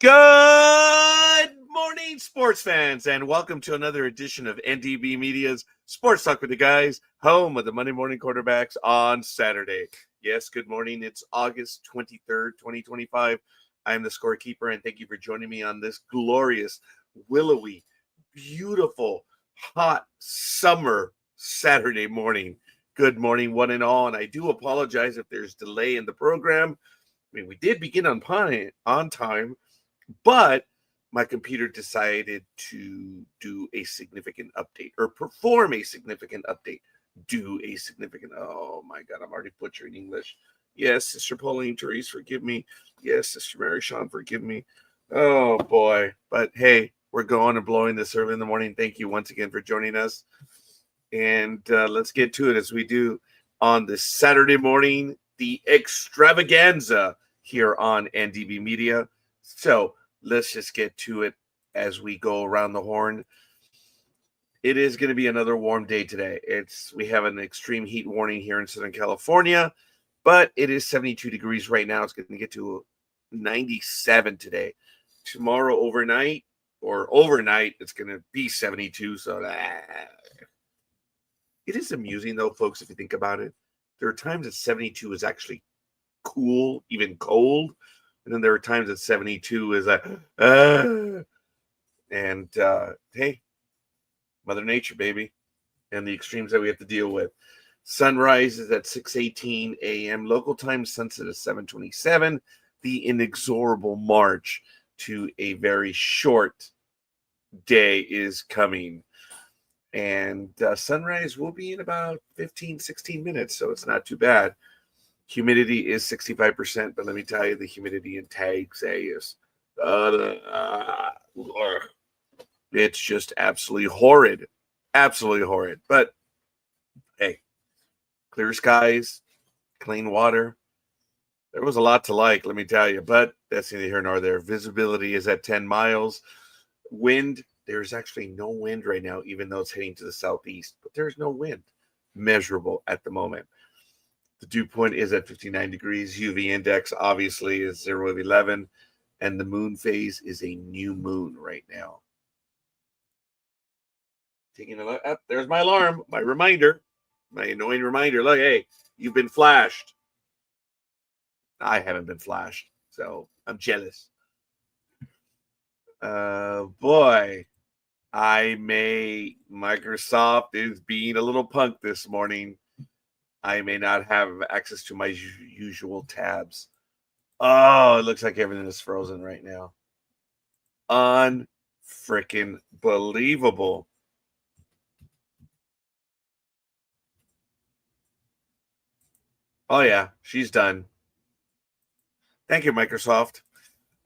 Good morning, sports fans, and welcome to another edition of NDB Media's Sports Talk with the Guys, home of the Monday morning quarterbacks on Saturday. Yes, good morning. It's August 23rd, 2025. I'm the scorekeeper, and thank you for joining me on this glorious, willowy, beautiful, hot summer Saturday morning. Good morning, one and all, and I do apologize if there's delay in the program. I mean, we did begin on time, but my computer decided to do a significant update or perform a significant update. Oh my God, I'm already butchering English. Yes, Sister Pauline Therese, forgive me. Yes, Sister Mary Sean, forgive me. Oh boy. But hey, we're going and blowing this early in the morning. Thank you once again for joining us. And let's get to it as we do on this Saturday morning, the Extravaganza here on NDB Media. So let's just get to it as we go around the horn. It is going to be another warm day today. We have an extreme heat warning here in Southern California, but it is 72 degrees right now. It's going to get to 97 today. Tomorrow overnight, it's going to be 72. So it is amusing, though, folks, if you think about it. There are times that 72 is actually cool, even cold. And then there are times that 72 is hey, Mother Nature, baby, and the extremes that we have to deal with. Sunrise is at 6:18 a.m. local time. Sunset is 7:27. The inexorable march to a very short day is coming. And sunrise will be in about 15, 16 minutes, so it's not too bad. Humidity is 65%, but let me tell you, the humidity in Tags A is it's just absolutely horrid. Absolutely horrid. But hey, clear skies, clean water. There was a lot to like, let me tell you, but that's neither here nor there. Visibility is at 10 miles. Wind, there's actually no wind right now, even though it's heading to the southeast, but there's no wind measurable at the moment. The dew point is at 59 degrees. UV index obviously is 0 of 11. And the moon phase is a new moon right now. Taking a look. There's my alarm, my reminder, my annoying reminder. Look, hey, you've been flashed. I haven't been flashed, so I'm jealous. Boy, Microsoft is being a little punk this morning. I may not have access to my usual tabs. Oh, it looks like everything is frozen right now. Unfreaking believable. Oh, yeah, she's done. Thank you, Microsoft.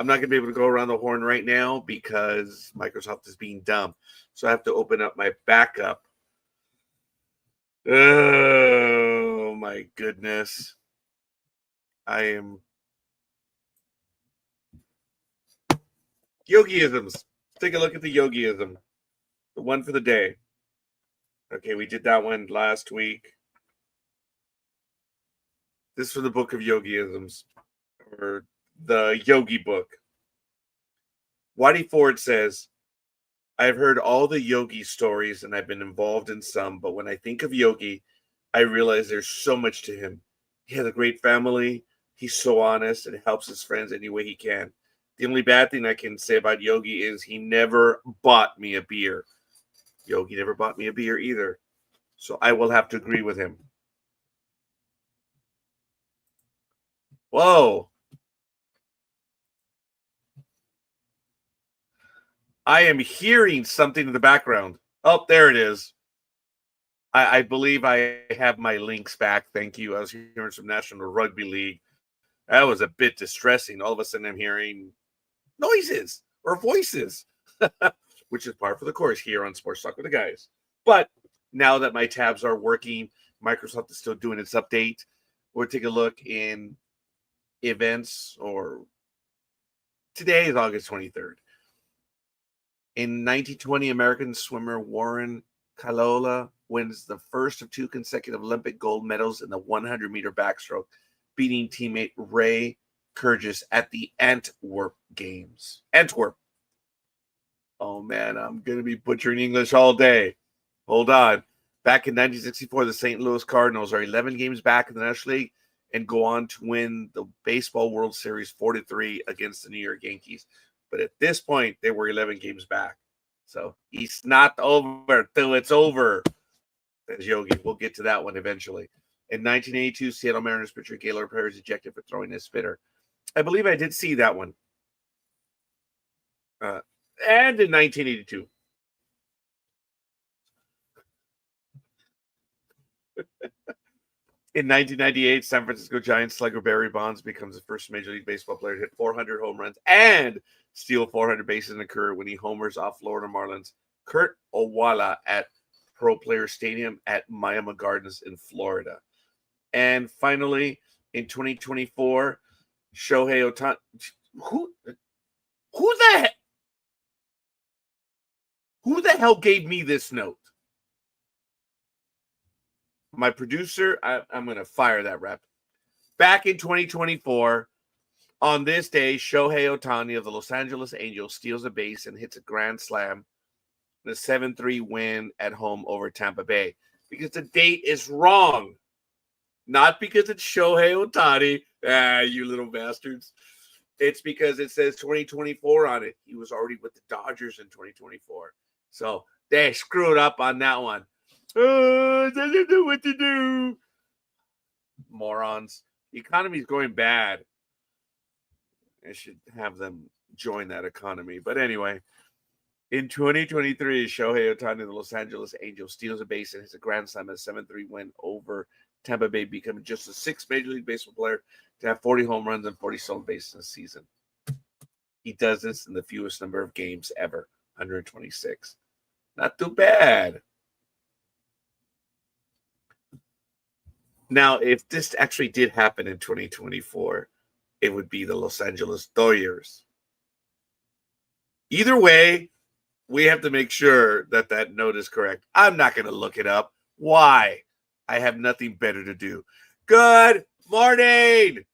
I'm not going to be able to go around the horn right now because Microsoft is being dumb. So I have to open up my backup. Oh, my goodness. Yogiisms. Take a look at the Yogiism. The one for the day. Okay, we did that one last week. This is from the book of Yogiisms, or the Yogi book. Whitey Ford says, I've heard all the Yogi stories and I've been involved in some, but when I think of Yogi, I realize there's so much to him. He has a great family. He's so honest and helps his friends any way he can. The only bad thing I can say about Yogi is he never bought me a beer. Yogi never bought me a beer either. So I will have to agree with him. Whoa. I am hearing something in the background. Oh, there it is. I believe I have my links back. Thank you. I was hearing some National Rugby League. That was a bit distressing. All of a sudden I'm hearing noises or voices, which is par for the course here on Sports Talk with the Guys. But now that my tabs are working, Microsoft is still doing its update. We'll take a look in events, or today is August 23rd. In 1920, American swimmer Warren Kalola wins the first of 2 consecutive Olympic gold medals in the 100-meter backstroke, beating teammate Ray Kyrgios at the Antwerp games. Antwerp. Oh, man, I'm going to be butchering English all day. Hold on. Back in 1964, the St. Louis Cardinals are 11 games back in the National League and go on to win the Baseball World Series 4-3 against the New York Yankees. But at this point, they were 11 games back. So it's not over till it's over. As Yogi, we'll get to that one eventually. In 1982, Seattle Mariners pitcher Gaylord Perry ejected for throwing his spitter. I believe I did see that one. And in 1982. In 1998, San Francisco Giants slugger Barry Bonds becomes the first Major League Baseball player to hit 400 home runs and steal 400 bases in a career when he homers off Florida Marlins Kurt Owala at Pro Player Stadium at Miami Gardens in Florida. And finally, in 2024, Shohei Ohtani. Who the hell gave me this note? My producer, I'm going to fire that rep. Back in 2024, on this day, Shohei Ohtani of the Los Angeles Angels steals a base and hits a grand slam in a 7-3 win at home over Tampa Bay. Because the date is wrong. Not because it's Shohei Ohtani. You little bastards. It's because it says 2024 on it. He was already with the Dodgers in 2024. So they screwed up on that one. Doesn't know what to do. Morons. The economy's going bad. I should have them join that economy. But anyway, in 2023, Shohei Ohtani of the Los Angeles Angels steals a base and hits a grand slam at a 7-3 win over Tampa Bay, becoming just the sixth Major League Baseball player to have 40 home runs and 40 stolen bases in a season. He does this in the fewest number of games ever, 126. Not too bad. Now, if this actually did happen in 2024, it would be the Los Angeles Dodgers. Either way, we have to make sure that that note is correct. I'm not going to look it up. Why? I have nothing better to do. Good morning.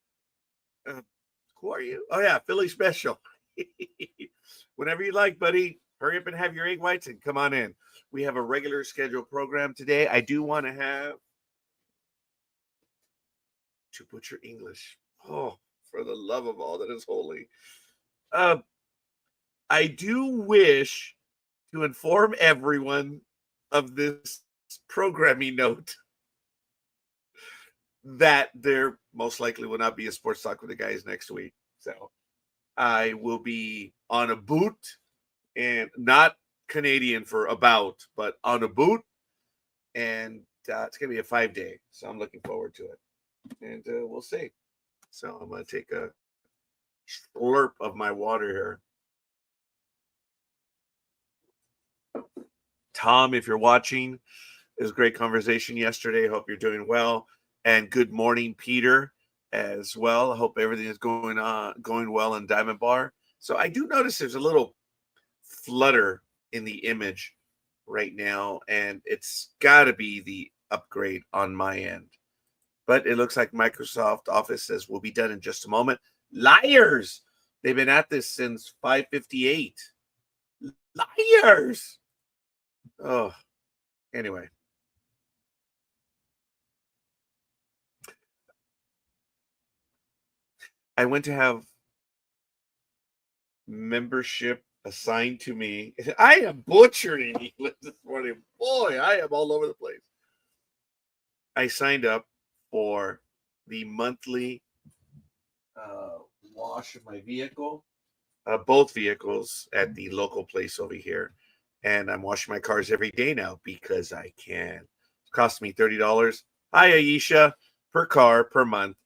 Who are you? Oh, yeah, Philly Special. Whenever you like, buddy, hurry up and have your egg whites and come on in. We have a regular scheduled program today. I do want to have to butcher English. Oh, for the love of all that is holy. I do wish to inform everyone of this programming note that there most likely will not be a Sports Talk with the Guys next week. So I will be on a boot, and not Canadian for about, but on a boot. And it's going to be a 5-day. So I'm looking forward to it. And we'll see. So I'm going to take a slurp of my water here. Tom, if you're watching, it was a great conversation yesterday. Hope you're doing well. And good morning, Peter, as well. I hope everything is going well in Diamond Bar. So I do notice there's a little flutter in the image right now, and it's got to be the upgrade on my end. But it looks like Microsoft Office says we'll be done in just a moment. Liars! They've been at this since 5:58. Liars! Oh, anyway. I went to have membership assigned to me. I am butchering English this morning. Boy, I am all over the place. I signed up for the monthly wash of my vehicle, both vehicles at the local place over here. And I'm washing my cars every day now because I can. It cost me $30. Hi, Aisha, per car per month.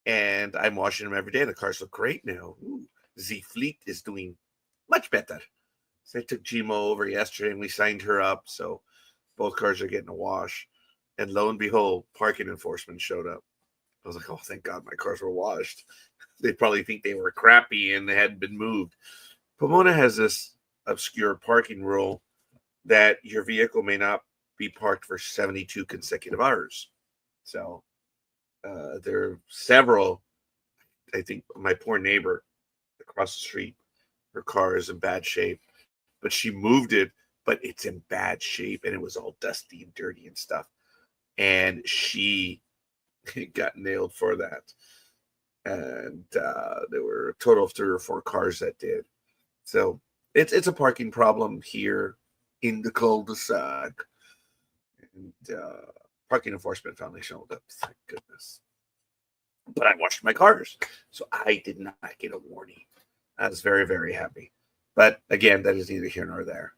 And I'm washing them every day. The cars look great now. Ooh, Z Fleet is doing much better. So I took Gmo over yesterday and we signed her up. So both cars are getting a wash. And lo and behold, parking enforcement showed up. I was like, oh, thank God my cars were washed. They probably think they were crappy and they hadn't been moved. Pomona has this obscure parking rule that your vehicle may not be parked for 72 consecutive hours. So there are several. I think my poor neighbor across the street. Her car is in bad shape, but she moved it, but it's in bad shape, and it was all dusty and dirty and stuff. And she got nailed for that. And there were a total of 3 or 4 cars that did. So it's a parking problem here in the cul-de-sac. And Parking Enforcement Foundation held up, thank goodness. But I washed my cars, so I did not get a warning. I was very, very happy. But again, that is neither here nor there.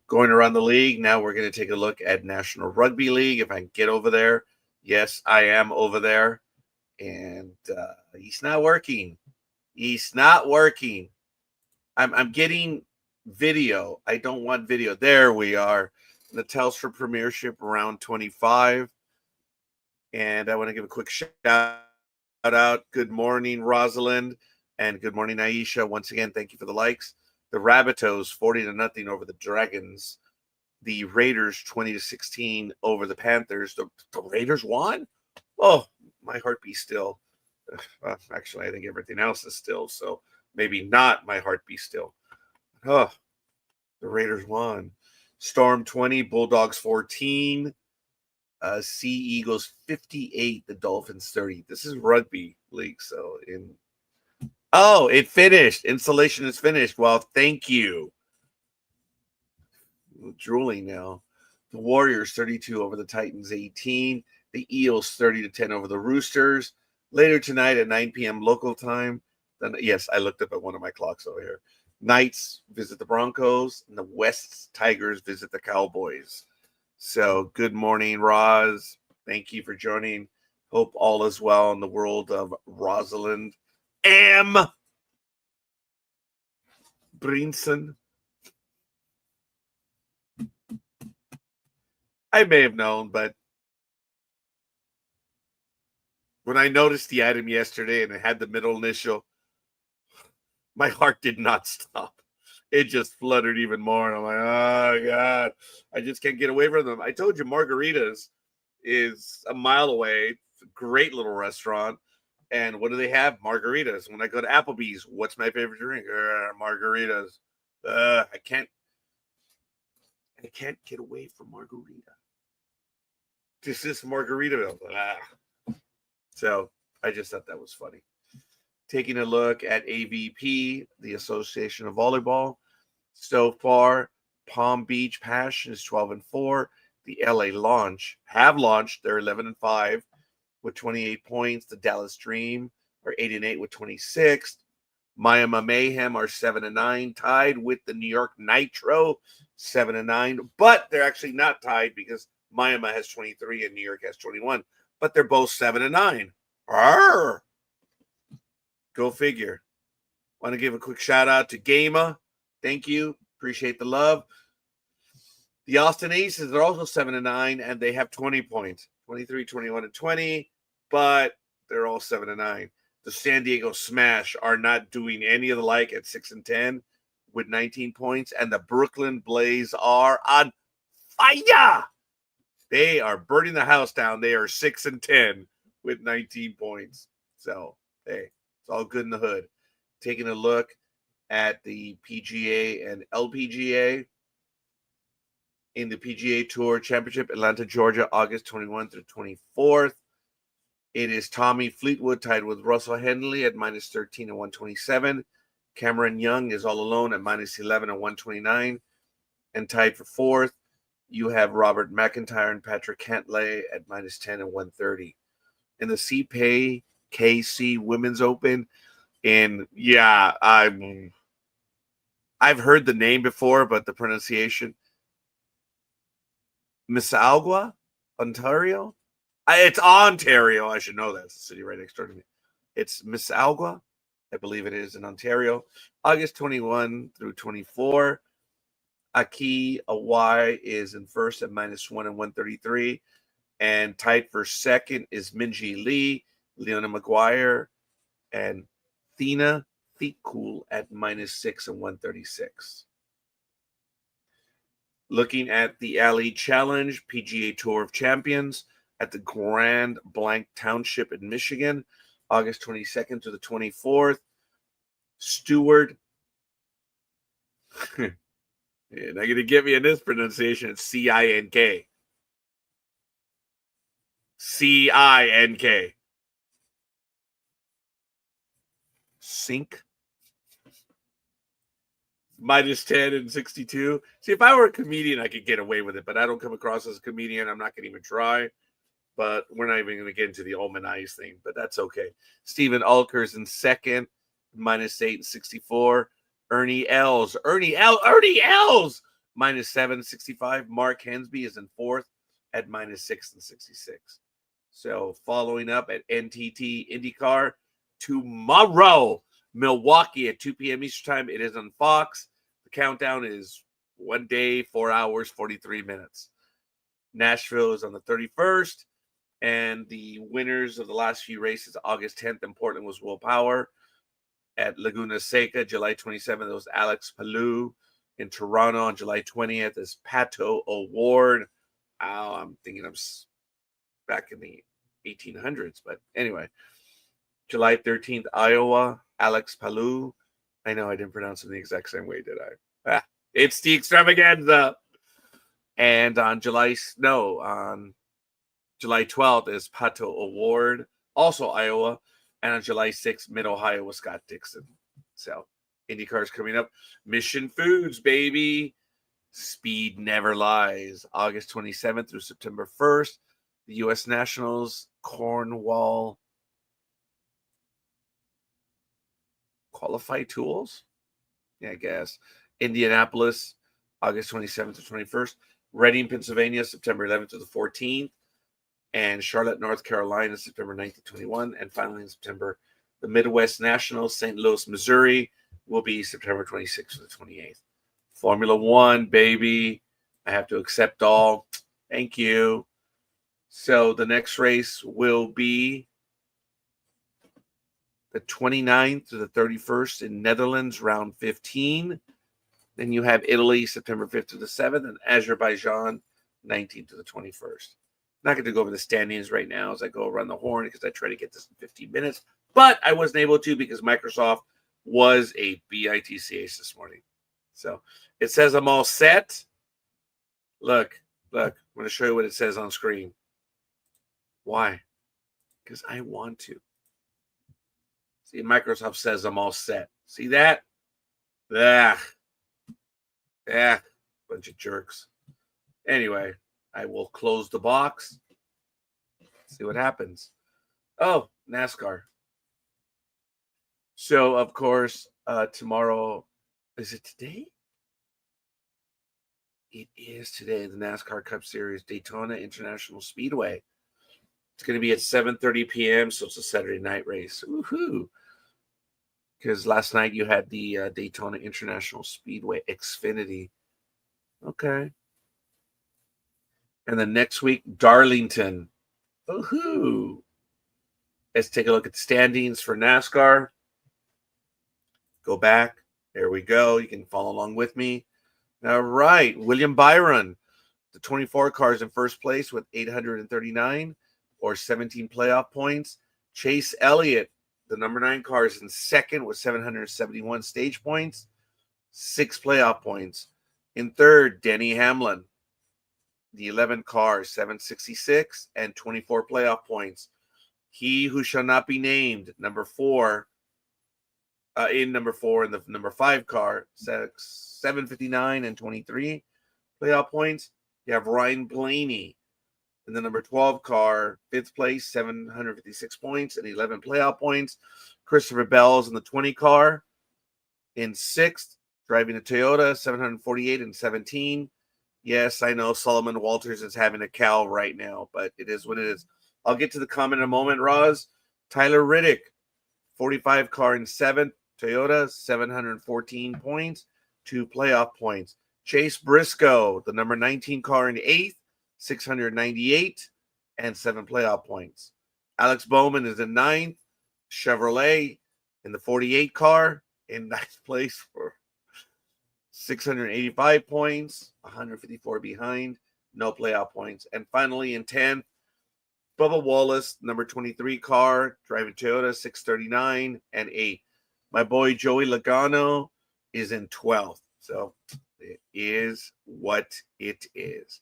Going around the league, now we're going to take a look at National Rugby League. If I can get over there. Yes, I am over there. And he's not working. He's not working. I'm getting video. I don't want video. There we are. The Telstra Premiership round 25. And I want to give a quick shout out. Good morning, Rosalind. And good morning, Aisha. Once again, thank you for the likes. The Rabbitohs 40-0 over the Dragons. The Raiders 20-16 over the Panthers. The Raiders won? Oh, my heart beats still. Actually, I think everything else is still, so maybe not my heart beats still. Oh, the Raiders won. Storm 20, Bulldogs 14. Sea Eagles 58, the Dolphins 30. This is rugby league, so Oh, it finished. Installation is finished. Well, thank you. I'm drooling now. The Warriors 32 over the Titans 18. The Eels 30-10 over the Roosters. Later tonight at 9 p.m. local time. Then yes, I looked up at one of my clocks over here. Knights visit the Broncos, and the West Tigers visit the Cowboys. So good morning, Roz. Thank you for joining. Hope all is well in the world of Rosalind M. Brinson. I may have known, but when I noticed the item yesterday and it had the middle initial, my heart did not stop. It just fluttered even more. And I'm like, oh, God, I just can't get away from them. I told you Margaritas is a mile away. It's a great little restaurant. And what do they have? Margaritas. When I go to Applebee's, what's my favorite drink? Margaritas. I can't get away from margarita. This is Margaritaville. So I just thought that was funny. Taking a look at AVP, the Association of Volleyball. So far, Palm Beach Passion is 12-4. The LA Launch have launched. They're 11-5 with 28 points. The Dallas Dream are 8-8 with 26. Miami Mayhem are 7-9, tied with the New York Nitro 7-9. But they're actually not tied because Miami has 23 and New York has 21. But they're both 7-9. Arr! Go figure. Want to give a quick shout out to Gama. Thank you. Appreciate the love. The Austin Aces are also 7-9, and they have 20 points. 23, 21, and 20, but they're all 7-9. The San Diego Smash are not doing any of the like at 6-10 with 19 points, and the Brooklyn Blaze are on fire. They are burning the house down. They are 6-10 with 19 points. So, hey, it's all good in the hood. Taking a look at the PGA and LPGA. In the PGA Tour Championship, Atlanta, Georgia, August 21 through 24th. It is Tommy Fleetwood tied with Russell Henley at -13 and 127. Cameron Young is all alone at -11 and 129. And tied for fourth, you have Robert McIntyre and Patrick Cantlay at -10 and 130. In the CPAY KC Women's Open, and yeah, I've heard the name before, but the pronunciation, Mississauga, Ontario. It's Ontario. I should know that. It's the city right next door to me. It's Mississauga. I believe it is in Ontario. August 21 through 24. Aki Awai is in first at -1 and 133. And tied for second is Minji Lee, Leona Maguire, and Thina Thiekul at -6 and 136. Looking at the Alley Challenge PGA Tour of Champions at the Grand Blanc Township in Michigan, August 22nd to the 24th. Stewart. You're not going to get me in this pronunciation. It's C-I-N-K. C-I-N-K. Sink. -10 and 62. See, if I were a comedian, I could get away with it, but I don't come across as a comedian. I'm not going to even try. But we're not even going to get into the Omen Eyes thing, but that's okay. Stephen Ulker's in second, -8 and 64. Ernie Els, -7 and 65. Mark Hensby is in fourth at -6 and 66. So following up at NTT IndyCar tomorrow, Milwaukee at 2 p.m. Eastern Time. It is on Fox. The countdown is 1 day, 4 hours, 43 minutes. Nashville is on the 31st. And the winners of the last few races, August 10th in Portland was Will Power. At Laguna Seca, July 27th, it was Alex Palou. In Toronto on July 20th is Pato O'Ward. Oh, I'm thinking I'm back in the 1800s. But anyway, July 13th, Iowa, Alex Palou. I know I didn't pronounce it the exact same way, did I? It's the Extravaganza. And on July 12th is Pato O'Ward, also Iowa. And on July 6th, Mid-Ohio was Scott Dixon. So, IndyCar's coming up. Mission Foods, baby. Speed never lies. August 27th through September 1st. The U.S. Nationals, Cornwall. Qualified Tools? Yeah, I guess. Indianapolis, August 27th to 21st. Reading, Pennsylvania, September 11th to the 14th. And Charlotte, North Carolina, September 9th to 21. And finally in September, the Midwest Nationals, St. Louis, Missouri, will be September 26th to the 28th. Formula One, baby. I have to accept all. Thank you. So the next race will be the 29th to the 31st in Netherlands, round 15. Then you have Italy, September 5th to the 7th, and Azerbaijan, 19th to the 21st. Not going to go over the standings right now as I go around the horn because I try to get this in 15 minutes. But I wasn't able to because Microsoft was a BITCH this morning. So it says I'm all set. Look. I'm going to show you what it says on screen. Why? Because I want to. See, Microsoft says I'm all set. See that? Bunch of jerks. Anyway. I will close the box. See what happens. Oh, NASCAR. So, of course, tomorrow, is it today? It is today, the NASCAR Cup Series, Daytona International Speedway. It's going to be at 7:30 p.m., so it's a Saturday night race. Woohoo! Because last night you had the Daytona International Speedway Xfinity. Okay. And then next week, Darlington. Woohoo! Let's take a look at the standings for NASCAR. Go back. There we go. You can follow along with me. All right. William Byron, the 24 cars in first place with 839 or 17 playoff points. Chase Elliott, the number 9 cars in second with 771 stage points, 6 playoff points. In third, Denny Hamlin. The 11 cars, 766 and 24 playoff points. He who shall not be named, number 4, in the number 5 car, 759 and 23 playoff points. You have Ryan Blaney in the number 12 car, 5th place, 756 points and 11 playoff points. Christopher Bell's in the 20 car in 6th, driving a Toyota, 748 and 17. Yes, I know Solomon Walters is having a cow right now, but it is what it is. I'll get to the comment in a moment, Roz. Tyler Riddick, 45 car in 7th, Toyota, 714 points, 2 playoff points. Chase Briscoe, the number 19 car in 8th, 698 and 7 playoff points. Alex Bowman is in 9th, Chevrolet in the 48 car in 9th place for 685 points, 154 behind, no playoff points. And finally in 10th, Bubba Wallace, number 23 car, driving Toyota, 639 and 8 My boy Joey Logano is in 12th. So it is what it is.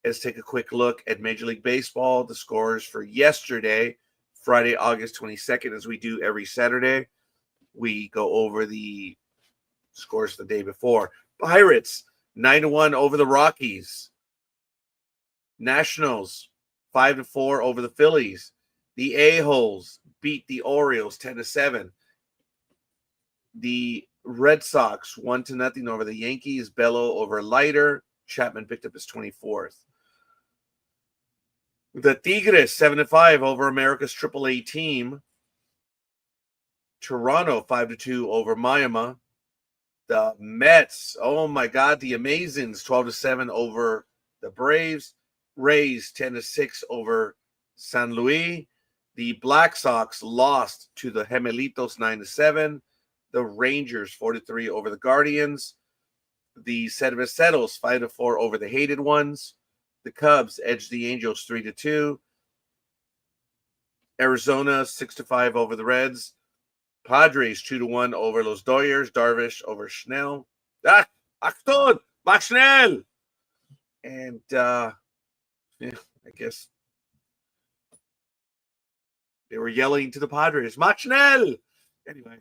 Let's take a quick look at Major League Baseball. The scores for yesterday, Friday, August 22nd, as we do every Saturday. We go over the scores the day before. Pirates, 9-1 over the Rockies. Nationals, 5-4 over the Phillies. The A-Holes beat the Orioles 10-7. The Red Sox 1-0 over the Yankees. Bello over Leiter. Chapman picked up his 24th. The Tigres 7-5 over America's AAA team. Toronto 5-2 over Miami. The Mets, oh my God, the Amazings 12-7 over the Braves. Rays 10-6 over San Luis. The Black Sox lost to the Gemelitos 9-7. The Rangers 4-3 over the Guardians. The Cerveceros 5-4 over the Hated Ones. The Cubs edged the Angels 3-2. Arizona 6-5 over the Reds. Padres 2-1 over Los Dodgers. Darvish over Schnell. Achtung! Mach schnell! And I guess they were yelling to the Padres, Mach schnell! Anyway,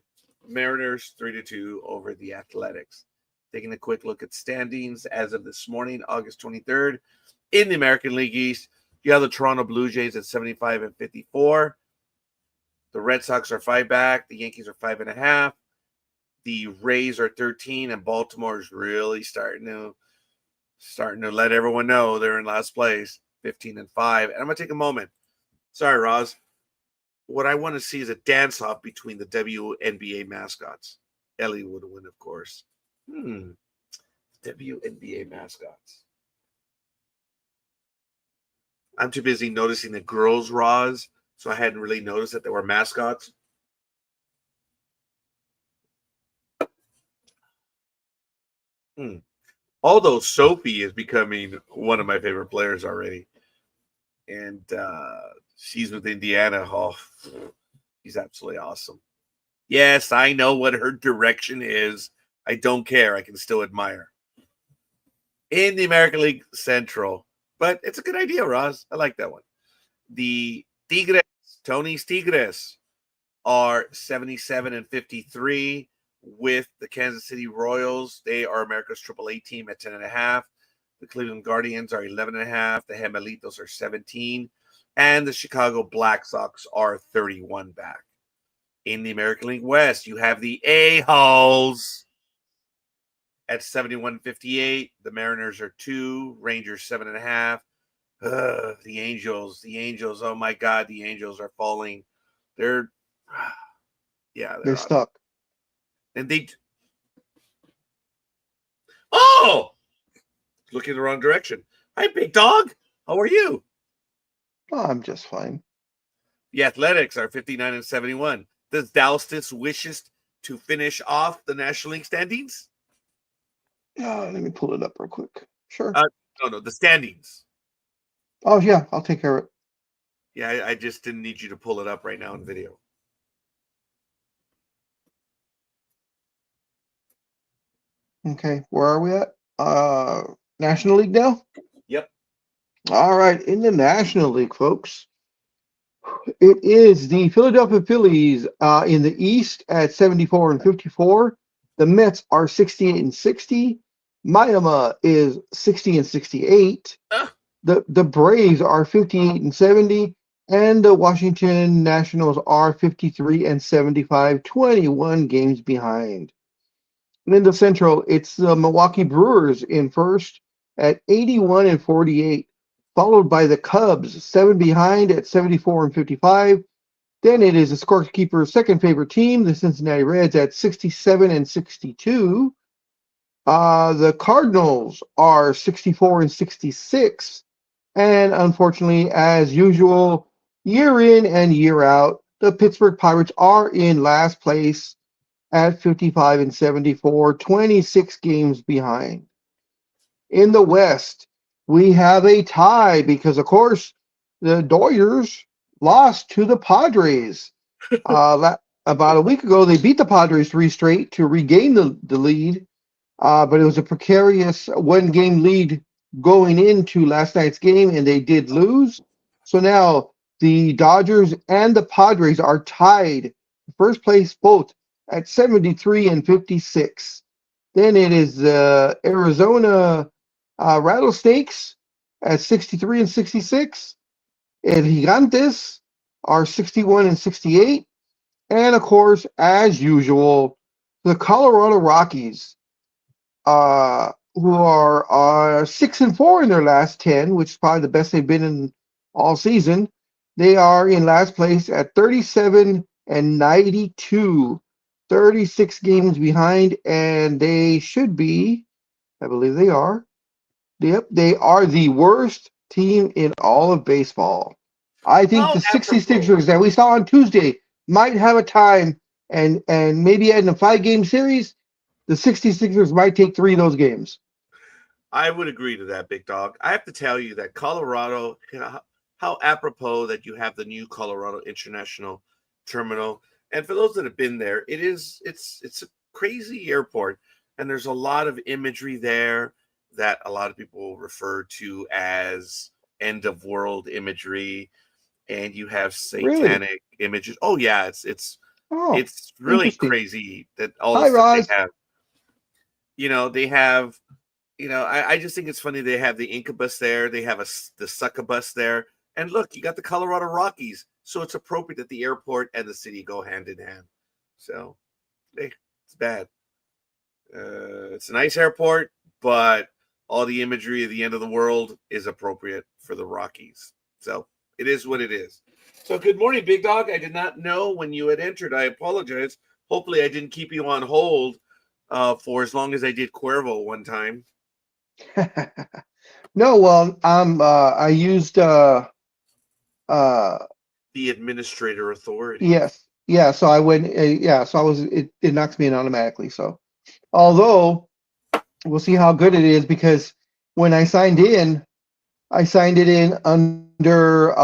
Mariners 3-2 over the Athletics. Taking a quick look at standings as of this morning, August 23rd. In the American League East, you have the Toronto Blue Jays at 75-54. The Red Sox are 5 back. The Yankees are 5.5. The Rays are 13, and Baltimore is really starting to let everyone know they're in last place, 15-5. And I'm gonna take a moment. Sorry, Roz. What I want to see is a dance-off between the WNBA mascots. Ellie would win, of course. WNBA mascots. I'm too busy noticing the girls' Roz, so I hadn't really noticed that there were mascots. Although Sophie is becoming one of my favorite players already. And she's with Indiana. Oh, she's absolutely awesome. Yes, I know what her direction is. I don't care. I can still admire. In the American League Central. But it's a good idea, Roz. I like that one. The Tigres, Tony's Tigres, are 77-53 with the Kansas City Royals. They are America's AAA team at 10.5. The Cleveland Guardians are 11.5. The Gemelitos are 17. And the Chicago Black Sox are 31 back. In the American League West, you have the A-Holes at 71-58. The Mariners are 2. Rangers 7.5. The Angels. Oh my God, the Angels are falling. They're stuck. And looking the wrong direction. Hi, big dog. How are you? Oh, I'm just fine. The Athletics are 59-71. Does Dallas wishes to finish off the National League standings? Let me pull it up real quick. Sure. No, the standings. Oh, yeah, I'll take care of it. Yeah, I just didn't need you to pull it up right now in video. Okay, where are we at? National League now? Yep. All right, in the National League, folks, it is the Philadelphia Phillies in the East at 74-54. The Mets are 68-60. Miami is 60-68. The Braves are 58-70. And the Washington Nationals are 53-75, 21 games behind. And in the Central, it's the Milwaukee Brewers in first at 81-48, followed by the Cubs, 7 behind at 74-55. Then it is the scorekeeper's second favorite team, the Cincinnati Reds, at 67-62. The Cardinals are 64-66. And unfortunately, as usual, year in and year out, the Pittsburgh Pirates are in last place at 55-74, 26 games behind. In the West, we have a tie because, of course, the Dodgers lost to the Padres about a week ago, they beat the Padres 3 straight to regain the lead. But it was a precarious 1 game lead going into last night's game, and they did lose. So now the Dodgers and the Padres are tied, first place both at 73 and 56. Then it is the Arizona Rattlesnakes at 63 and 66. El Gigantes are 61 and 68. And of course, as usual, the Colorado Rockies, who are 6-4 in their last 10, which is probably the best they've been in all season. They are in last place at 37 and 92, 36 games behind, and they should be, I believe they are. Yep, they are the worst team in all of baseball. I think How the apropos. 66ers that we saw on Tuesday might have a time, and maybe in a 5 game series, the 66ers might take 3 of those games. I would agree to that, Big Dog. I have to tell you that Colorado, how apropos that you have the new Colorado International Terminal. And for those that have been there, it's a crazy airport, and there's a lot of imagery there that a lot of people refer to as end of world imagery, and you have Really? satanic images. Oh yeah, Oh, it's really interesting. crazy that all the Hi, stuff they Roz. have. They have, I just think it's funny they have the Incubus there, they have the Succubus there, and look, you got the Colorado Rockies, so it's appropriate that the airport and the city go hand in hand. So, hey, it's bad. It's a nice airport, but all the imagery of the end of the world is appropriate for the Rockies. So it is what it is. So good morning, Big Dog. I did not know when you had entered. I apologize. Hopefully, I didn't keep you on hold for as long as I did Cuervo one time. No, well, I used uh The administrator authority. yes. Yeah, so I went yeah, so I was it knocks me in automatically. So, although we'll see how good it is because when I signed it in under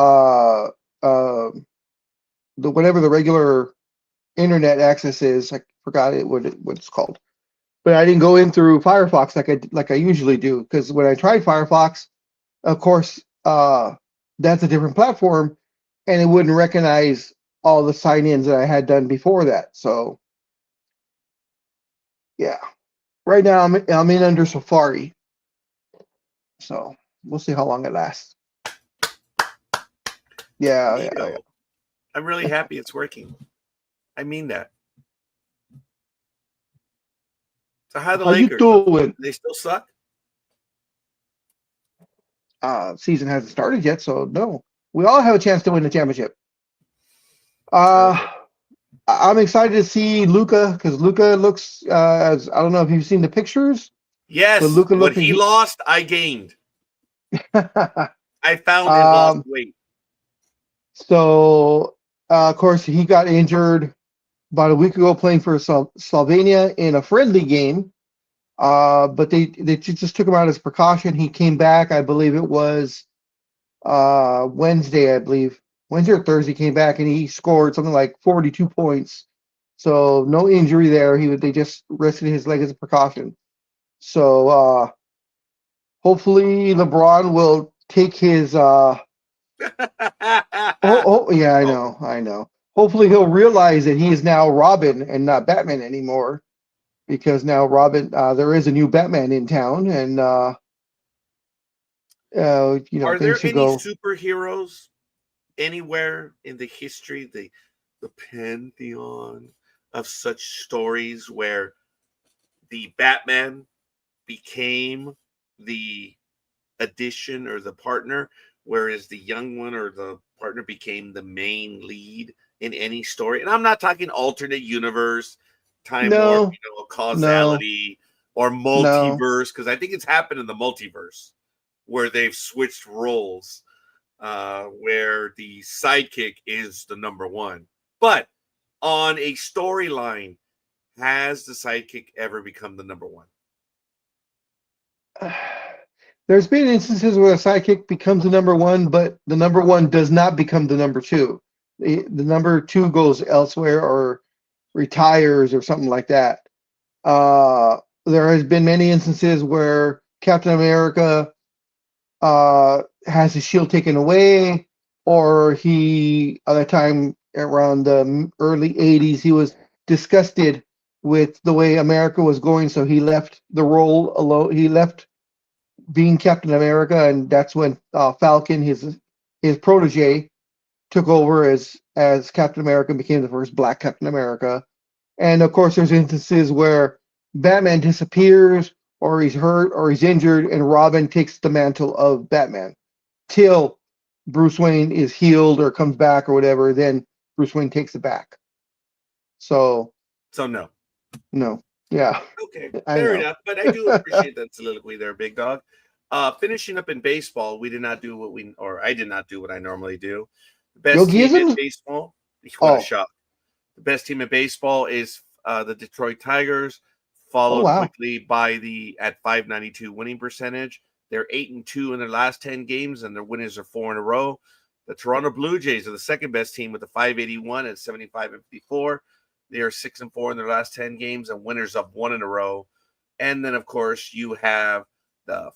the whatever the regular internet access is. I forgot what it's called. But I didn't go in through Firefox like I usually do because when I tried Firefox, of course, that's a different platform, and it wouldn't recognize all the sign-ins that I had done before that. So yeah, right now I'm in under Safari, so we'll see how long it lasts. Yeah, yeah, Neato. I'm really happy it's working. I mean that. So how are yeah. the How you Lakers? doing? They still suck? Season hasn't started yet, so no. We all have a chance to win the championship. Uh, Uh, I'm excited to see Luca because Luca looks as I don't know if you've seen the pictures, but yes. Luca What looked he lost, I gained. I found and lost um weight. so of course he got injured about a week ago playing for Slovenia in a friendly game. But they just took him out as precaution. He came back, I believe it was Wednesday, I believe. Wednesday or Thursday came back and he scored something like 42 points. So no injury there. They just rested his leg as a precaution. So hopefully LeBron will take his oh yeah, Oh, I know. Hopefully he'll realize that he is now Robin and not Batman anymore because now Robin there is a new Batman in town and are things there should any go. superheroes anywhere in the history, the pantheon of such stories where the Batman became the addition or the partner, whereas the young one or the partner became the main lead in any story? And I'm not talking alternate universe, time warp, No, no, causality, or no. multiverse, because I think it's happened in the multiverse where they've switched roles, where the sidekick is the number one. But on a storyline, has the sidekick ever become the number one? There's been instances where a sidekick becomes the number one, but the number one does not become the number two. The number two goes elsewhere or retires or something like that. There has been many instances where Captain America has his shield taken away, or he, at the time around the early 80s, he was disgusted with the way America was going, so he left the role alone. He left being Captain America, and that's when Falcon, his protege, took over as Captain America and became the first Black Captain America. And of course, there's instances where Batman disappears, or he's hurt, or he's injured, and Robin takes the mantle of Batman till Bruce Wayne is healed or comes back or whatever. Then Bruce Wayne takes it back. So no. No, yeah, Okay, I fair know. enough. But I do appreciate that soliloquy there, big dog. Finishing up in baseball, we did not do I did not do what I normally do. The best team in Yogism? baseball. What a Oh, shock! The best team in baseball is the Detroit Tigers, oh followed wow. quickly by at 592 winning percentage. They're 8-2 in their last 10 games, and their winners are 4 in a row. The Toronto Blue Jays are the second best team with a 581 at 75-54. They are 6-4 in their last 10 games and winners of 1 in a row. And then, of course, you have the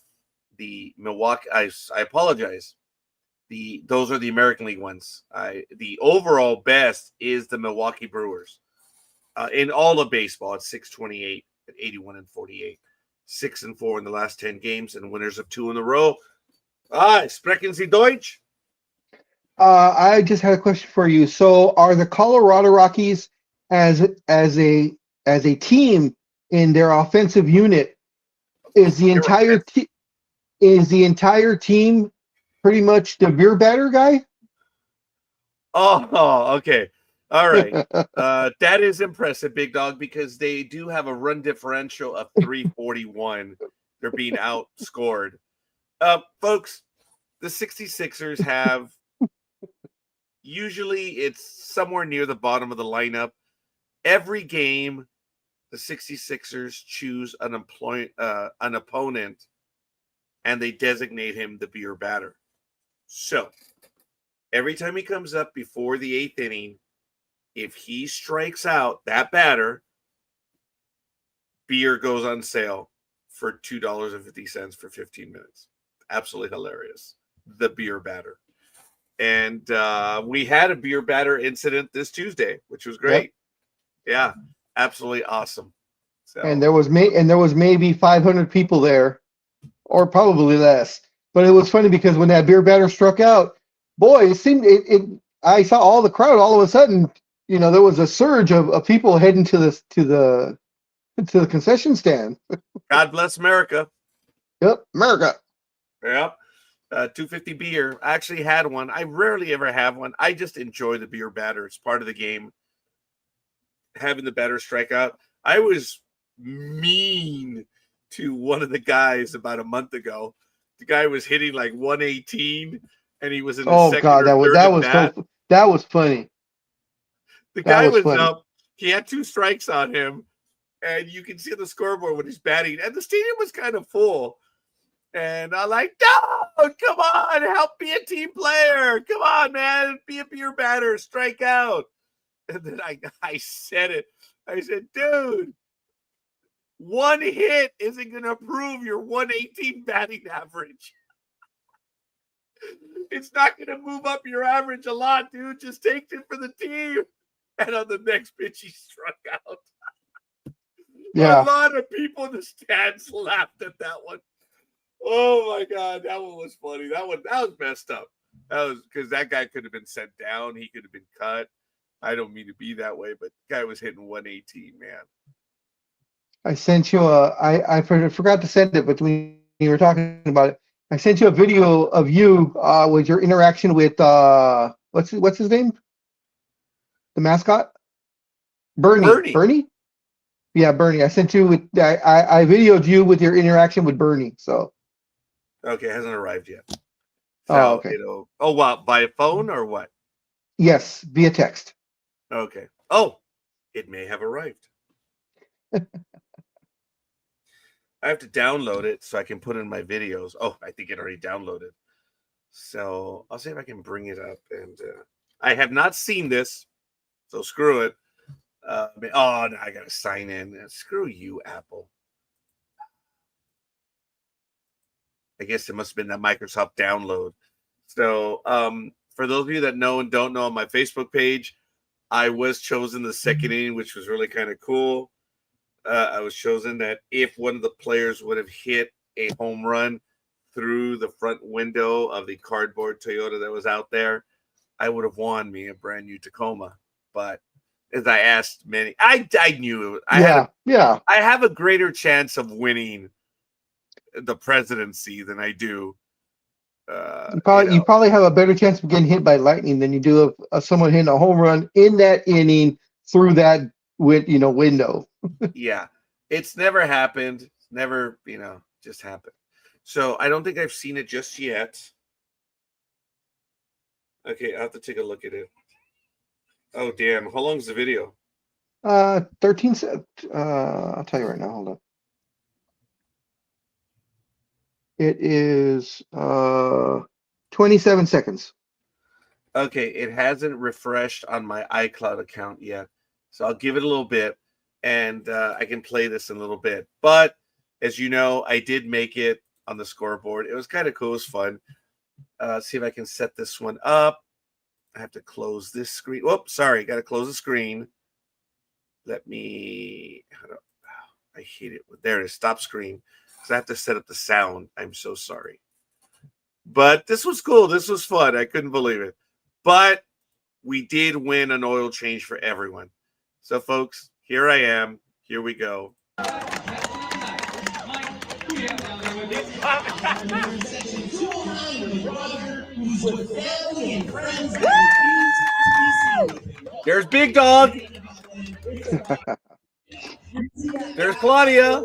Milwaukee. I apologize. Those are the American League ones. The overall best is the Milwaukee Brewers. In all of baseball, it's 628 at 81-48. 6-4 in the last 10 games and winners of 2 in a row. Sprechen Sie Deutsch? I just had a question for you. So, are the Colorado Rockies as a team in their offensive unit? Is the entire team pretty much the beer batter guy? Oh, okay. All right. That is impressive, big dog, because they do have a run differential of 341. They're being outscored. Folks, the 66ers have usually it's somewhere near the bottom of the lineup. Every game, the 66ers choose an opponent and they designate him the beer batter. So every time he comes up before the 8th inning, if he strikes out that batter, beer goes on sale for $2.50 for 15 minutes. Absolutely hilarious. The beer batter. And we had a beer batter incident this Tuesday, which was great. Yep. Yeah, absolutely awesome. So, and there was maybe 500 people there, or probably less. But it was funny because when that beer batter struck out, boy, it seemed I saw all the crowd all of a sudden. There was a surge of people heading to the concession stand. God bless America. Yep, America. Yep. 250 beer. I actually had one. I rarely ever have one. I just enjoy the beer batter. It's part of the game. Having the batter strike out. I was mean to one of the guys about a month ago. The guy was hitting like 118, and he was in the second God, or third at bat. That was funny. The guy was up. He had 2 strikes on him, and you can see the scoreboard when he's batting, and the stadium was kind of full. And I'm like, no, come on, help be a team player. Come on, man, be a beer batter, strike out. And then I said it. I said, dude, 1 hit isn't going to prove your 118 batting average. It's not going to move up your average a lot, dude. Just take it for the team. And on the next pitch, he struck out. Yeah. A lot of people in the stands laughed at that one. Oh my God, that one was funny. That was messed up. That was because that guy could have been sent down. He could have been cut. I don't mean to be that way, but the guy was hitting 118, man. I sent you I forgot to send it, but when you were talking about it, I sent you a video of you with your interaction with what's his name? The mascot? Bernie. Bernie? Yeah, Bernie. I sent you with I videoed you with your interaction with Bernie. So okay, it hasn't arrived yet. So okay. Wow, by phone or what? Yes, via text. Okay. Oh, it may have arrived. I have to download it so I can put in my videos. Oh, I think it already downloaded. So I'll see if I can bring it up. And I have not seen this, so screw it. Oh, no, I gotta sign in. Screw you, Apple. I guess it must have been that Microsoft download. So, for those of you that know and don't know, on my Facebook page, I was chosen the second inning, which was really kind of cool. I was chosen that if one of the players would have hit a home run through the front window of the cardboard Toyota that was out there, I would have won me a brand new Tacoma. But as I asked many, I knew it. I have a greater chance of winning the presidency than I do. You probably have a better chance of getting hit by lightning than you do of someone hitting a home run in that inning through that window. Yeah, it's never happened. Never, just happened. So I don't think I've seen it just yet. Okay, I'll have to take a look at it. Oh, damn. How long is the video? 13 seconds. I'll tell you right now. Hold on. It is 27 seconds. Okay, it hasn't refreshed on my iCloud account yet. So I'll give it a little bit, and I can play this in a little bit. But as you know, I did make it on the scoreboard. It was kind of cool. It was fun. See if I can set this one up. I have to close this screen. Whoops, sorry. Got to close the screen. Let me... I hate it. There it is. Stop screen. Because I have to set up the sound. I'm so sorry. But this was cool. This was fun. I couldn't believe it. But we did win an oil change for everyone. So, folks, here I am. Here we go. There's Big Dog. There's Claudia.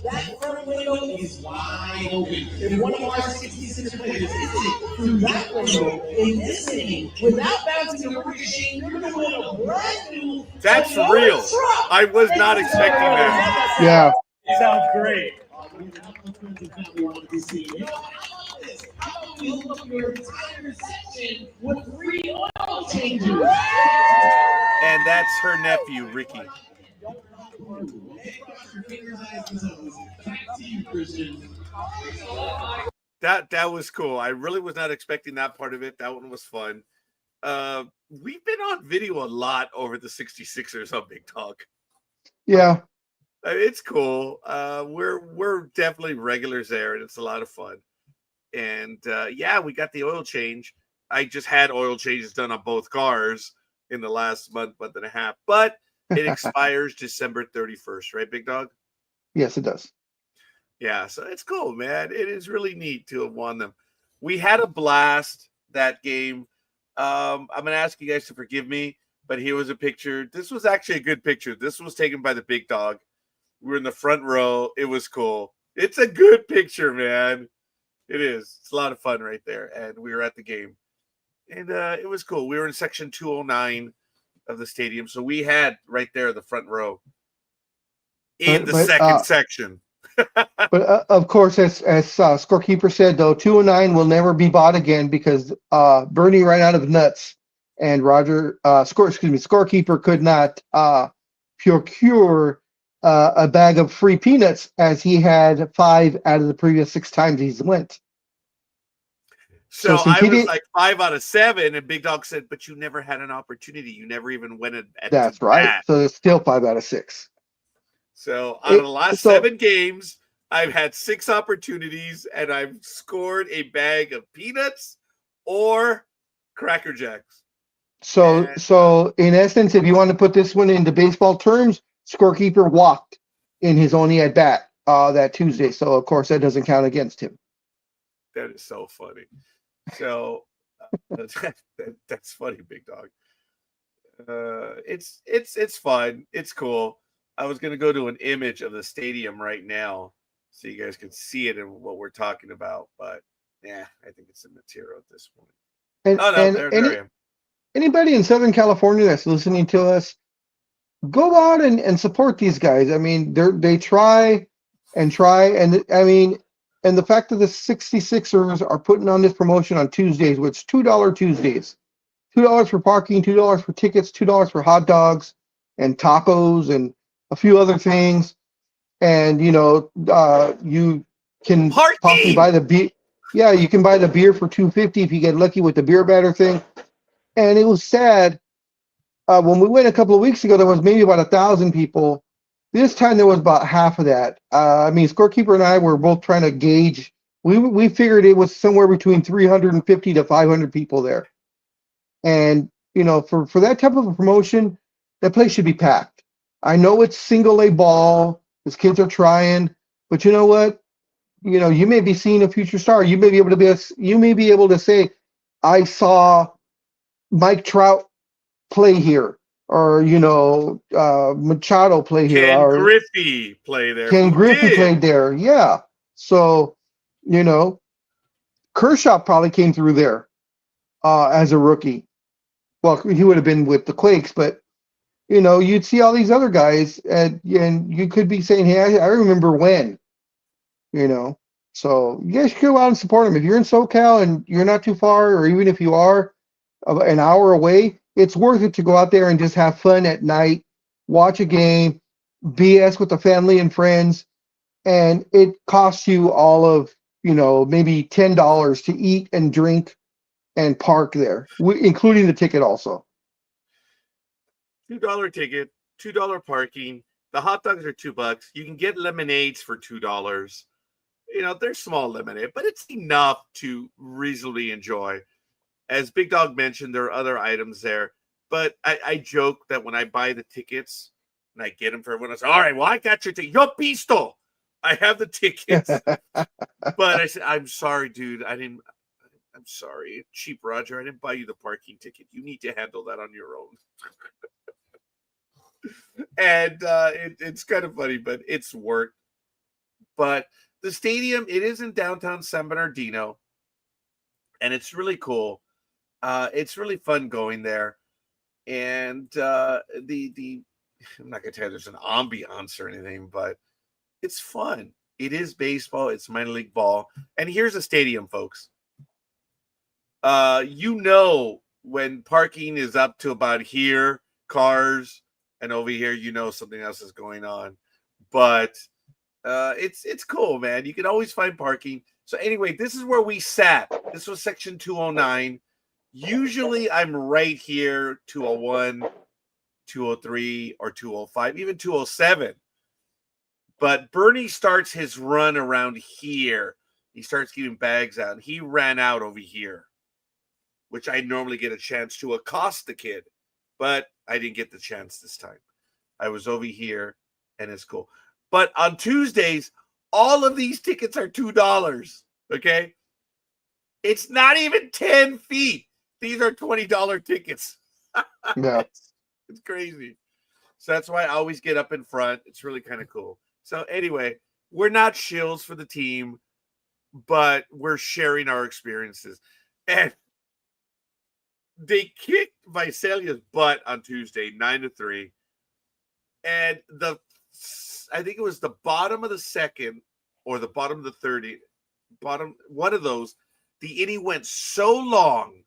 That front window is wide open. If one of our 66 players hits it through that window in this inning without bouncing or ricocheting, you're going to win a brand new. That's real. I was not expecting that. Yeah. Sounds great. And that's her nephew, Ricky. That was cool. I really was not expecting that part of it. That one was fun. We've been on video a lot over the 66ers on Big Talk. Yeah. It's cool. We're definitely regulars there, and it's a lot of fun. And yeah, we got the oil change. I just had oil changes done on both cars in the last month and a half, but it expires December 31st, right, Big Dog? Yes, it does. Yeah, so it's cool, man. It is really neat to have won them. We had a blast that game. I'm gonna ask you guys to forgive me, but here was a picture. This was actually a good picture. This was taken by the Big Dog. We were in the front row. It was cool. It's a good picture, man. It is. It's a lot of fun right there. And we were at the game. And it was cool. We were in section 209 of the stadium. So we had right there the front row in the second section. But of course, as Scorekeeper said, though, 209 will never be bought again because Bernie ran out of nuts. And Scorekeeper could not procure a bag of free peanuts as he had 5 out of the previous 6 times he's went. So I was like 5 out of 7, and Big Dog said, "But you never had an opportunity. You never even went at." That's right. Bat. So it's still 5 out of 6. So out of the last 7 games, I've had 6 opportunities, and I've scored a bag of peanuts or Cracker Jacks. So in essence, if you want to put this one into baseball terms, Scorekeeper walked in his only at bat that Tuesday. So of course that doesn't count against him. That is so funny. So that's funny, Big Dog. It's fun. It's cool. I was gonna go to an image of the stadium right now so you guys can see it and what we're talking about, but yeah, I think it's immaterial at this point. There I am. Anybody in Southern California that's listening to us, go out and support these guys. I mean, they try, and I mean, and the fact that the 66ers are putting on this promotion on Tuesdays, which $2 Tuesdays, $2 for parking, $2 for tickets, $2 for hot dogs and tacos and a few other things. And you can possibly buy Parking. the beer. Yeah, you can buy the beer for $2.50 if you get lucky with the beer batter thing. And it was sad. When we went a couple of weeks ago, there was maybe about 1,000 people. This time there was about half of that. I mean, Scorekeeper and I were both trying to gauge. We figured it was somewhere between 350 to 500 people there. And for that type of a promotion, that place should be packed. I know it's single A ball. These kids are trying, but you know what? You may be seeing a future star. You may be able to say, I saw Mike Trout play here, or Machado play here, Ken or Griffey play there? Ken Who Griffey did? played there. Yeah. So, Kershaw probably came through there as a rookie. Well, he would have been with the Quakes, but you'd see all these other guys, and you could be saying, "Hey, I remember when." So you guys should go out and support them. If you're in SoCal and you're not too far, or even if you are an hour away, it's worth it to go out there and just have fun at night, watch a game, BS with the family and friends, and it costs you all of maybe $10 to eat and drink and park there, including the ticket also. $2 ticket, $2 parking. The hot dogs are $2. You can get lemonades for $2. They're small lemonade, but it's enough to reasonably enjoy. As Big Dog mentioned, there are other items there, but I joke that when I buy the tickets and I get them for everyone else, all right, well, I got your ticket. Yo pisto. I have the tickets. But I said, I'm sorry, dude. I'm sorry. Cheap Roger, I didn't buy you the parking ticket. You need to handle that on your own. And it's kind of funny, but it's worked. But the stadium, it is in downtown San Bernardino, and it's really cool. It's really fun going there. And I'm not gonna tell you there's an ambiance or anything, but it's fun. It is baseball, it's minor league ball. And here's a stadium, folks. When parking is up to about here, cars, and over here, something else is going on. But it's cool, man. You can always find parking. So anyway, this is where we sat. This was section 209. Usually I'm right here, 201, 203, or 205, even 207. But Bernie starts his run around here. He starts giving bags out, and he ran out over here, which I normally get a chance to accost the kid, but I didn't get the chance this time. I was over here, and it's cool. But on Tuesdays, all of these tickets are $2, okay? It's not even 10 feet. These are $20 tickets. Yeah. It's crazy. So that's why I always get up in front. It's really kind of cool. So anyway, we're not shills for the team, but we're sharing our experiences. And they kicked Visalia's butt on Tuesday, 9-3. And I think it was the bottom of the second or the bottom of the third, one of those, the inning went so long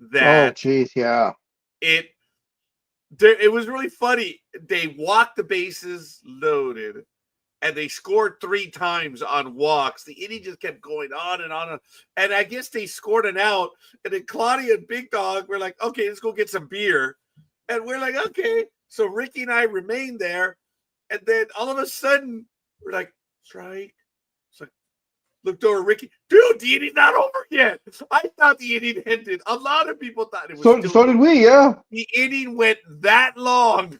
that geez, yeah. It was really funny. They walked the bases loaded, and they scored 3 times on walks. The inning just kept going on and on. And I guess they scored an out. And then Claudia and Big Dog were like, okay, let's go get some beer. And we're like, okay. So Ricky and I remained there. And then all of a sudden, we're like, strike. It's like, looked over Ricky. Dude, the inning's not over yet. I thought the inning ended. A lot of people thought it was So did we, yeah. The inning went that long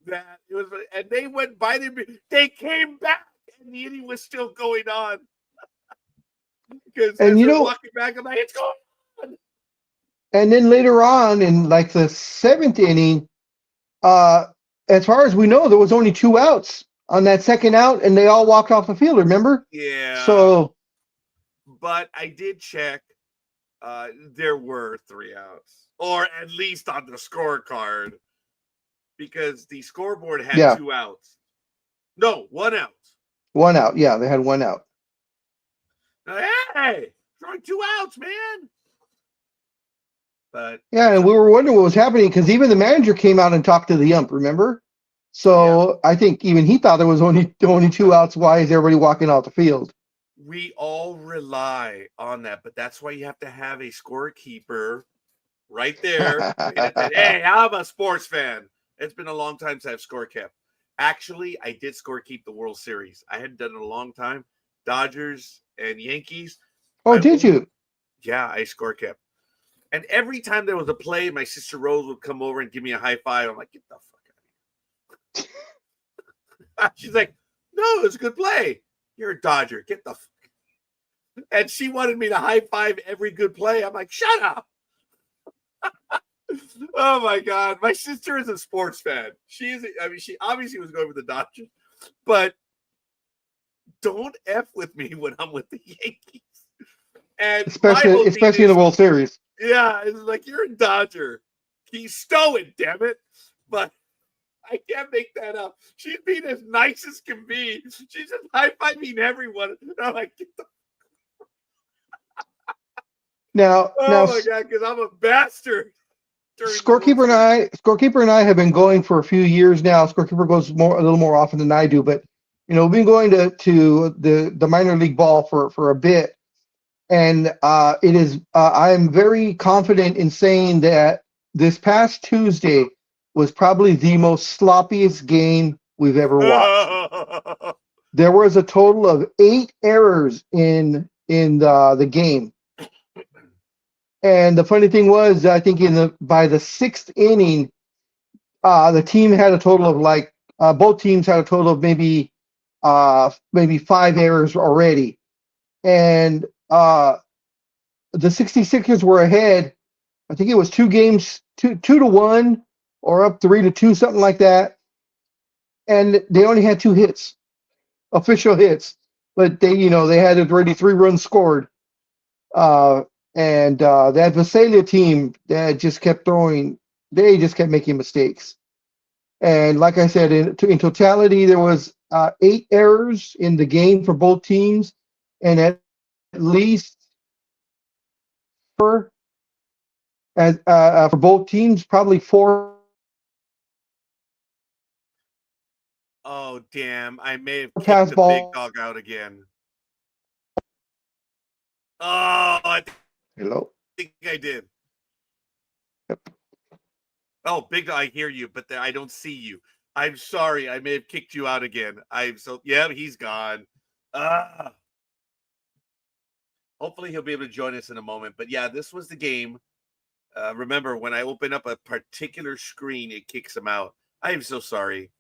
that it was, and they went by them. They came back, and the inning was still going on. Because as they're walking back, I'm like, it's going on. And then later on, in like the 7th inning, as far as we know, there was only 2 outs on that second out, and they all walked off the field. Remember? Yeah. So, but I did check. There were 3 outs, or at least on the scorecard, because the scoreboard had 2 outs. No, 1 out. 1 out. Yeah, they had 1 out. Hey, throwing 2 outs, man. But Yeah, and we were wondering what was happening because even the manager came out and talked to the ump, remember? So I think even he thought there was only 2 outs. Why is everybody walking out the field? we all rely on that, but that's why you have to have a scorekeeper right there. Hey, I'm a sports fan. It's been a long time since I've score kept. Actually, I did score keep the World Series. I hadn't done it in a long time. Dodgers and Yankees. Oh, did you? Yeah, I score kept. And every time there was a play, my sister Rose would come over and give me a high five. I'm like, get the fuck out of here. She's like, no, it's a good play. You're a Dodger. Get the fuck. And she wanted me to high five every good play. I'm like, shut up. Oh my God. My sister is a sports fan. She obviously was going with the Dodgers, but don't F with me when I'm with the Yankees. And especially in the World Series. Yeah, it's like, you're a Dodger. He's stoic, damn it. But I can't make that up. She's being as nice as can be. She's just high-fiving everyone. And I'm like, get the now, my God, because I'm a bastard. Scorekeeper and I have been going for a few years now. Scorekeeper goes a little more often than I do, but we've been going to the minor league ball for a bit, and it is I am very confident in saying that this past Tuesday was probably the most sloppiest game we've ever watched. There was a total of 8 errors in the game. And the funny thing was, I think by the 6th inning, the team had a total of both teams had a total of maybe 5 errors already, and the 66ers were ahead. I think it was 2-1, or up 3-2, something like that. And they only had 2 hits, official hits, but they had already 3 runs scored. And that Visalia team that just kept throwing, they just kept making mistakes. And like I said, in totality, there was 8 errors in the game for both teams, and at least for both teams, probably 4. Oh, damn. I may have kicked Pass the ball. big dog out again. Oh, I Hello. think I did. Yep. Oh, big dog, I hear you, but I don't see you. I'm sorry. I may have kicked you out again. Yeah, he's gone. Hopefully he'll be able to join us in a moment. But yeah, this was the game. Remember, when I open up a particular screen, it kicks him out. I am so sorry.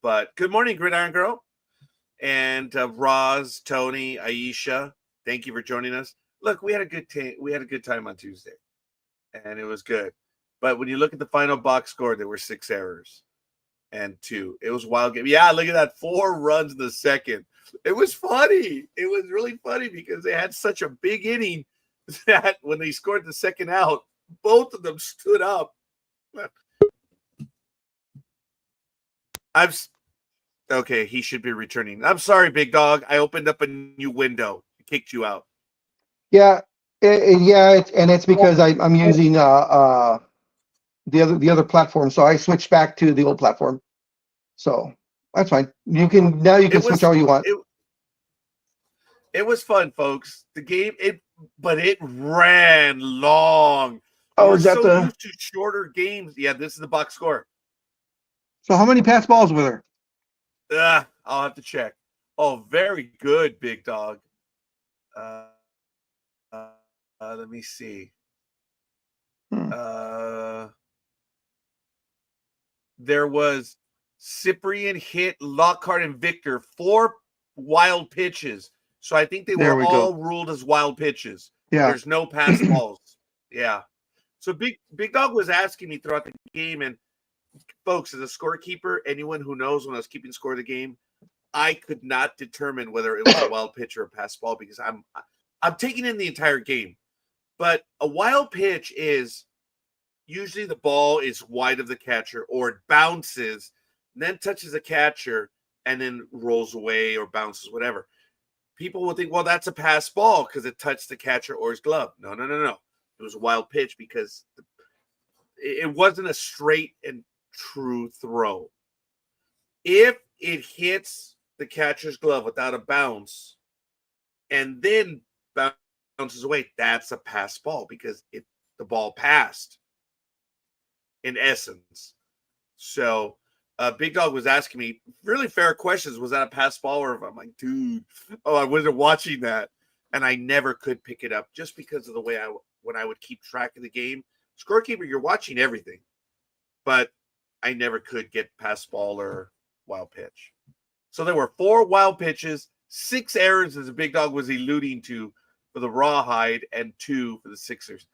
But good morning, Gridiron Girl. And Roz, Tony, Aisha, thank you for joining us. Look, we had a good time on Tuesday, and it was good. But when you look at the final box score, there were 6 errors and 2. It was a wild game. Yeah, look at that, 4 runs in the second. It was funny. It was really funny because they had such a big inning that when they scored the second out, both of them stood up. Okay, he should be returning. I'm sorry, big dog. I opened up a new window. Kicked you out. Yeah, and it's because I'm using the other platform, so I switched back to the old platform. So that's fine. You can switch all you want. It was fun, folks. The game, but it ran long. Oh, is that the used to shorter games? Yeah, this is the box score. So how many pass balls were there? I'll have to check. Oh, very good, big dog. Let me see. There was Cyprian, Hit, Lockhart, and Victor, 4 wild pitches. So I think they were all ruled as wild pitches. Yeah. There's no pass balls. Yeah. So Big Dog was asking me throughout the game, and folks, as a scorekeeper, anyone who knows when I was keeping score of the game, I could not determine whether it was a wild pitch or a pass ball because I'm taking in the entire game. But a wild pitch is usually the ball is wide of the catcher, or it bounces, and then touches the catcher, and then rolls away or bounces, whatever. People will think, well, that's a pass ball because it touched the catcher or his glove. No. it was a wild pitch because it wasn't a straight and true throw. If it hits the catcher's glove without a bounce and then bounces away, that's a pass ball because the ball passed in essence. So Big Dog was asking me really fair questions. Was that a pass ball? Or I'm like, dude, I wasn't watching that. And I never could pick it up just because of the way when I would keep track of the game. Scorekeeper, you're watching everything. But I never could get pass ball or wild pitch. So there were 4 wild pitches, 6 errors as the Big Dog was alluding to for the Rawhide, and 2 for the Sixers.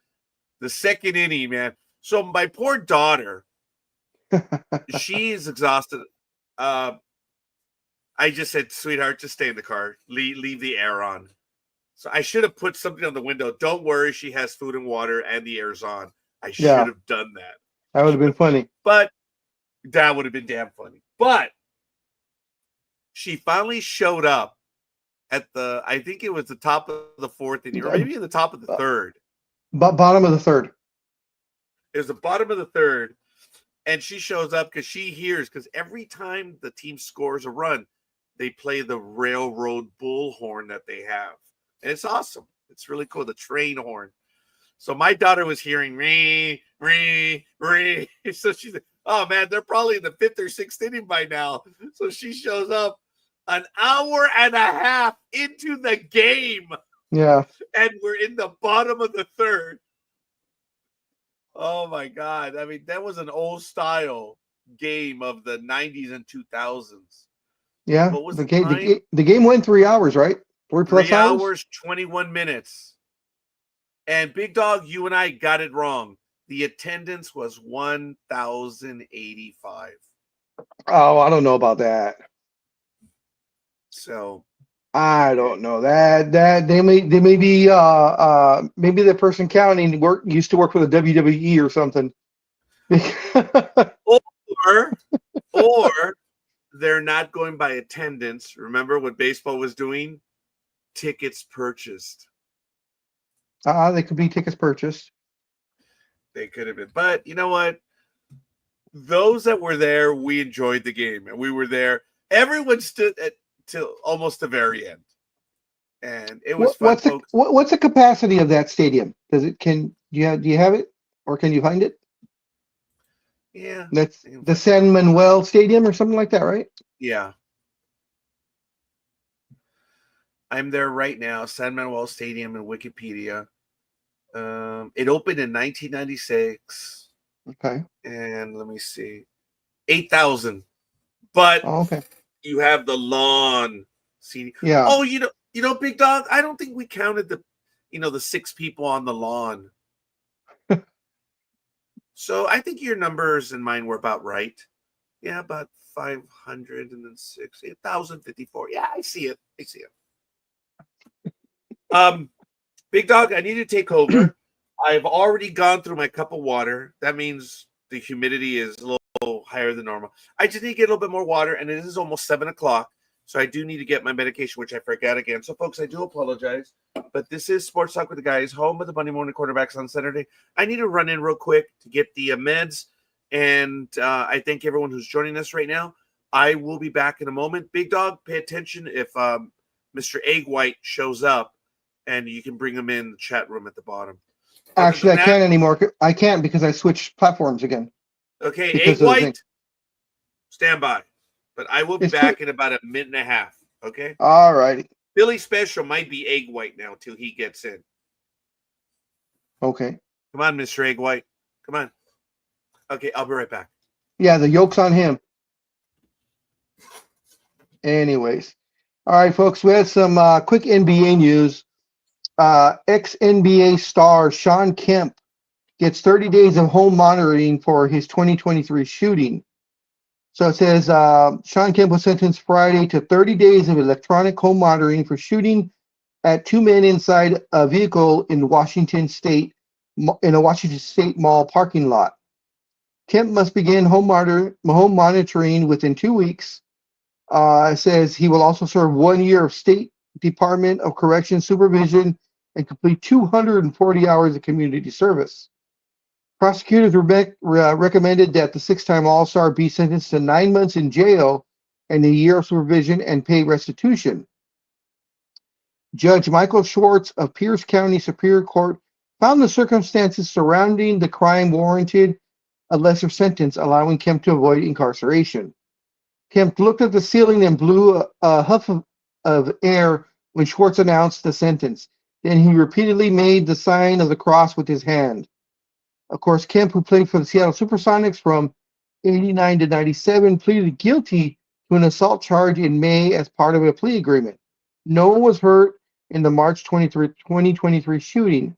The second inning, man. So my poor daughter, she's exhausted. I just said, sweetheart, just stay in the car. Leave the air on. So I should have put something on the window. Don't worry, she has food and water and the air's on. I should have done that. That would have been funny. But that would have been damn funny. But she finally showed up at I think it was the top of the 4th inning, or maybe in the top of the 3rd. Bottom of the 3rd. It was the bottom of the 3rd. And she shows up because she hears, because every time the team scores a run, they play the railroad bullhorn that they have. And it's awesome. It's really cool, the train horn. So my daughter was hearing ree, ree, ree. So she's like, oh, man, they're probably in the 5th or 6th inning by now. So she shows up an hour and a half into the game. Yeah. And we're in the bottom of the 3rd. Oh, my God. I mean, that was an old-style game of the 90s and 2000s. Yeah. What was the game went 3 hours, right? 3 hours, 21 minutes. And Big Dog, you and I got it wrong. The attendance was 1,085. Oh, I don't know about that. So I don't know that they may be maybe the person counting used to work for the WWE or something. or they're not going by attendance. Remember what baseball was doing? Tickets purchased. They could be tickets purchased. They could have been. But you know what? Those that were there, we enjoyed the game. And we were there. Everyone stood till almost the very end. And it was fun. What's the capacity of that stadium? Do you have it? Or can you find it? Yeah. That's the San Manuel Stadium or something like that, right? Yeah. I'm there right now, San Manuel Stadium in Wikipedia. It opened in 1996. Okay. And let me see. 8,000. But you have the lawn seating. Yeah. Oh, you know, Big Dog, I don't think we counted the 6 people on the lawn. So I think your numbers and mine were about right. Yeah, about 500 and then 1,054. Yeah, I see it. Big Dog, I need to take over. I've already gone through my cup of water. That means the humidity is a little higher than normal. I just need to get a little bit more water, and it is almost 7 o'clock. So I do need to get my medication, which I forgot again. So, folks, I do apologize. But this is Sports Talk with the Guys, home of the Monday morning quarterbacks on Saturday. I need to run in real quick to get the meds. And I thank everyone who's joining us right now. I will be back in a moment. Big Dog, pay attention if Mr. Egg White shows up, and you can bring him in the chat room at the bottom. Actually, I can't anymore. I can't because I switched platforms again. Okay, Egg White, stand by. But I will be back in about a minute and a half. Okay? All righty. Billy Special might be Egg White now till he gets in. Okay. Come on, Mr. Egg White. Come on. Okay, I'll be right back. Yeah, the yoke's on him. Anyways. All right, folks, we had some quick NBA news. Ex-NBA star Sean Kemp gets 30 days of home monitoring for his 2023 shooting. So it says Sean Kemp was sentenced Friday to 30 days of electronic home monitoring for shooting at 2 men inside a vehicle in Washington State Mall parking lot. Kemp must begin home monitoring within 2 weeks. It says he will also serve 1 year of State Department of Corrections supervision and complete 240 hours of community service. Prosecutors recommended that the six-time All-Star be sentenced to 9 months in jail and a year of supervision and pay restitution. Judge Michael Schwartz of Pierce County Superior Court found the circumstances surrounding the crime warranted a lesser sentence, allowing Kemp to avoid incarceration. Kemp looked at the ceiling and blew a huff of air when Schwartz announced the sentence. Then he repeatedly made the sign of the cross with his hand. Of course, Kemp, who played for the Seattle Supersonics from 89 to 97, pleaded guilty to an assault charge in May as part of a plea agreement. No one was hurt in the March 2023 shooting.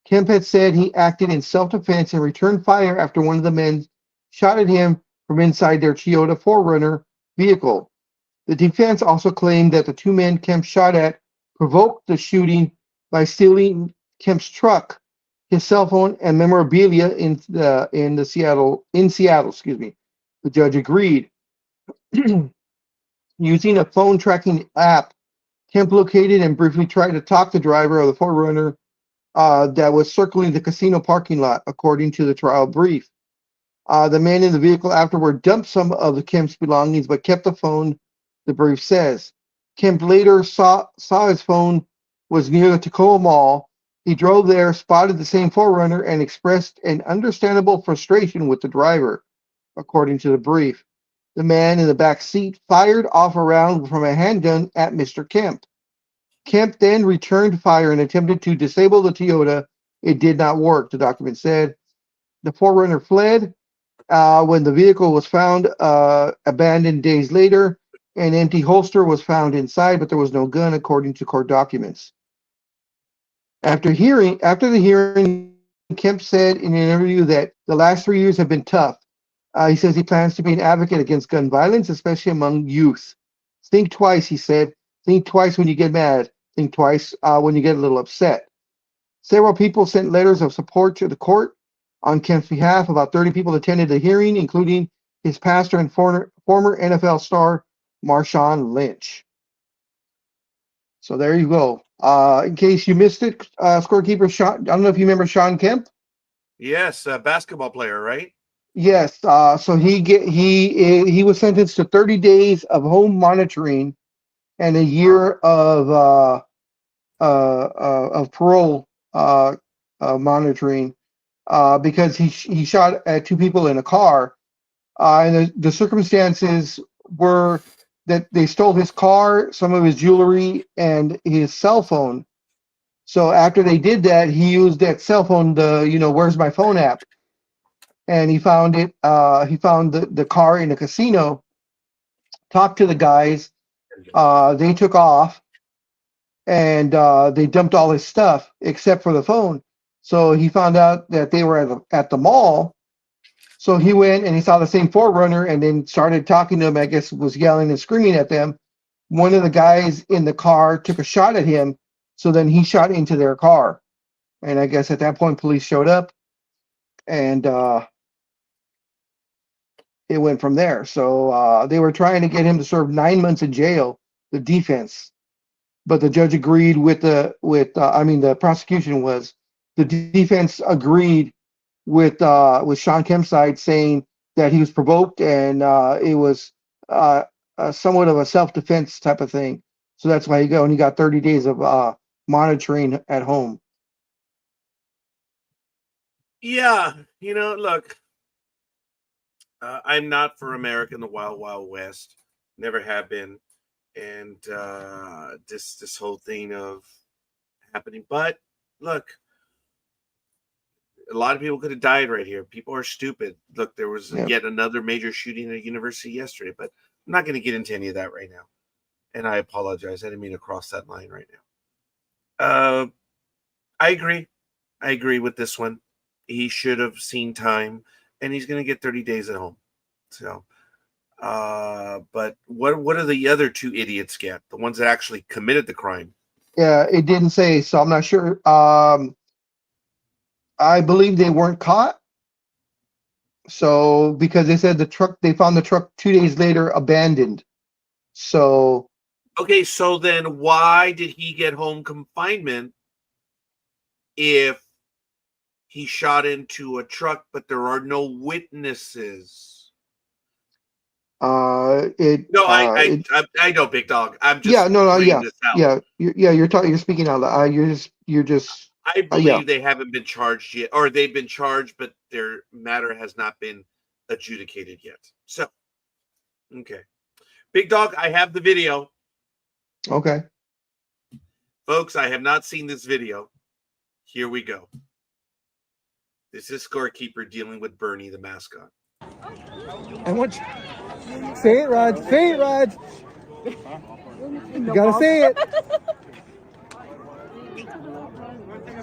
Kemp had said he acted in self-defense and returned fire after one of the men shot at him from inside their Toyota 4Runner vehicle. The defense also claimed that the two men Kemp shot at provoked the shooting by stealing Kemp's truck, his cell phone, and memorabilia in Seattle. The judge agreed. Using a phone tracking app, Kemp located and briefly tried to talk the driver of the 4Runner that was circling the casino parking lot, according to the trial brief. The man in the vehicle afterward dumped some of the Kemp's belongings, but kept the phone, the brief says. Kemp later saw his phone was near the Tacoma Mall. He drove there, spotted the same 4Runner, and expressed an understandable frustration with the driver, according to the brief. The man in the back seat fired off a round from a handgun at Mr. Kemp. Kemp then returned fire and attempted to disable the Toyota. It did not work, the document said. The 4Runner fled. When the vehicle was found abandoned days later, an empty holster was found inside, but there was no gun, according to court documents. After the hearing, Kemp said in an interview that the last 3 years have been tough. He says he plans to be an advocate against gun violence, especially among youth. Think twice, he said. Think twice when you get mad. Think twice when you get a little upset. Several people sent letters of support to the court on Kemp's behalf. About 30 people attended the hearing, including his pastor and former NFL star, Marshawn Lynch. So there you go. In case you missed it, scorekeeper Sean, I don't know if you remember Sean Kemp. Yes, a basketball player, right? Yes. So he was sentenced to 30 days of home monitoring and a year of parole monitoring because he shot at two people in a car. And the circumstances were that they stole his car, some of his jewelry, and his cell phone. So after they did that, he used that cell phone, where's my phone app? And he found it. He found the car in a casino, talked to the guys. They took off, and they dumped all his stuff except for the phone. So he found out that they were at the mall. So he went and he saw the same 4Runner and then started talking to them, I guess was yelling and screaming at them. One of the guys in the car took a shot at him. So then he shot into their car. And I guess at that point, police showed up and it went from there. So they were trying to get him to serve 9 months in jail, the defense. But the judge agreed the prosecution was, the defense agreed with Sean Kemp's side, saying that he was provoked and it was somewhat of a self-defense type of thing. So that's why he got 30 days of monitoring at home. Yeah, look, I'm not for America in the Wild Wild West. Never have been, and this whole thing of happening. But look, a lot of people could have died right here. People are stupid. Look, there was yet another major shooting at a university yesterday, but I'm not going to get into any of that right now. And I apologize. I didn't mean to cross that line right now. I agree. I agree with this one. He should have seen time, and he's going to get 30 days at home. So, but what do the other two idiots get? The ones that actually committed the crime? Yeah, it didn't say, so I'm not sure. I believe they weren't caught. So, because they said they found the truck 2 days later abandoned. So. Okay, so then why did he get home confinement if he shot into a truck, but there are no witnesses. No, I know, Big Dog. I'm just reading this out. You're speaking out loud. You're just. I believe they haven't been charged yet, or they've been charged, but their matter has not been adjudicated yet. So, okay, Big Dog, I have the video. Okay, folks, I have not seen this video. Here we go. This is scorekeeper dealing with Bernie, the mascot. I want you. Say it, Rod. Say it, Rod. You gotta say it.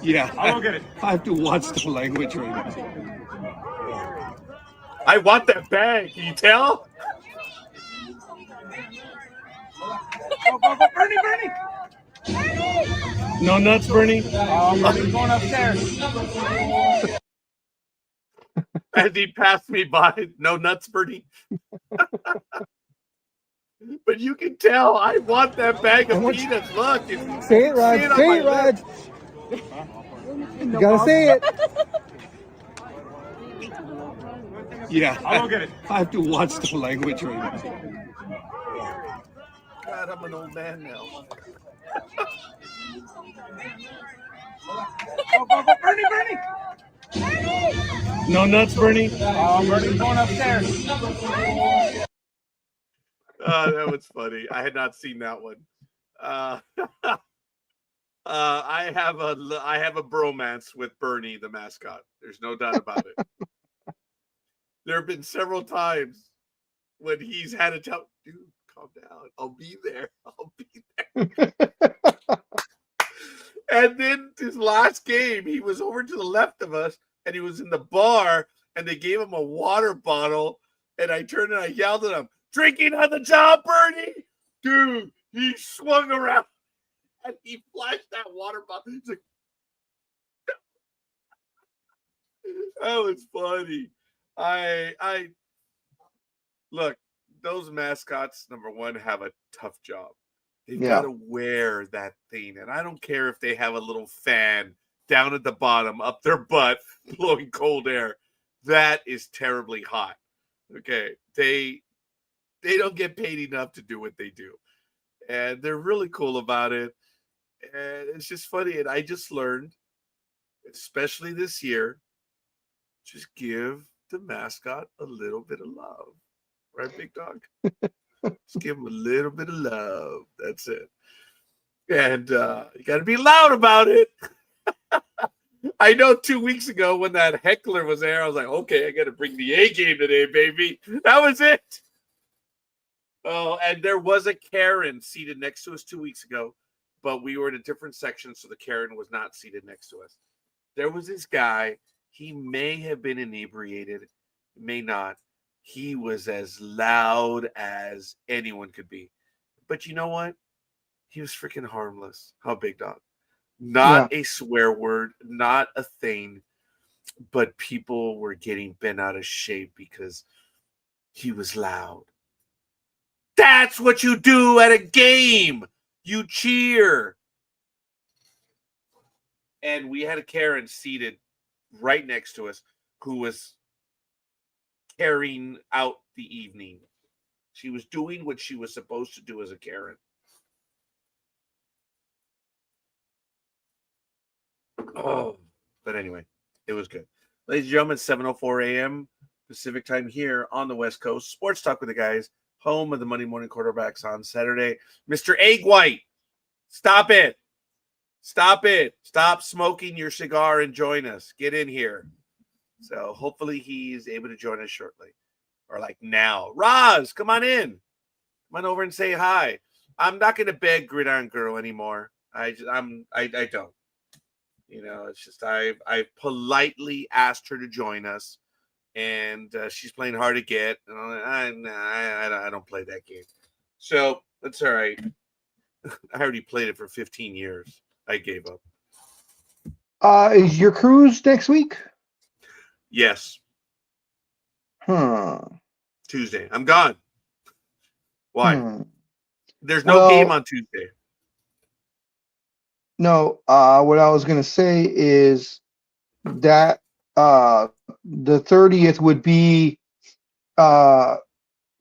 Yeah, I'll get it. I have to watch the language right now. I want that bag. Can you tell? Go, Bernie, Bernie! No nuts, Bernie? Bernie's going upstairs. As he passed me by, no nuts, Bernie. But you can tell I want that bag of peanuts. Look. Say it, Rod. Say it, Rod. You gotta say it. Yeah, I'll get it. I have to watch the language right now. God, I'm an old man now. Go, Bernie, Bernie! No nuts, Bernie? Bernie's going upstairs. That was funny. I had not seen that one. I have a bromance with Bernie, the mascot. There's no doubt about it. There have been several times when he's had to tell, dude, calm down. I'll be there. I'll be there. And then his last game, he was over to the left of us, and he was in the bar, and they gave him a water bottle, and I turned and I yelled at him, drinking on the job, Bernie? Dude, he swung around, and he flashed that water bottle. He's like, that was funny. I look, those mascots, number one, have a tough job. They've got to wear that thing. And I don't care if they have a little fan down at the bottom, up their butt, blowing cold air. That is terribly hot. Okay. They don't get paid enough to do what they do. And they're really cool about it. And it's just funny. And I just learned, especially this year, just give the mascot a little bit of love. Right, Big Dog? Just give him a little bit of love. That's it. And you got to be loud about it. I know 2 weeks ago when that heckler was there, I was like, okay, I got to bring the A game today, baby. That was it. Oh, and there was a Karen seated next to us 2 weeks ago, but we were in a different section, so the Karen was not seated next to us. There was this guy. He may have been inebriated, may not. He was as loud as anyone could be. But you know what? He was freaking harmless. How, Big Dog? Not a swear word, not a thing. But people were getting bent out of shape because he was loud. That's what you do at a game. You cheer. And we had a Karen seated right next to us who was carrying out the evening. She was doing what she was supposed to do as a Karen. Oh, but anyway, it was good. Ladies and gentlemen, 7:04 a.m. Pacific time here on the West Coast. Sports Talk with the Guys, home of the Monday Morning Quarterbacks on Saturday. Mr. Egg White, stop it. Stop it. Stop smoking your cigar and join us. Get in here. So hopefully he's able to join us shortly. Or like now. Roz, come on in. Come on over and say hi. I'm not going to beg Gridiron Girl anymore. I don't. You know, it's just I politely asked her to join us, and she's playing hard to get. And I don't play that game. So that's all right. I already played it for 15 years. I gave up. Is your cruise next week? Yes. Huh. Tuesday. I'm gone. Why? There's no game on Tuesday. No, what I was gonna say is that the 30th would be uh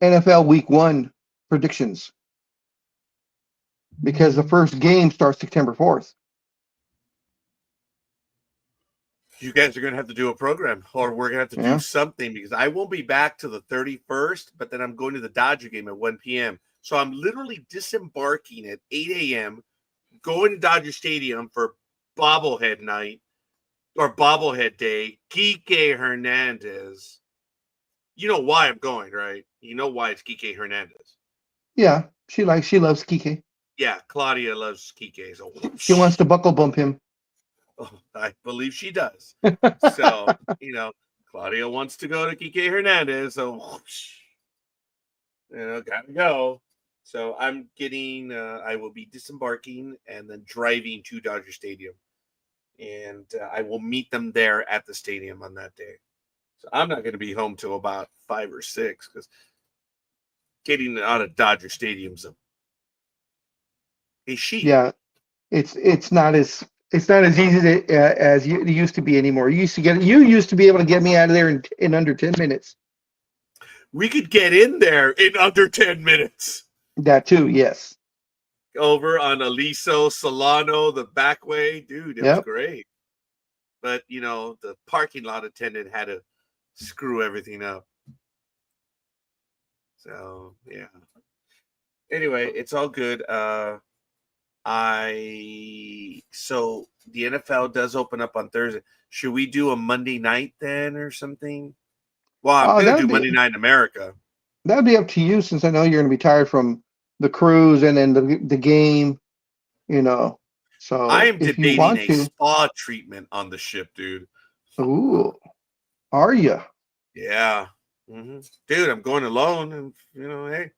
NFL Week 1 predictions because the first game starts September 4th. You guys are going to have to do a program, or we're going to have to do Yeah. something, because I won't be back to the 31st, but then I'm going to the Dodger game at 1 p.m. So I'm literally disembarking at 8 a.m., going to Dodger Stadium for bobblehead night or bobblehead day. Kike Hernandez. You know why I'm going, right? You know why it's Kike Hernandez. Yeah, she loves Kike. Yeah, Claudia loves Kike. So She wants to buckle bump him. oh, I believe she does. So, Claudia wants to go to Kike Hernandez. So, gotta go. So I'm getting, I will be disembarking and then driving to Dodger Stadium. And I will meet them there at the stadium on that day. So I'm not going to be home till about 5 or 6, because getting out of Dodger Stadium's a sheet. Yeah, it's not as easy as it used to be anymore. You used to be able to get me out of there in under 10 minutes. We could get in there in under 10 minutes. That too, yes. Over on Aliso, Solano, the back way. Dude, it was great. But, the parking lot attendant had to screw everything up. So, yeah. Anyway, it's all good. So the NFL does open up on Thursday. Should we do a Monday night then or something? Well, I'm going to do Monday Night in America. That'd be up to you, since I know you're going to be tired from the cruise and then the game, So I am if you debating want a to, spa treatment on the ship, dude. ooh, are you? Yeah. Mm-hmm. Dude, I'm going alone, and, hey,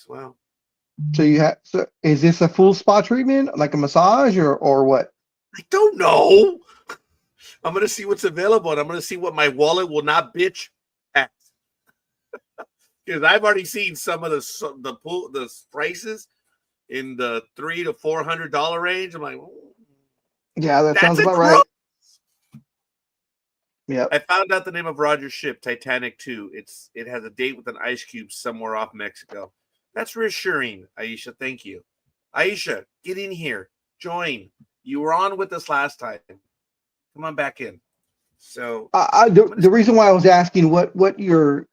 well. So is this a full spa treatment, like a massage or what? I don't know. I'm going to see what's available, and I'm going to see what my wallet will not bitch at. Because I've already seen some of the prices in the $300 to $400 range. I'm like, Yeah, that sounds that's about gross. right. Yeah. I found out the name of Roger's ship, Titanic 2. It has a date with an ice cube somewhere off Mexico. That's reassuring, Aisha. Thank you. Aisha, get in here. Join. You were on with us last time. Come on back in. So the reason why I was asking what you're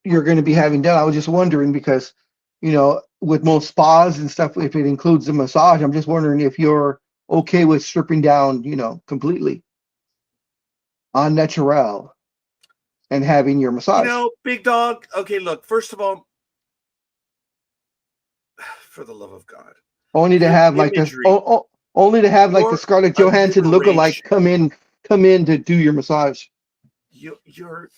going to be having done, I was just wondering because, with most spas and stuff, if it includes the massage, I'm just wondering if you're okay with stripping down, completely on natural and having your massage. Big dog. Okay, look, first of all, for the love of God. Only to have like this, only to have like the Scarlett Johansson lookalike come in to do your massage. You're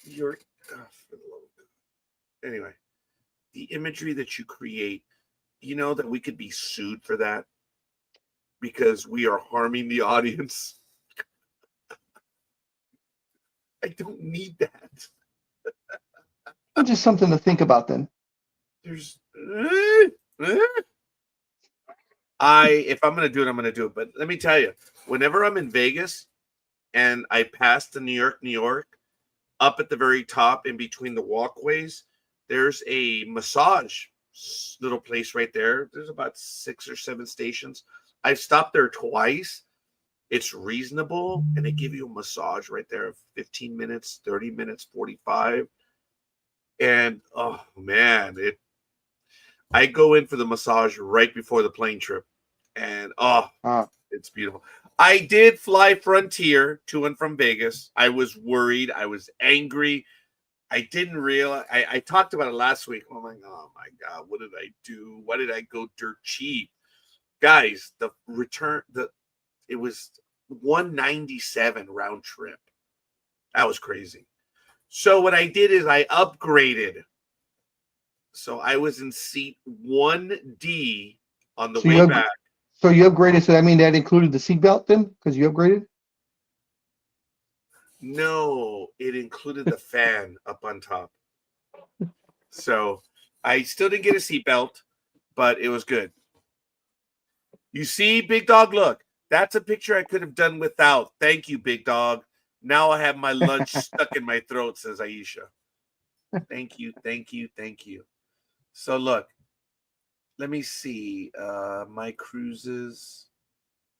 anyway, the imagery that you create, that we could be sued for that because we are harming the audience. I don't need that. Just something to think about then. There's if I'm going to do it, I'm going to do it. But let me tell you, whenever I'm in Vegas and I pass the New York, up at the very top in between the walkways, there's a massage little place right there. There's about 6 or 7 stations. I've stopped there twice. It's reasonable, and they give you a massage right there, 15 minutes, 30 minutes, 45. And oh man, I go in for the massage right before the plane trip, and it's beautiful. I did fly Frontier to and from Vegas. I was worried. I was angry. I didn't realize. I talked about it last week. I'm like, oh my God, what did I do? Why did I go dirt cheap? Guys, the return, it was $197 round trip. That was crazy. So what I did is I upgraded. So I was in seat 1D on the way back. So you upgraded. So I mean that included the seatbelt then, because you upgraded. No, it included the fan up on top. So I still didn't get a seatbelt, but it was good. You see, Big Dog, look. That's a picture I could have done without. Thank you, Big Dog. Now I have my lunch stuck in my throat, says Aisha. Thank you, thank you, thank you. So look, let me see. My cruises.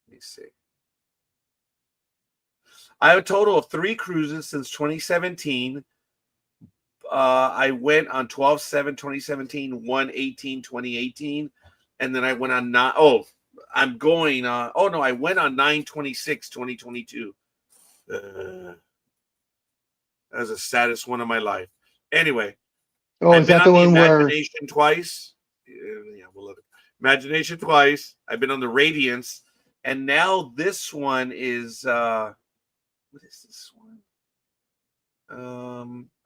Let me see. I have a total of 3 cruises since 2017. I went on 12/7/2017, 1/18/2018, and then I went on I'm going on. Oh no, I went on 9/26/2022. That was the saddest one of my life. Anyway, Oh, I've is been that on the the one where? Imagination twice. Yeah, we'll let it. Imagination twice. I've been on the Radiance, and now this one is what is this one?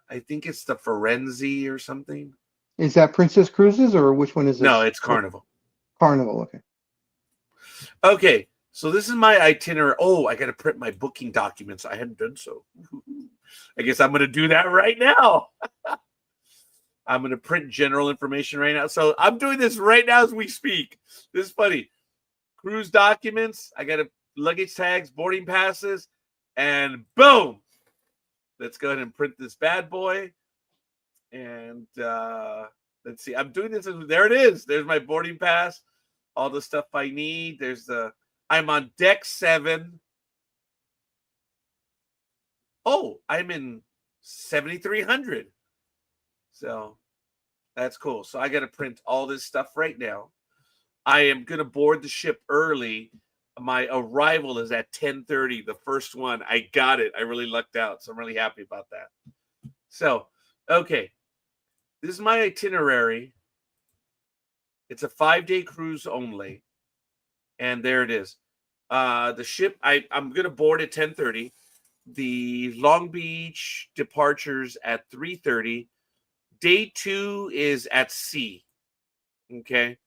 I think it's the Firenze or something. Is that Princess Cruises or which one is this? No, it's Carnival. Carnival. Okay. Okay, so this is my itinerary. Oh, I got to print my booking documents. I hadn't done so. I guess I'm going to do that right now. I'm going to print general information right now. So I'm doing this right now as we speak. This is funny. Cruise documents. I got luggage tags, boarding passes, and boom. Let's go ahead and print this bad boy. And let's see. I'm doing this. There it is. There's my boarding pass. All the stuff I need. I'm on deck 7. Oh, I'm in 7,300. So that's cool. So I got to print all this stuff right now. I am going to board the ship early. My arrival is at 10:30. The first one. I got it. I really lucked out. So I'm really happy about that. So, okay. This is my itinerary. It's a 5-day cruise only. And there it is. The ship, I'm going to board at 10:30. The Long Beach departures at 3:30. Day 2 is at sea. Okay.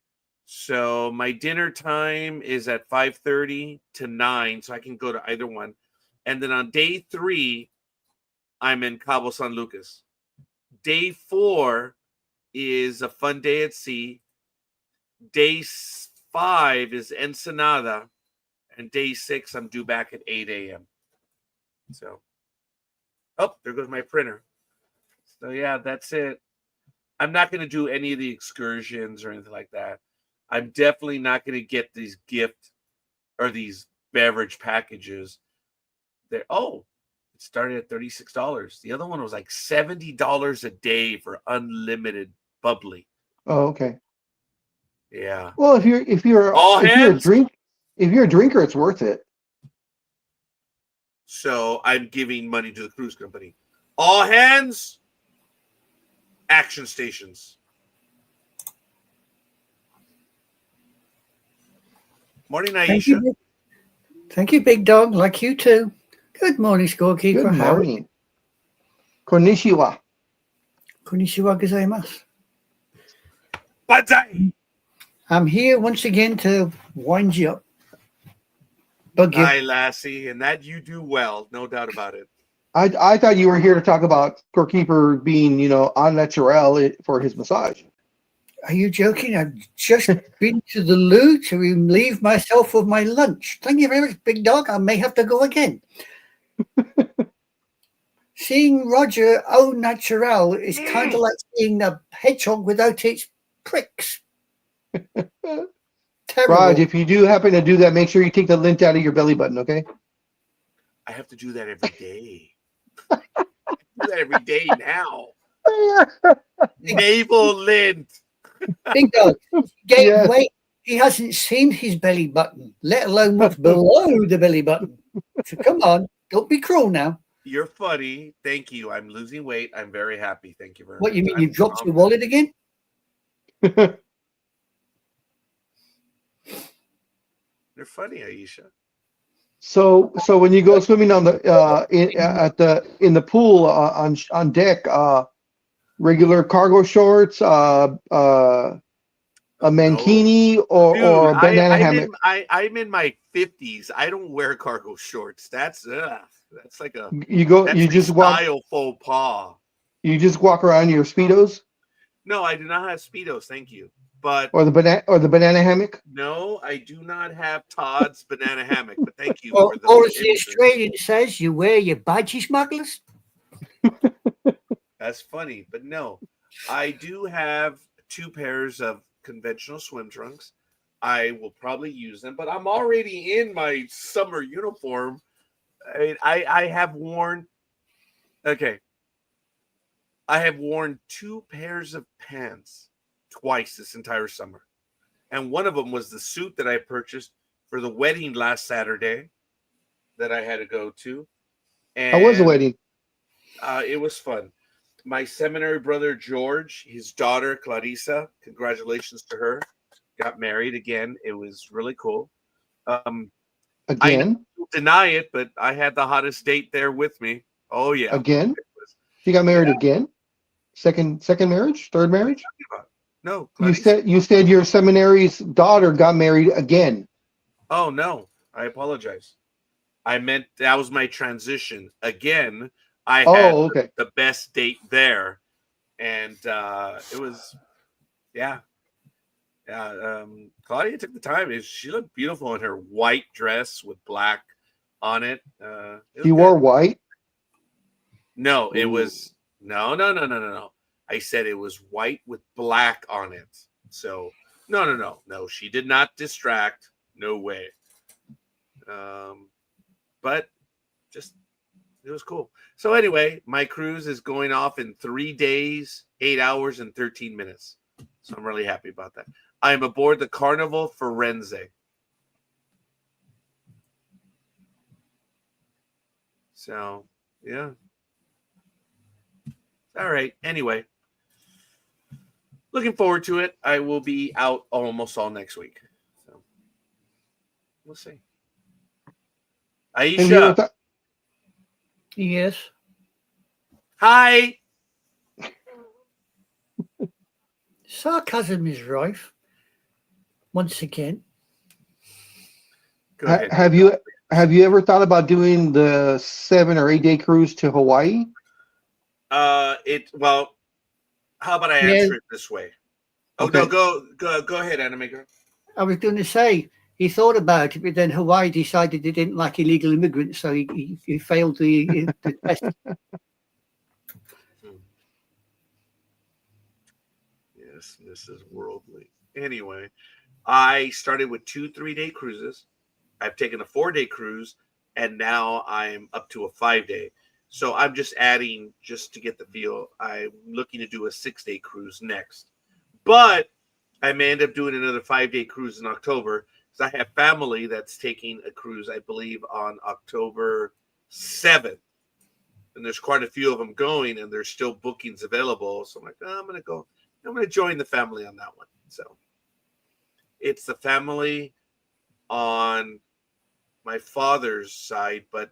So my dinner time is at 5:30 to 9. So I can go to either one. And then on day 3, I'm in Cabo San Lucas. Day 4 is a fun day at sea. Day 5 is Ensenada. And day 6, I'm due back at 8 a.m. So, oh, there goes my printer. So, yeah, that's it. I'm not going to do any of the excursions or anything like that. I'm definitely not going to get these gift or these beverage packages. It started at $36. The other one was like $70 a day for unlimited bubbly. Oh, okay. Yeah. Well, if you're if you're a drinker, it's worth it. So I'm giving money to the cruise company. All hands, action stations. Morning, Aisha. Thank you, Big Dog. Like you too. Good morning, scorekeeper. Good morning. Konnichiwa. Konnichiwa gozaimasu. Banzai. I'm here once again to wind you up. Bug you. Hi, Lassie, and that you do well, no doubt about it. I thought you were here to talk about scorekeeper being, au naturel for his massage. Are you joking? I've just been to the loo to relieve myself of my lunch. Thank you very much, Big Dog. I may have to go again. Seeing Roger au naturel is kind of like seeing a hedgehog without its pricks. Terrible. Raj, if you do happen to do that, make sure you take the lint out of your belly button, okay? I have to do that every day. I do that every day now. Navel lint. Big Dog, gained weight. He hasn't seen his belly button, let alone what's below the belly button. So come on, don't be cruel now. You're funny. Thank you. I'm losing weight. I'm very happy. Thank you very much. What, you mean you dropped your wallet again? You're funny, Aisha. So when you go swimming on the in the pool on deck, regular cargo shorts, a mankini, or a banana hammock. I'm in my 50s. I don't wear cargo shorts. That's like a style faux pas. You just walk around in your Speedos? No, I do not have Speedos. Thank you. but Or the banana hammock. no, I do not have Todd's banana hammock. But thank you Or, for the or as the image. Australian says, you wear your badgy smugglers. That's funny, but no, I do have 2 pairs of conventional swim trunks. I will probably use them, but I'm already in my summer uniform. I have worn, okay, I have worn 2 pairs of pants twice this entire summer. And one of them was the suit that I purchased for the wedding last Saturday that I had to go to. How was the And wedding? it was fun. My seminary brother George, his daughter Clarissa, congratulations to her, got married again. It was really cool. I know Again? you'll deny it, but I had the hottest date there with me. Oh yeah. Again? It was- She got married Yeah. again? Second marriage? Third what are you marriage? talking about? No, You Clarissa. said your seminary's daughter got married again. Oh no, I apologize. I meant that was my transition. Again, I had Oh, okay. the best date there. And it was, yeah. Claudia took the time. She looked beautiful in her white dress with black on it. It was She good. wore white. No, it Ooh. was no. I said it was white with black on it. So no. She did not distract. No way. But just it was cool. So anyway, my cruise is going off in 3 days, 8 hours, and 13 minutes. So I'm really happy about that. I am aboard the Carnival Firenze. So yeah. All right. Anyway, looking forward to it. I will be out almost all next week. So we'll see. Have you ever Aisha, thought? Yes. hi. Sarcasm is rife. Once again. Go ahead. Have you ever thought about doing the 7 or 8 day cruise to Hawaii? Well, how about I Yeah. answer it this way? Oh Okay. no, go ahead, anime girl. I was going to say, he thought about it, but then Hawaii decided they didn't like illegal immigrants, so he failed the test. Yes, this is worldly. Anyway, I started with 2 3-day cruises. I've taken a 4-day cruise, and now I'm up to a 5-day. So I'm just adding just to get the feel. I'm looking to do a 6-day cruise next. But I may end up doing another 5-day cruise in October because I have family that's taking a cruise, I believe, on October 7th. And there's quite a few of them going, and there's still bookings available. So I'm like, oh, I'm going to go. I'm going to join the family on that one. So it's the family on my father's side, but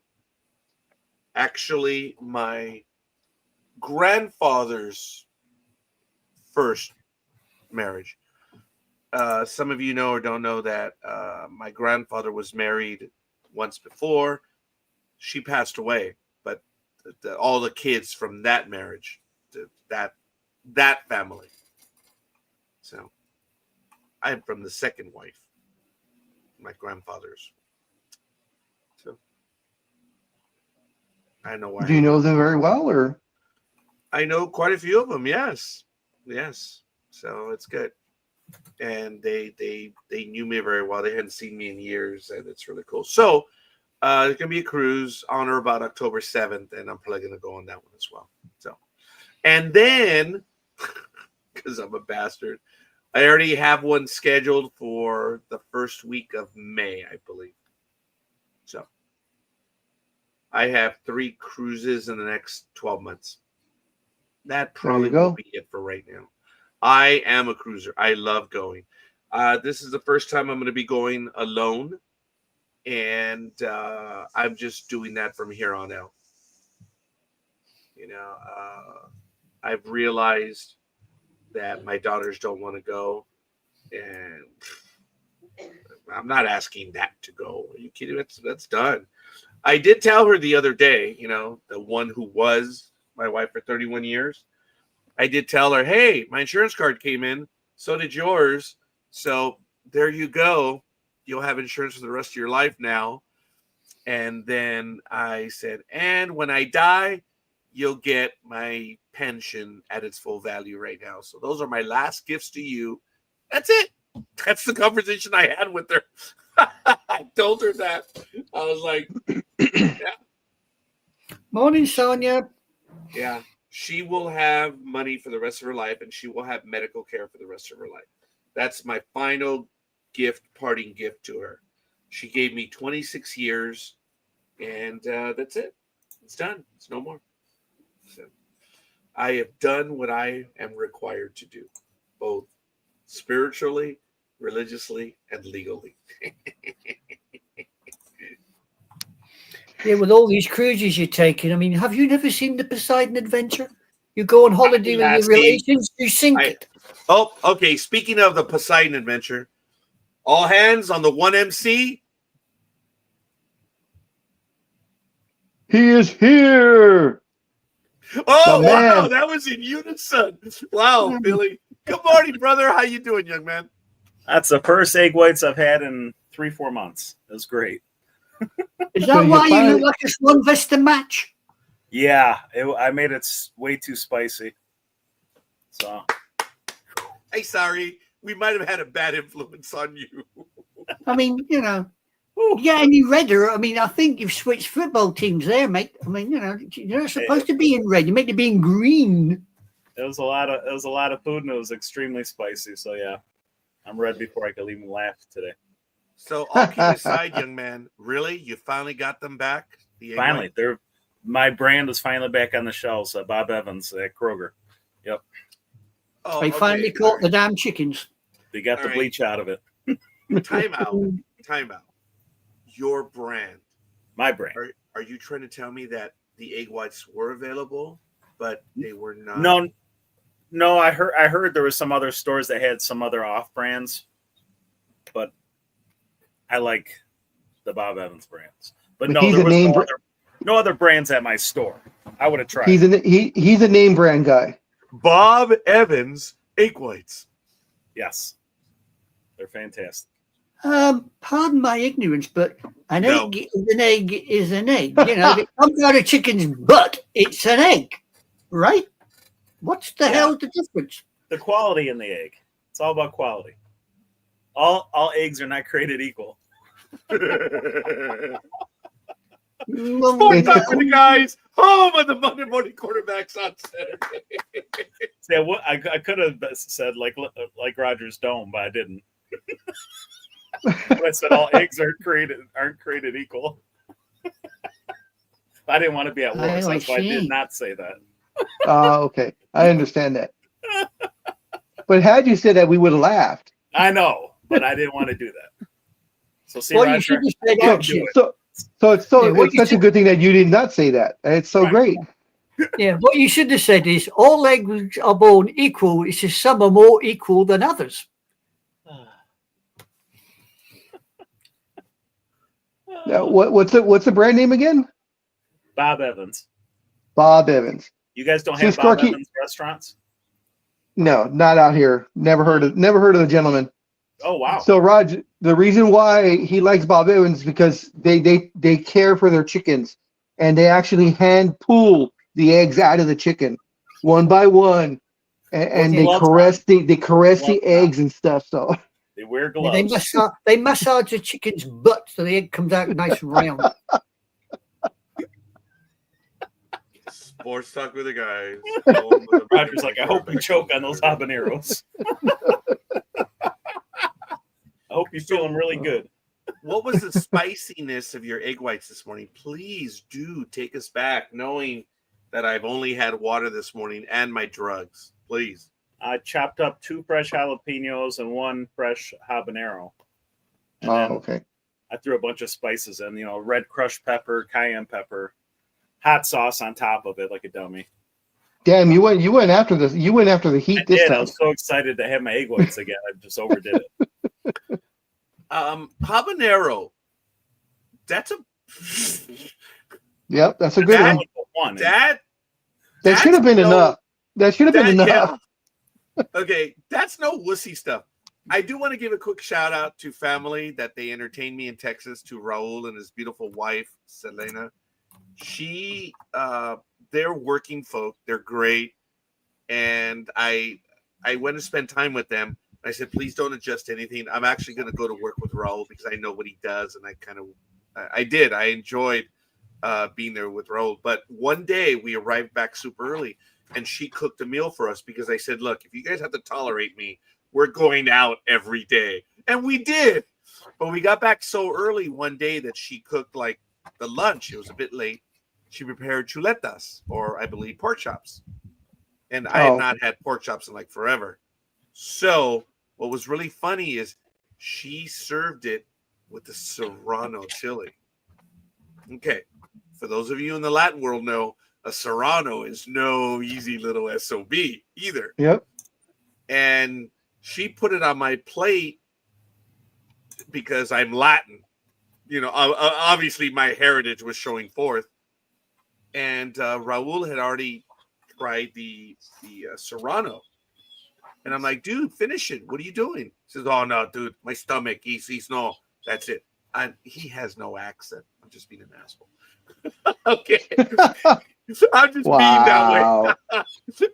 actually my grandfather's first marriage. Some of you know or don't know that my grandfather was married once before. She passed away, but all the kids from that marriage, that family. So I'm from the second wife, my grandfather's. So I know why. Do you know them very well, or? I know quite a few of them. Yes. So it's good. And they knew me very well. They hadn't seen me in years, and it's really cool. So there's gonna be a cruise on or about October 7th, and I'm probably gonna go on that one as well. So, and then because I'm a bastard, I already have one scheduled for the first week of May, I believe. So I have 3 cruises in the next 12 months. That probably will be it for right now. I am a cruiser. I love going. This is the first time I'm going to be going alone, and I'm just doing that from here on out. I've realized that my daughters don't want to go, and I'm not asking that to go. Are you kidding? That's done. I did tell her the other day, the one who was my wife for 31 years. I did tell her, hey, my insurance card came in. So did yours. So there you go. You'll have insurance for the rest of your life now. And then I said, and when I die, you'll get my pension at its full value right now. So those are my last gifts to you. That's it. That's the conversation I had with her. I told her that. I was like, yeah. Morning, Sonia. Yeah. She will have money for the rest of her life, and she will have medical care for the rest of her life. That's my final gift, parting gift to her. She gave me 26 years, and that's it. It's done. It's no more. So I have done what I am required to do, both spiritually, religiously, and legally. Yeah, with all these cruises you're taking, I mean, have you never seen the Poseidon Adventure? You go on holiday with your relations, you sink it. Oh, okay. Speaking of the Poseidon Adventure, all hands on the 1MC. He is here. Oh, The man. wow. That was in unison. Wow, Billy. Good morning, brother. How you doing, young man? That's the first egg whites I've had in 3-4 months. It was great. Is So that you why you finally- look like a Swan Vista match? Yeah, I made it way too spicy. So Hey, sorry. We might have had a bad influence on you. I mean, you know, yeah, any redder? I mean, I think you've switched football teams there, mate. I mean, you know, you're not supposed to be in red. You're meant to be in green. it was a lot of food, and it was extremely spicy. So yeah, I'm red before I could even laugh today. So, all kidding aside, young man, really? You finally got them back? The egg Finally, white? my brand is finally back on the shelves. Bob Evans at Kroger. Yep, Oh, They finally okay. caught the damn chickens. they got All the right. bleach out of it. Time out. Time out. Your brand. My brand. Are you trying to tell me that the egg whites were available, but they were not? No. I heard there was some other stores that had some other off brands, but I like the Bob Evans brands. But no, he's there a was name no other brands at my store. I would have tried. He's a name brand guy. Bob Evans egg whites. Yes, they're fantastic. Pardon my ignorance, but an No. egg is an egg is an egg. You know, if it comes out of chicken's butt, it's an egg, right? What's the hell the difference? The quality in the egg. It's all about quality. All eggs are not created equal. Well, Sports It's Talk the- with the guys. Home of the Monday morning quarterbacks on Saturday. Yeah, what I could have said like Roger's Dome, but I didn't. But I said all eggs aren't created equal. I didn't want to be at war, so that's why I did not say that. Okay. I understand that. But had you said that, we would have laughed. I know, but I didn't want to do that. So see, well, you Roger, should have said Yeah, action. do So it's Yeah, what it's you such a said- good thing that you did not say that. It's so Right. great. Yeah, what you should have said is all eggs are born equal. It's just some are more equal than others. Now, what's the brand name again? Bob Evans. Bob Evans. You guys don't See, have Bob Sparky- Evans restaurants? No, not out here. Never heard of the gentleman. Oh wow. So Raj, the reason why he likes Bob Evans is because they care for their chickens, and they actually hand pull the eggs out of the chicken one by one, and they gloves caress the Gloves eggs and stuff. So They wear Yeah, they massage the chicken's butt so the egg comes out nice and round. Sports Talk with the guys. Roger's like, I hope you choke on those habaneros. I hope you feel them really good. What was the spiciness of your egg whites this morning? Please do take us back, knowing that I've only had water this morning and my drugs. Please. I chopped up 2 fresh jalapenos and 1 fresh habanero. And then okay. I threw a bunch of spices in, red crushed pepper, cayenne pepper, hot sauce on top of it like a dummy. Damn, you went after this. You went after the heat I this did. I time. was so excited to have my egg whites again. I just overdid it. Habanero. That's a Yep, that's a good That- one. One. That that's should have been no- enough. That should have been enough. Okay, that's no wussy stuff. I do want to give a quick shout out to family that they entertained me in Texas, to Raul and his beautiful wife, Selena. They're working folk. They're great. And I went to spend time with them. I said, please don't adjust anything. I'm actually going to go to work with Raul because I know what he does. And I did. I enjoyed being there with Raul. But one day we arrived back super early and she cooked a meal for us because I said, look, if you guys have to tolerate me, we're going out every day. And we did. But we got back so early one day that she cooked like the lunch. It was a bit late. She prepared chuletas, or I believe pork chops. And I had not had pork chops in like forever. So what was really funny is she served it with the Serrano chili. Okay. For those of you in the Latin world know, a Serrano is no easy little SOB either. Yep. And she put it on my plate because I'm Latin. You know, obviously my heritage was showing forth. And Raul had already tried the Serrano. And I'm like, dude, finish it. What are you doing? He says, oh, no, dude, my stomach. He's no, that's it. And he has no accent. I'm just being an asshole. Okay. I'm just being that way.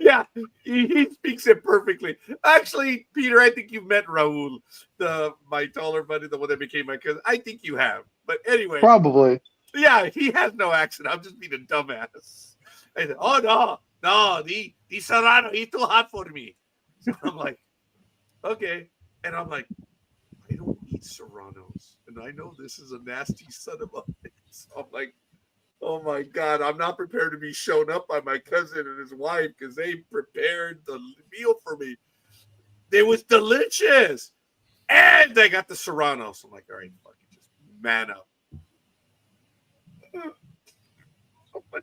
Yeah, he speaks it perfectly. Actually, Peter, I think you've met Raul, my taller buddy, the one that became my cousin. I think you have. But anyway. Probably. Yeah, he has no accent. I'm just being a dumbass. I said, oh, no, the Serrano, he's too hot for me. So I'm like, okay. And I'm like, I don't eat Serranos. And I know this is a nasty son of a bitch. So I'm like, oh my God, I'm not prepared to be shown up by my cousin and his wife because they prepared the meal for me. It was delicious. And they got the Serrano. So I'm like, all right, fucking just man up.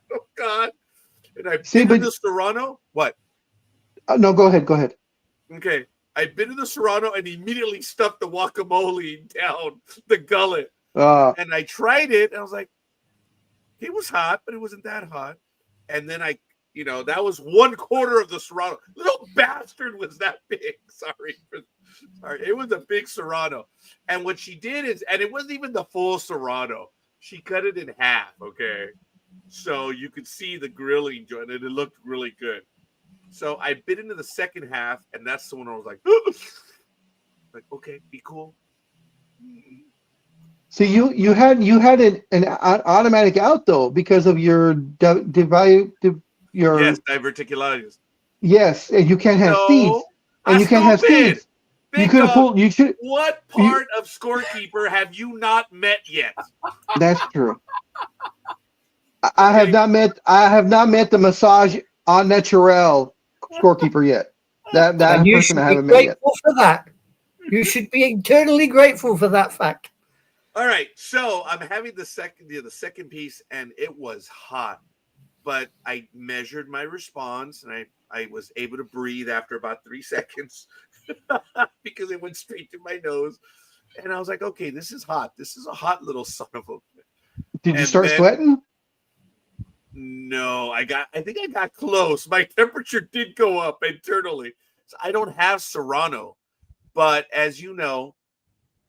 Oh God. And I bit into the Serrano. What? No, go ahead. Okay. I bit into the Serrano and immediately stuffed the guacamole down the gullet. And I tried it and I was like, it was hot, but it wasn't that hot. And then that was 1/4 of the Serrano. Little bastard was that big. Sorry. It was a big Serrano. And what she did is, and it wasn't even the full Serrano. She cut it in half, okay? So you could see the grilling joint, and it looked really good. So I bit into the second half, and that's the one I was like, like, okay, be cool. So you had an automatic out though because of your diverticulitis. Yes, and you can't have seeds. And you can't have seeds. You could have pulled. You should. What part of scorekeeper have you not met yet? That's true. I have not met the massage en naturel scorekeeper yet. That person I haven't met yet. For that. You should be eternally grateful for that fact. All right, so I'm having the second piece, and it was hot, but I measured my response, and I was able to breathe after about 3 seconds because it went straight to my nose, and I was like, okay, this is hot. This is a hot little son of a. Did you start sweating? No, I think I got close. My temperature did go up internally. So I don't have Serrano, but as you know,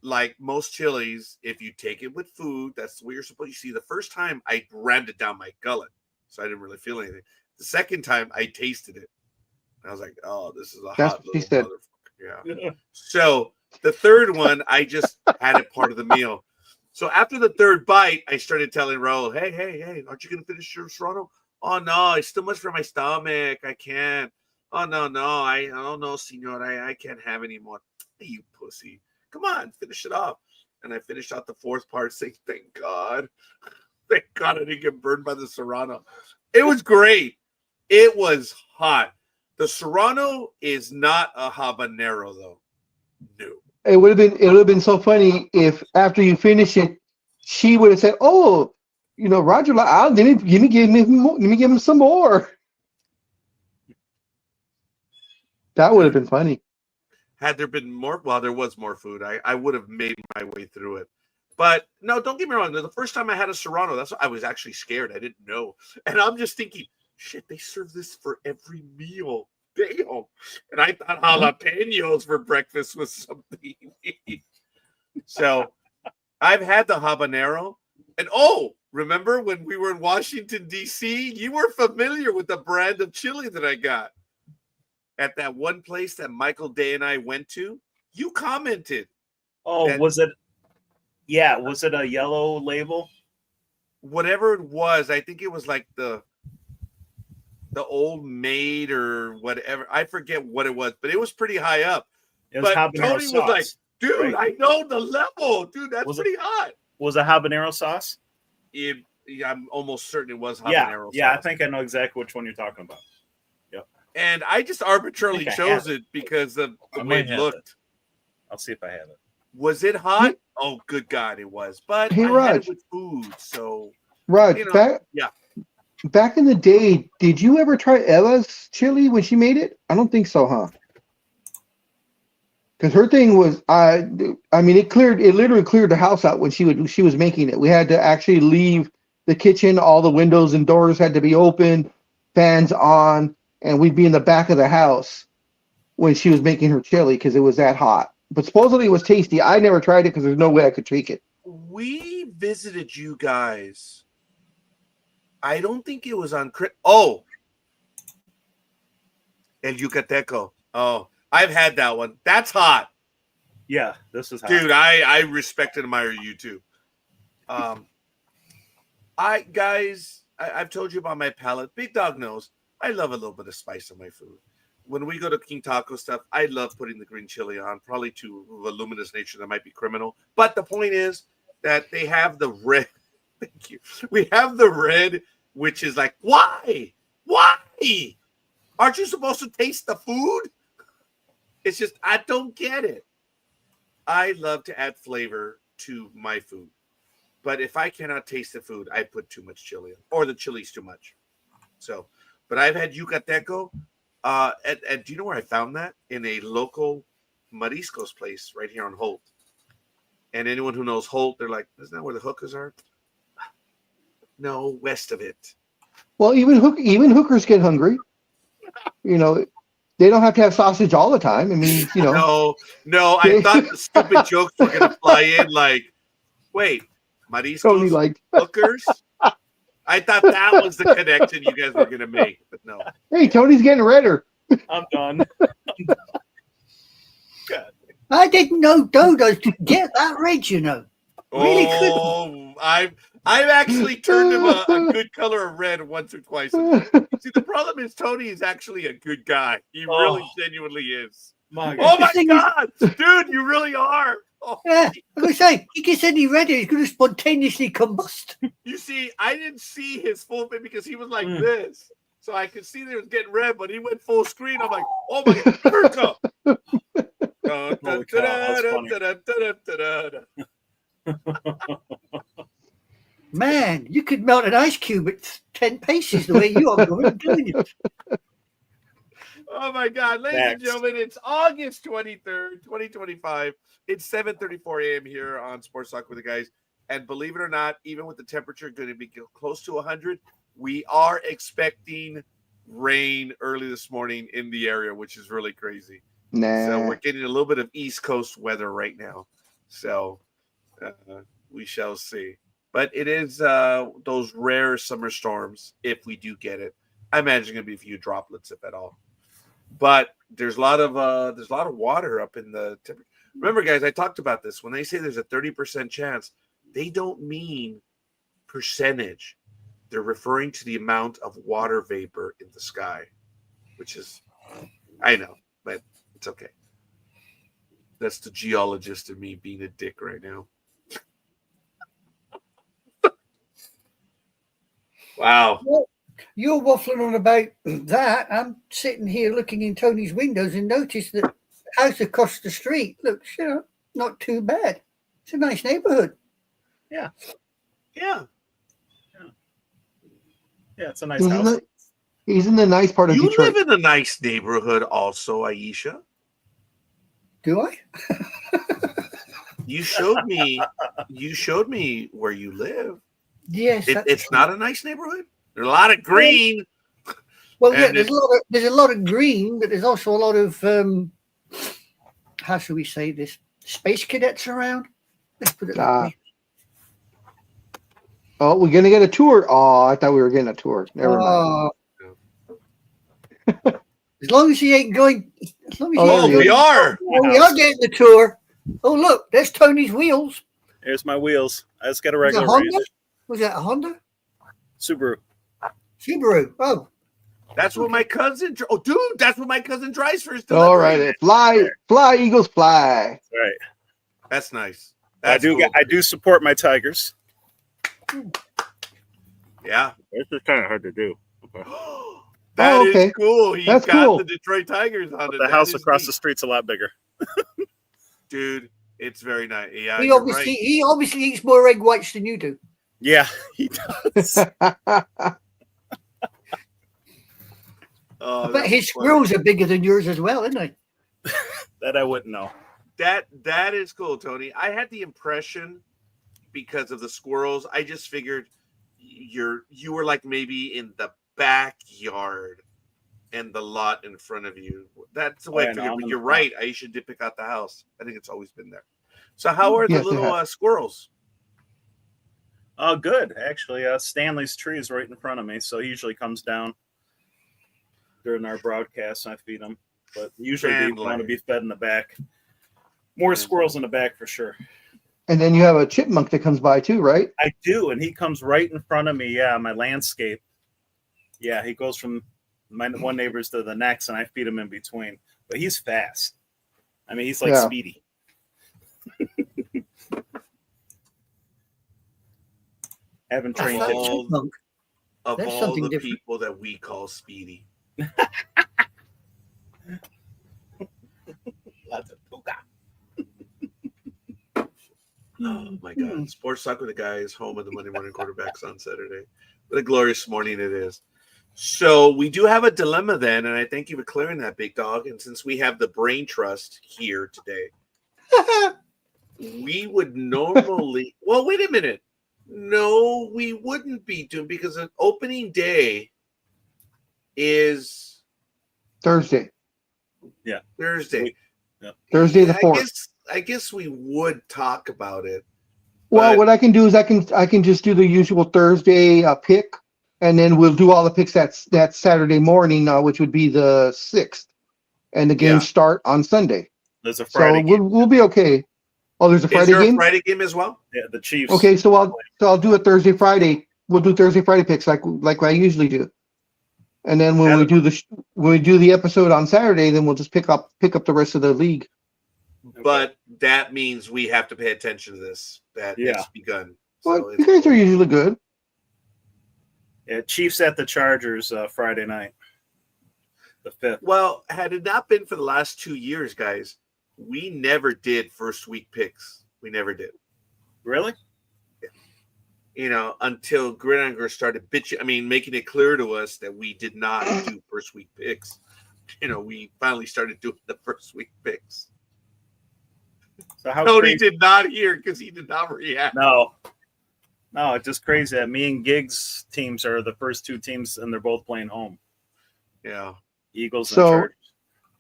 like most chilies, if you take it with food, that's the way you're supposed to. See, the first time I rammed it down my gullet, so I didn't really feel anything. The second time I tasted it, and I was like, "Oh, this is a hot little motherfucker." Yeah. So the third one, I just had it part of the meal. So after the third bite, I started telling Raul, "Hey, aren't you gonna finish your Serrano?" "Oh no, it's too much for my stomach. I can't." "Oh no, I don't know, senor. I can't have any more." "Hey, you pussy. Come on, finish it off." And I finished out the fourth part saying, thank God I didn't get burned by the Serrano. It was great. It was hot. The Serrano is not a habanero, though. No. It would have been so funny if after you finish it, she would have said, "Oh, Roger, let me give him some more." That would have been funny. Had there been more, well, there was more food. I would have made my way through it. But no, don't get me wrong. The first time I had a Serrano, I was actually scared. I didn't know. And I'm just thinking, shit, they serve this for every meal. Damn. And I thought jalapenos for breakfast was something. So I've had the habanero. And remember when we were in Washington, D.C., you were familiar with the brand of chili that I got at that one place that Michael Day and I went to. You commented. Oh, was it? Yeah, was it a yellow label? Whatever it was, I think it was like the Old Maid or whatever. I forget what it was, but it was pretty high up. It was but habanero Tony sauce, was like, dude, right? I know the level. Dude, that's pretty hot. Was it habanero sauce? Yeah, I'm almost certain it was habanero sauce. Yeah, I think I know exactly which one you're talking about. Yep. And I just arbitrarily chose it because of the way it looked. I'll see if I have it. Was it hot? Oh, good God, it was. But Hey, I had Raj. it with food, so Raj, back in the day, did you ever try Ella's chili when she made it? I don't think so, huh? Because her thing was, I mean, it literally cleared the house out when she was making it. We had to actually leave the kitchen, all the windows and doors had to be open, fans on, and we'd be in the back of the house when she was making her chili because it was that hot. But supposedly it was tasty. I never tried it because there's no way I could take it. We visited you guys. I don't think it was on. El Yucateco. Oh, I've had that one. That's hot. Yeah, this is hot. Dude, I respect and admire you too. I've told you about my palate. Big Dog knows I love a little bit of spice in my food. When we go to King Taco stuff, I love putting the green chili on, probably to a voluminous nature that might be criminal. But the point is that they have the red. Thank you. We have the red, which is like, why? Why? Aren't you supposed to taste the food? It's just, I don't get it. I love to add flavor to my food. But if I cannot taste the food, I put too much chili on, or the chili's too much. So, but I've had Yucateco. And do you know where I found that? In a local Mariscos place right here on Holt. And anyone who knows Holt, they're like, isn't that where the hookers are? No, west of it. Well, even hookers get hungry. You know, they don't have to have sausage all the time. I mean, you know. No, I thought the stupid jokes were going to fly in like, wait, Mariscos, hookers? I thought that was the connection you guys were going to make, but no. Hey, Tony's getting redder. I'm done. I didn't know dodos could get that red, you know. Really couldn't. I've actually turned him a good color of red once or twice. See, the problem is Tony is actually a good guy. He really genuinely is. My God. Oh my God, dude, you really are. Oh. Yeah, I was going to say, he gets any redder, he's going to spontaneously combust. You see, I didn't see his full face because he was like this. So I could see that it was getting red, but he went full screen. I'm like, oh my God, Man, you could melt an ice cube at 10 paces the way you are doing it. Oh my God, ladies and gentlemen, it's August 23rd, 2025. It's 7:34 a.m. here on Sports Talk with the guys. And believe it or not, even with the temperature going to be close to 100, we are expecting rain early this morning in the area, which is really crazy. So we're getting a little bit of East Coast weather right now. So we shall see. But it is those rare summer storms, if we do get it. I imagine going to be a few droplets, if at all. But there's a lot of water up in the temperature. Remember, guys, I talked about this. When they say there's a 30% chance, they don't mean percentage. They're referring to the amount of water vapor in the sky, which is, I know, but it's okay. That's the geologist in me being a dick right now. Wow. Well, you're waffling on about that. I'm sitting here looking in Tony's windows and notice that the house across the street looks, not too bad. It's a nice neighborhood. Yeah. Yeah, it's a nice house. He's in the nice part of Detroit. You live in a nice neighborhood also, Aisha. Do I? You showed me where you live. Yes. It's not a nice neighborhood. There's a lot of green. Well, yeah, And there's a lot of green, but there's also a lot of how should we say this? Space cadets around. Let's put it that way. Oh, we're gonna get a tour. Oh, I thought we were getting a tour. Never mind. As long as he ain't going. As long as Oh, he ain't we going, are. we are getting the tour. Oh, look, there's Tony's wheels. Here's my wheels. I just got a Was it regular Honda? range. Was that a Honda? Subaru. Subaru. Oh, That's what my cousin. Oh, dude, that's what my cousin drives for his All delivery. right, fly, Eagles, fly. Right. That's nice. That's I do. cool. I do support my Tigers. Yeah. This is kind of hard to do. That is okay. cool. He That's got cool. the Detroit Tigers on it. The That house is across neat. the street's a lot bigger. Dude, it's very nice. Yeah, he you're obviously right. he obviously eats more egg whites than you do. Yeah, he does. Oh, I bet that's his funny. squirrels are bigger than yours as well, aren't they? That I wouldn't know. That is cool, Tony. I had the impression because of the squirrels. I just figured you were like maybe in the backyard and the lot in front of you. That's the way I no, figured. I'm But in you're the right. Aisha did pick out the house. I think it's always been there. So how are the Yes, they little have. squirrels? Oh, good. Actually, Stanley's tree is right in front of me, so he usually comes down during our broadcasts. And I feed him, but usually they want to be fed in the back. More squirrels in the back for sure. And then you have a chipmunk that comes by too, right? I do, and he comes right in front of me. Yeah, my landscape. Yeah, he goes from my one neighbor's to the next, and I feed him in between. But he's fast. I mean, he's like Yeah. Speedy. Haven't trained That's him. a chipmunk. Of That's all something the different. people that we call Speedy. Oh my God. Sports Talk with the Guys, home of the Monday Morning Quarterbacks on Saturday. What a glorious morning it is. So we do have a dilemma then, and I thank you for clearing that, big dog. And since we have the brain trust here today, we would normally well, wait a minute. No, we wouldn't be doing because an opening day is Thursday. Thursday. Thursday the I 4th. guess we would talk about it. Well, but- what I can do is I can just do the usual Thursday pick, and then we'll do all the picks that Saturday morning, which would be the 6th, and the games start on Sunday. There's a Friday So game. we'll be okay. Oh, there's a Is Friday there a game. Friday game as well? Yeah, the Chiefs. Okay, so I'll do a Thursday Friday. We'll do Thursday Friday picks like I usually do, and then when we do the episode on Saturday, then we'll just pick up the rest of the league. But that means we have to pay attention to this. That it's begun. So Well, you guys are usually good. Yeah, Chiefs at the Chargers Friday night, the 5th. Well, had it not been for the last 2 years, guys, we never did first week picks. We never did. Really? You know, until Gridiron started bitching. I mean, making it clear to us that we did not do first week picks. You know, we finally started doing the first week picks. So how Tony crazy? did not hear because he did not react. No, it's just crazy that me and Giggs teams are the first two teams, and they're both playing home. Yeah, Eagles and So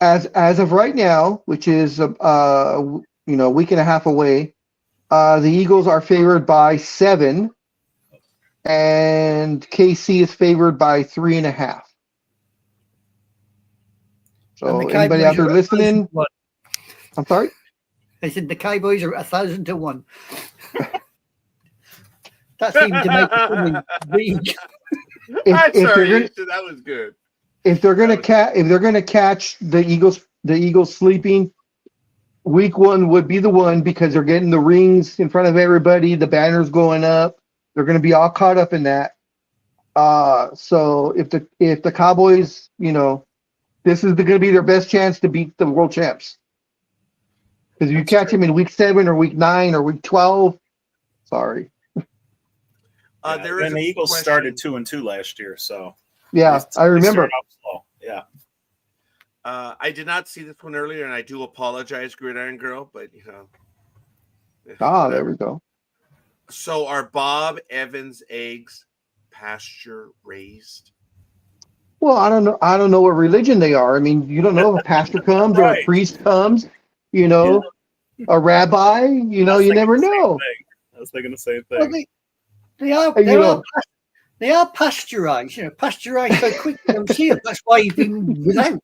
Chargers. as of right now, which is a week and a half away, the Eagles are favored by 7, and KC is favored by 3.5. So And the anybody out Cowboys there are listening? 1,000-1. I'm sorry. I said the Cowboys are 1,000-1. That seemed to make it coming big. I'm If sorry, they're gonna- that was good. If they're gonna catch the Eagles sleeping, week 1 would be the one because they're getting the rings in front of everybody, the banners going up. They're gonna be all caught up in that. So if the Cowboys, this is gonna be their best chance to beat the world champs. Because if you catch them in week 7 or week 9 or week 12, sorry. There is and the a Eagles question. started 2-2 last year, so Yeah, I they remember. started off slow. Yeah, I did not see this one earlier, and I do apologize, Gridiron Girl, but There we go. So are Bob Evans eggs pasture raised? Well, I don't know. I don't know what religion they are. I mean, you don't know if a pastor comes or a Right. priest comes. You know, a rabbi. You know, I was you thinking never the same know. thing. I was thinking the same Well, thing. You know, they are pasteurized. You know, pasteurized so quick you don't see them. That's why you've been without.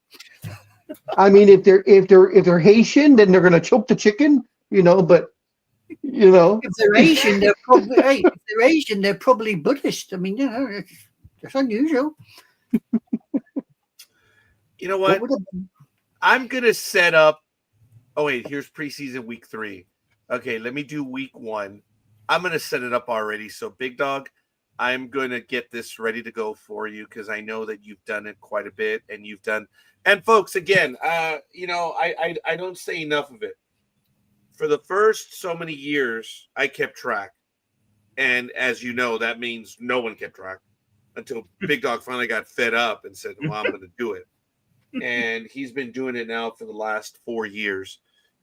I mean, if they're Haitian, then they're gonna choke the chicken. You know, but you know, If they're Asian, they're probably if they're Asian, they're probably Buddhist. I mean, you know, it's unusual. You know what? What would I'm gonna set up. Oh wait, here's preseason week 3. Okay, let me do week 1. I'm gonna set it up already. So Big Dog, I'm gonna get this ready to go for you because I know that you've done it quite a bit, and you've done. And folks, again, you know, I don't say enough of it. For the first so many years, I kept track, and as you know, that means no one kept track until Big Dog finally got fed up and said, "Well, I'm gonna do it." And he's been doing it now for the last 4 years,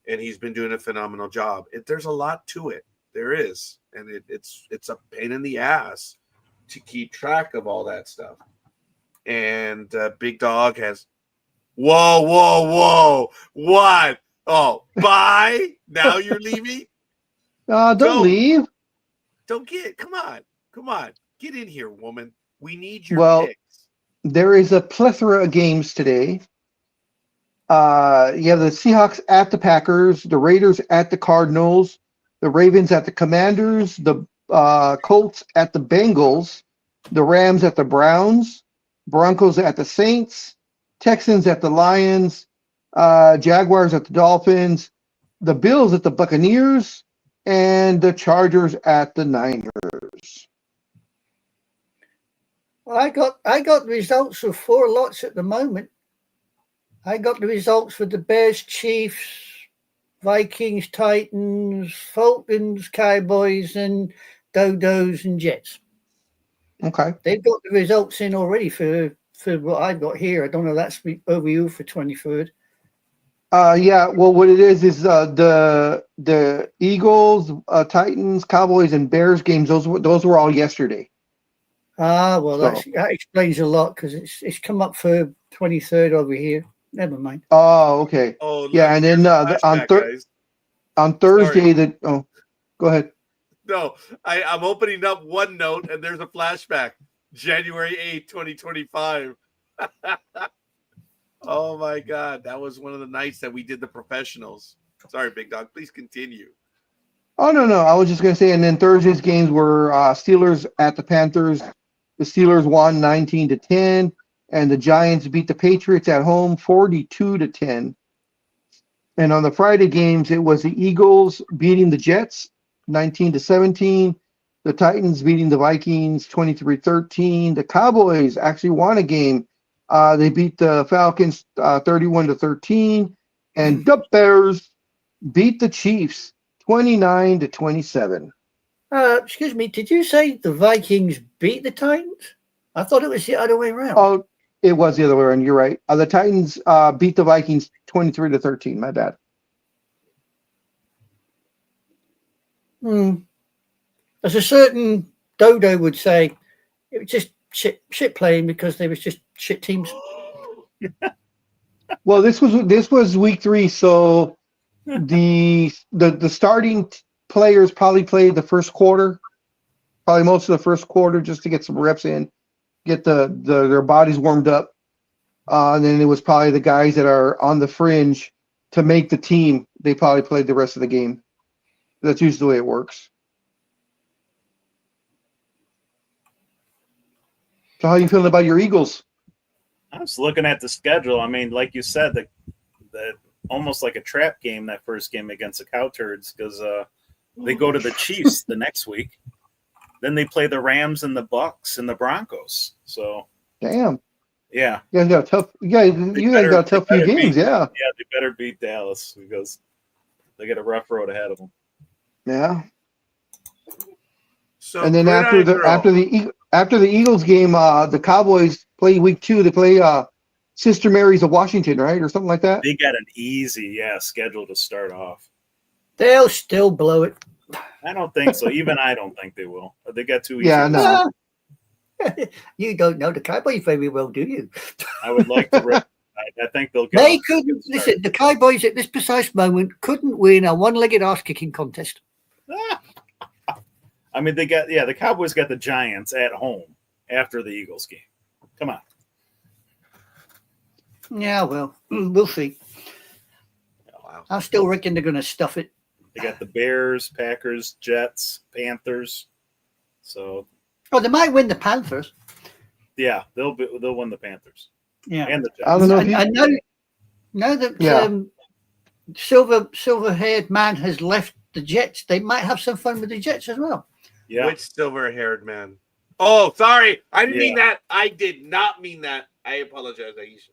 and he's been doing a phenomenal job. There's a lot to it. There is, and it's a pain in the ass to keep track of all that stuff. And Big Dog has, whoa, what? Oh, bye. Now you're leaving. don't leave. Don't come on, get in here, woman. We need your Well, picks. there is a plethora of games today. You have the Seahawks at the Packers, the Raiders at the Cardinals, the Ravens at the Commanders, the Colts at the Bengals, the Rams at the Browns, Broncos at the Saints, Texans at the Lions, Jaguars at the Dolphins, the Bills at the Buccaneers, and the Chargers at the Niners. I got results of 4 lots at the moment. I got the results for the Bears, Chiefs, Vikings, Titans, Falcons, Cowboys, and Dodos and Jets. Okay. They've got the results in already for what I've got here. I don't know. That's over you for 23rd. Yeah. Well, what it is the Eagles, Titans, Cowboys, and Bears games. Those were all yesterday. Well, that explains a lot because it's come up for 23rd over here. Never mind. Oh, okay. Oh, look, yeah, and then on Thursday go ahead. No, I'm opening up OneNote and there's a flashback. January 8th, 2025. Oh my God. That was one of the nights that we did the professionals. Sorry, Big Dog. Please continue. Oh, no. I was just going to say, and then Thursday's games were Steelers at the Panthers. The Steelers won 19-10, and the Giants beat the Patriots at home 42-10. And on the Friday games, it was the Eagles beating the Jets 19-17. The Titans beating the Vikings 23-13. The Cowboys actually won a game. They beat the Falcons 31-13. And the Bears beat the Chiefs 29-27. Excuse me, did you say the Vikings beat the Titans? I thought it was the other way around. Oh, it was the other way around. You're right. The Titans beat the Vikings 23-13. My bad. As a certain Dodo would say, it was just shit playing because they was just shit teams. Well, this was week 3, so the starting players probably played the first quarter, probably most of the first quarter, just to get some reps in, get their bodies warmed up. And then it was probably the guys that are on the fringe to make the team. They probably played the rest of the game. That's usually the way it works. So how are you feeling about your Eagles? I was looking at the schedule. I mean, like you said, the almost like a trap game, that first game against the Cow Turds, because they go to the Chiefs the next week. Then they play the Rams and the Bucks and the Broncos. So damn. Yeah. You guys got a tough few games, yeah. Yeah, they better beat Dallas because they get a rough road ahead of them. Yeah. So and then after the Eagles game, the Cowboys play week 2. They play Sister Mary's of Washington, right, or something like that. They got an easy schedule to start off. They'll still blow it. I don't think so. Even I don't think they will. They got too easy. Yeah, no. You don't know the Cowboys very well, do you? I would like to. I think they'll get. They couldn't listen. The Cowboys at this precise moment couldn't win a one-legged ass kicking contest. I mean, the Cowboys got the Giants at home after the Eagles game. Come on. Yeah, well, we'll see. Wow. I still reckon they're going to stuff it. They got the Bears, Packers, Jets, Panthers. So, Oh, they might win the Panthers. yeah, they'll win the Panthers. Yeah, And the Jets. I don't know. If I know that Yeah. silver-haired man has left the Jets. They might have some fun with the Jets as well. Yeah. Which silver-haired man? Oh, sorry. I didn't Yeah. mean that. I did not mean that. I apologize, Aisha.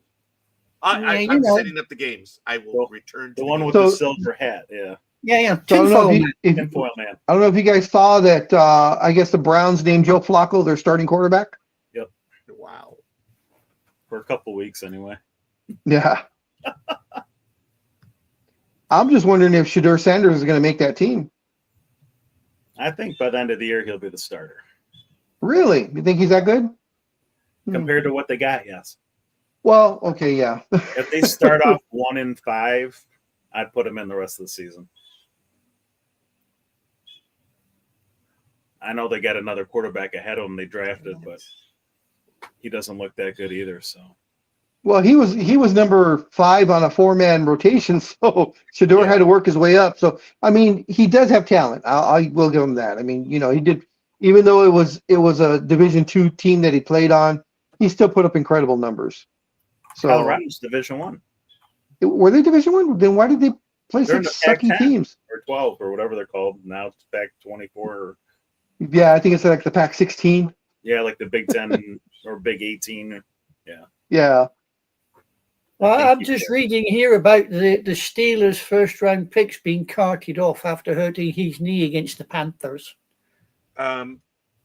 I'm know. setting up the games. I will return to The one with So- the silver hat. Yeah. Yeah. So I don't know Tinfoil if man. Tinfoil man. I don't know if you guys saw that. I guess the Browns named Joe Flacco their starting quarterback. Wow. For a couple weeks anyway. Yeah. I'm just wondering if Shedeur Sanders is going to make that team. I think by the end of the year he'll be the starter. Really? You think he's that good? Compared to what they got, yes. Well, okay, yeah. If they start off 1-5, I'd put him in the rest of the season. I know they got another quarterback ahead of him they drafted, but he doesn't look that good either. So Well, he was number 5 on a 4-man rotation, so Shedeur had to work his way up. So I mean, he does have talent. I will give him that. I mean, you know, he did, even though it was a Division II team that he played on, he still put up incredible numbers. So Colorado's Division 1 were they Division I? Then why did they play They're in such the Pac-10. sucky teams? or 12 or whatever they're called now. It's back 24. Or, Yeah, I think it's like the Pac-16. yeah, like the Big 10 or Big 18. Yeah. Well, Thank I'm you, just sir. reading here about the Steelers' first-round picks being carted off after hurting his knee against the Panthers.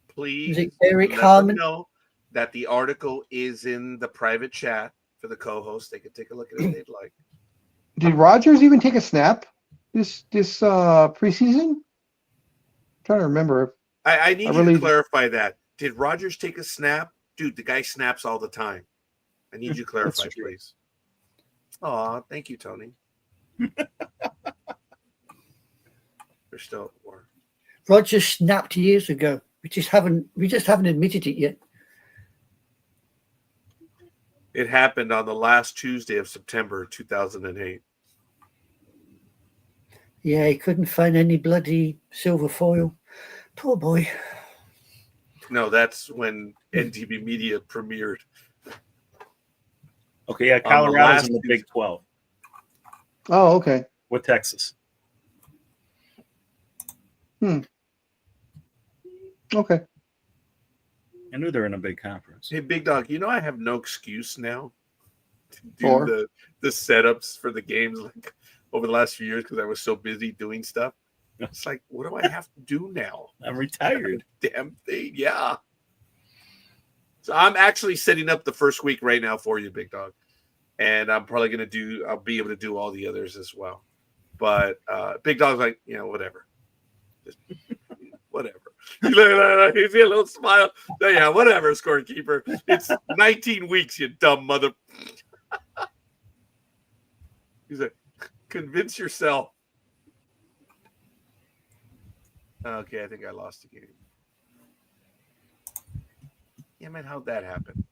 Please Is it Eric let them Harmon? know that the article is in the private chat for the co-host. They can take a look at it if they'd like. Did Rodgers even take a snap this preseason? I'm trying to remember. I need I you really- to clarify that. Did Rodgers take a snap? Dude, the guy snaps all the time. I need you to clarify, That's true. please. Aw, thank you, Tony. We're still at war. Rogers snapped years ago. We just haven't admitted it yet. It happened on the last Tuesday of September 2008. Yeah, he couldn't find any bloody silver foil. Poor boy. No, that's when NTB Media premiered. Okay, yeah, On the Colorado's last in the Big 12 Oh, okay. with Texas. Okay. I knew they were in a big conference. Hey, Big Dog, you know I have no excuse now to do For? the setups for the games like over the last few years because I was so busy doing stuff. It's like, what do I have to do now? I'm retired. Damn thing, yeah. So I'm actually setting up the first week right now for you, Big Dog, and I'm probably I'll be able to do all the others as well. But Big Dog's like, whatever, just whatever. You see a little smile. Yeah, whatever, scorekeeper. It's 19 weeks, you dumb mother. He's like, convince yourself. Okay, I think I lost the game. Yeah, man, how'd that happen?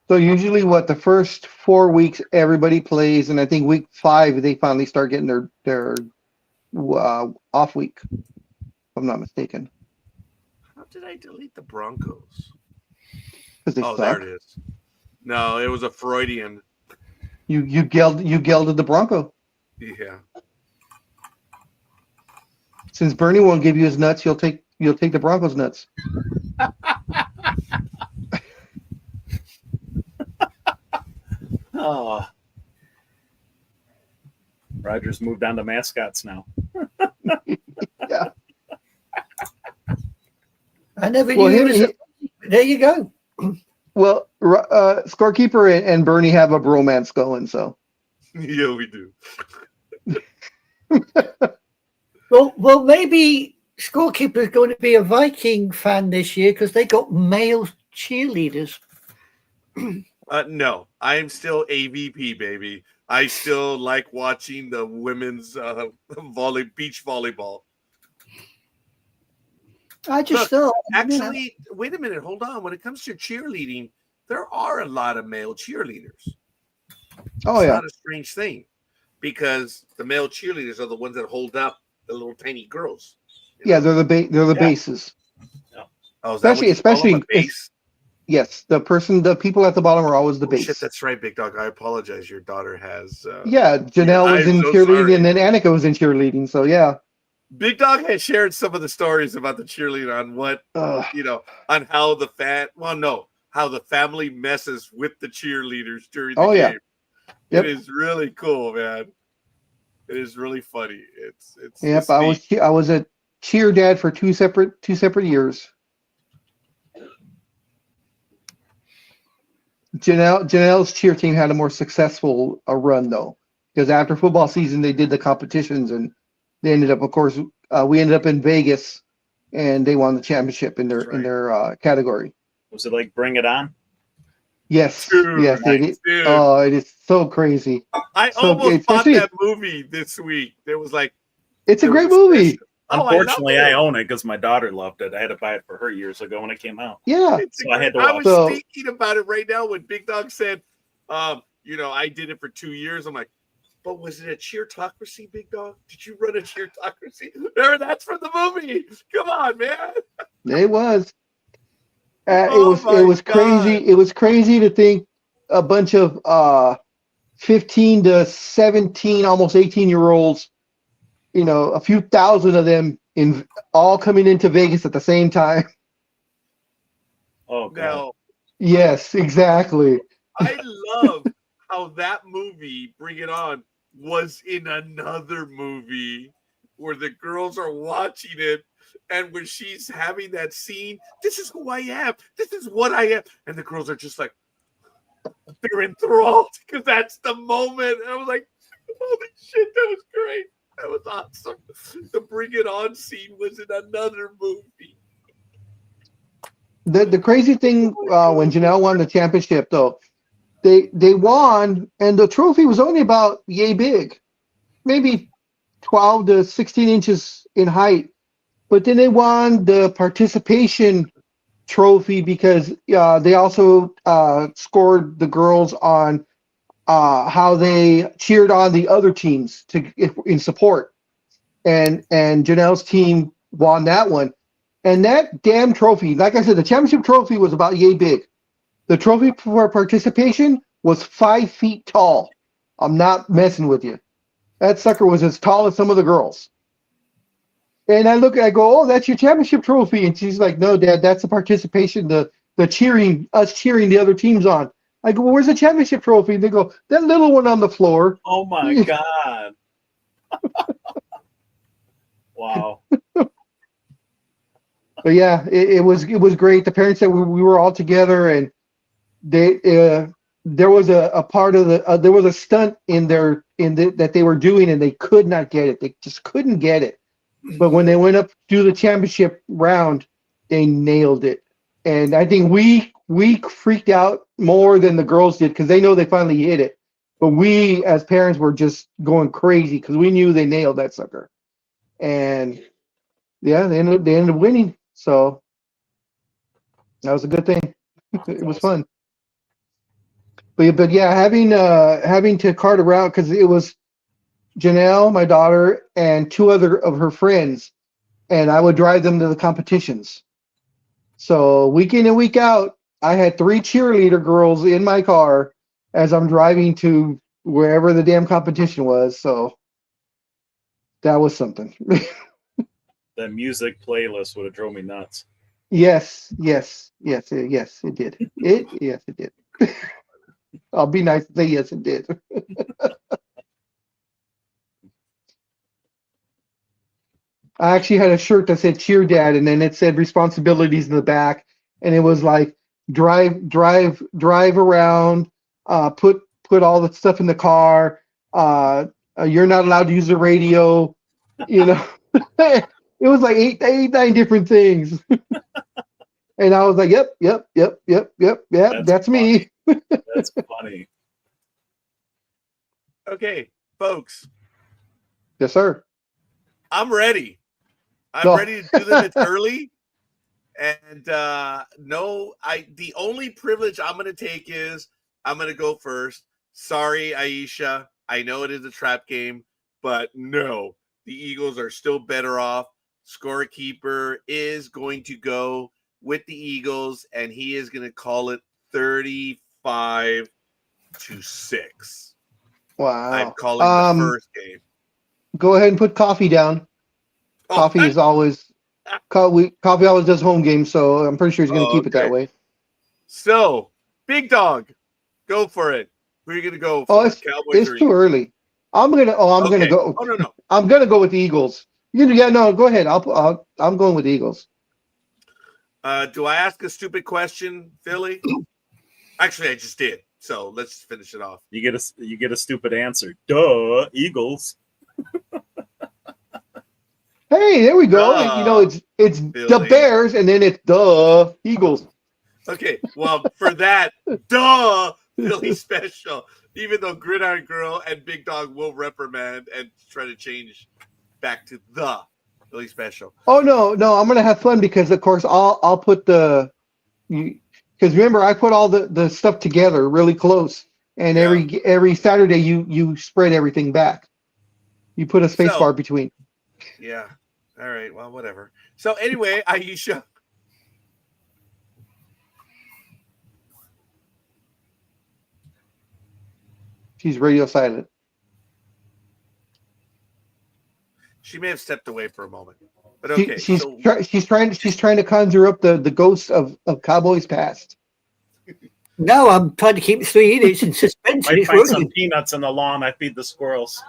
So usually, the first 4 weeks everybody plays, and I think week 5 they finally start getting their off week. If I'm not mistaken. How did I delete the Broncos? Because they Oh, suck. there it is. No, it was a Freudian. You gelded the Bronco. Yeah. Since Bernie won't give you his nuts, you'll take the Broncos nuts. Oh. Rogers moved on to mascots now. Yeah. I never Well, knew. There you go. Well, scorekeeper and Bernie have a bromance going. So Yeah, we do. Well, maybe scorekeeper is going to be a Viking fan this year because they got male cheerleaders. No, I am still AVP, baby. I still like watching the women's beach volleyball. I just Look, thought, actually, wait a minute, hold on. When it comes to cheerleading, there are a lot of male cheerleaders. Oh It's yeah, not a strange thing because the male cheerleaders are the ones that hold up the little tiny girls. yeah. They're the bases. Oh, is that what Especially you call them, a base? Yes, the people at the bottom are always the base. Shit, that's right, Big Dog. I apologize. Your daughter has. Yeah, Janelle was in cheerleading, and then Annika was in cheerleading. So yeah, Big Dog has shared some of the stories about the cheerleading on what on how how the family messes with the cheerleaders during the game. Yep. It is really cool, man. It is really funny. It's yep. I was a cheer dad for two separate years. Janelle's cheer team had a more successful run though, because after football season they did the competitions and they ended up, of course, we ended up in Vegas, and they won the championship in their category. Was it like Bring It On? Yes, dude, yes, it is so crazy. I almost bought that movie this week. It was like it's a great movie. Unfortunately, I own it because my daughter loved it. I had to buy it for her years ago when it came out. Yeah, so I had to watch it. I was thinking about it right now when Big Dog said, I did it for 2 years. I'm like, but was it a cheertocracy, Big Dog? Did you run a cheertocracy? Remember, that's from the movie. Come on, man. It was. It was crazy. It was crazy to think a bunch of 15 to 17, almost 18-year-olds, a few thousand of them all coming into Vegas at the same time. Oh, God. Yes, exactly. I love how that movie, Bring It On, was in another movie where the girls are watching it, and when she's having that scene, this is who I am, this is what I am, and the girls are just like, they're enthralled because that's the moment. And I was like, holy shit, that was great. That was awesome. The Bring It On scene was in another movie. The crazy thing when Janelle won the championship, though, they won, and the trophy was only about yay big, maybe 12 to 16 inches in height. But then they won the participation trophy because they also scored the girls on how they cheered on the other teams in support, and Janelle's team won that one. And that damn trophy, like I said, the championship trophy was about yay big. The trophy for participation was 5 feet tall. I'm not messing with you. That sucker was as tall as some of the girls. And I go, oh, that's your championship trophy. And she's like, no, Dad, that's the participation, the cheering, us cheering the other teams on. I go, well, where's the championship trophy? And they go, that little one on the floor. Oh my God. Wow. But yeah, it was great. The parents said we were all together, and there was a part of there was a stunt that they were doing, and they could not get it. They just couldn't get it. But when they went up to do the championship round, they nailed it. And I think we freaked out more than the girls did because they know they finally hit it. But we, as parents, were just going crazy because we knew they nailed that sucker. And yeah, they ended up winning. So that was a good thing. It was fun. But yeah, having to cart around because it was Janelle, my daughter, and 2 other of her friends, and I would drive them to the competitions. So week in and week out, I had 3 cheerleader girls in my car as I'm driving to wherever the damn competition was. So that was something. That music playlist would have drove me nuts. Yes, it did. Yes, it did. I'll be nice and say yes, it did. I actually had a shirt that said "Cheer Dad," and then it said "Responsibilities" in the back, and it was like drive around, put all the stuff in the car. You're not allowed to use the radio. It was like eight, 9 different things. And I was like, yep. That's me. That's funny. Okay, folks, Yes, sir. I'm ready. I'm No. ready to do them. It's early. And the only privilege I'm going to take is I'm going to go first. Sorry, Aisha. I know it is a trap game, but no, the Eagles are still better off. Scorekeeper is going to go with the Eagles, and he is going to call it 35-6. Wow. I'm calling the first game. Go ahead and put coffee down. Coffee is always coffee always does home games, so I'm pretty sure he's going to keep it that way. So, Big Dog, go for it. Who are you going to go for? Oh, it's too early. I'm gonna go. Oh, no. I'm gonna go with the Eagles. Go ahead. I'm going with the Eagles. Do I ask a stupid question, Philly? Actually, I just did. So let's finish it off. You get a stupid answer. Duh, Eagles. Hey, there we go. It's Philly. the Bears, and then it's the Eagles. Okay, well, for that, duh, Philly special. Even though Gridiron Girl and Big Dog will reprimand and try to change back to the Philly special. Oh no, I'm gonna have fun because of course I'll put because remember I put all the stuff together really close, and every Saturday you spread everything back. You put a space bar between. Yeah. All right. Well, whatever. So anyway, Aisha. She's radio silent. She may have stepped away for a moment, but okay. She's trying to conjure up the ghosts of Cowboys past. No, I'm trying to keep 3 idiots in suspense. I find some peanuts in the lawn. I feed the squirrels.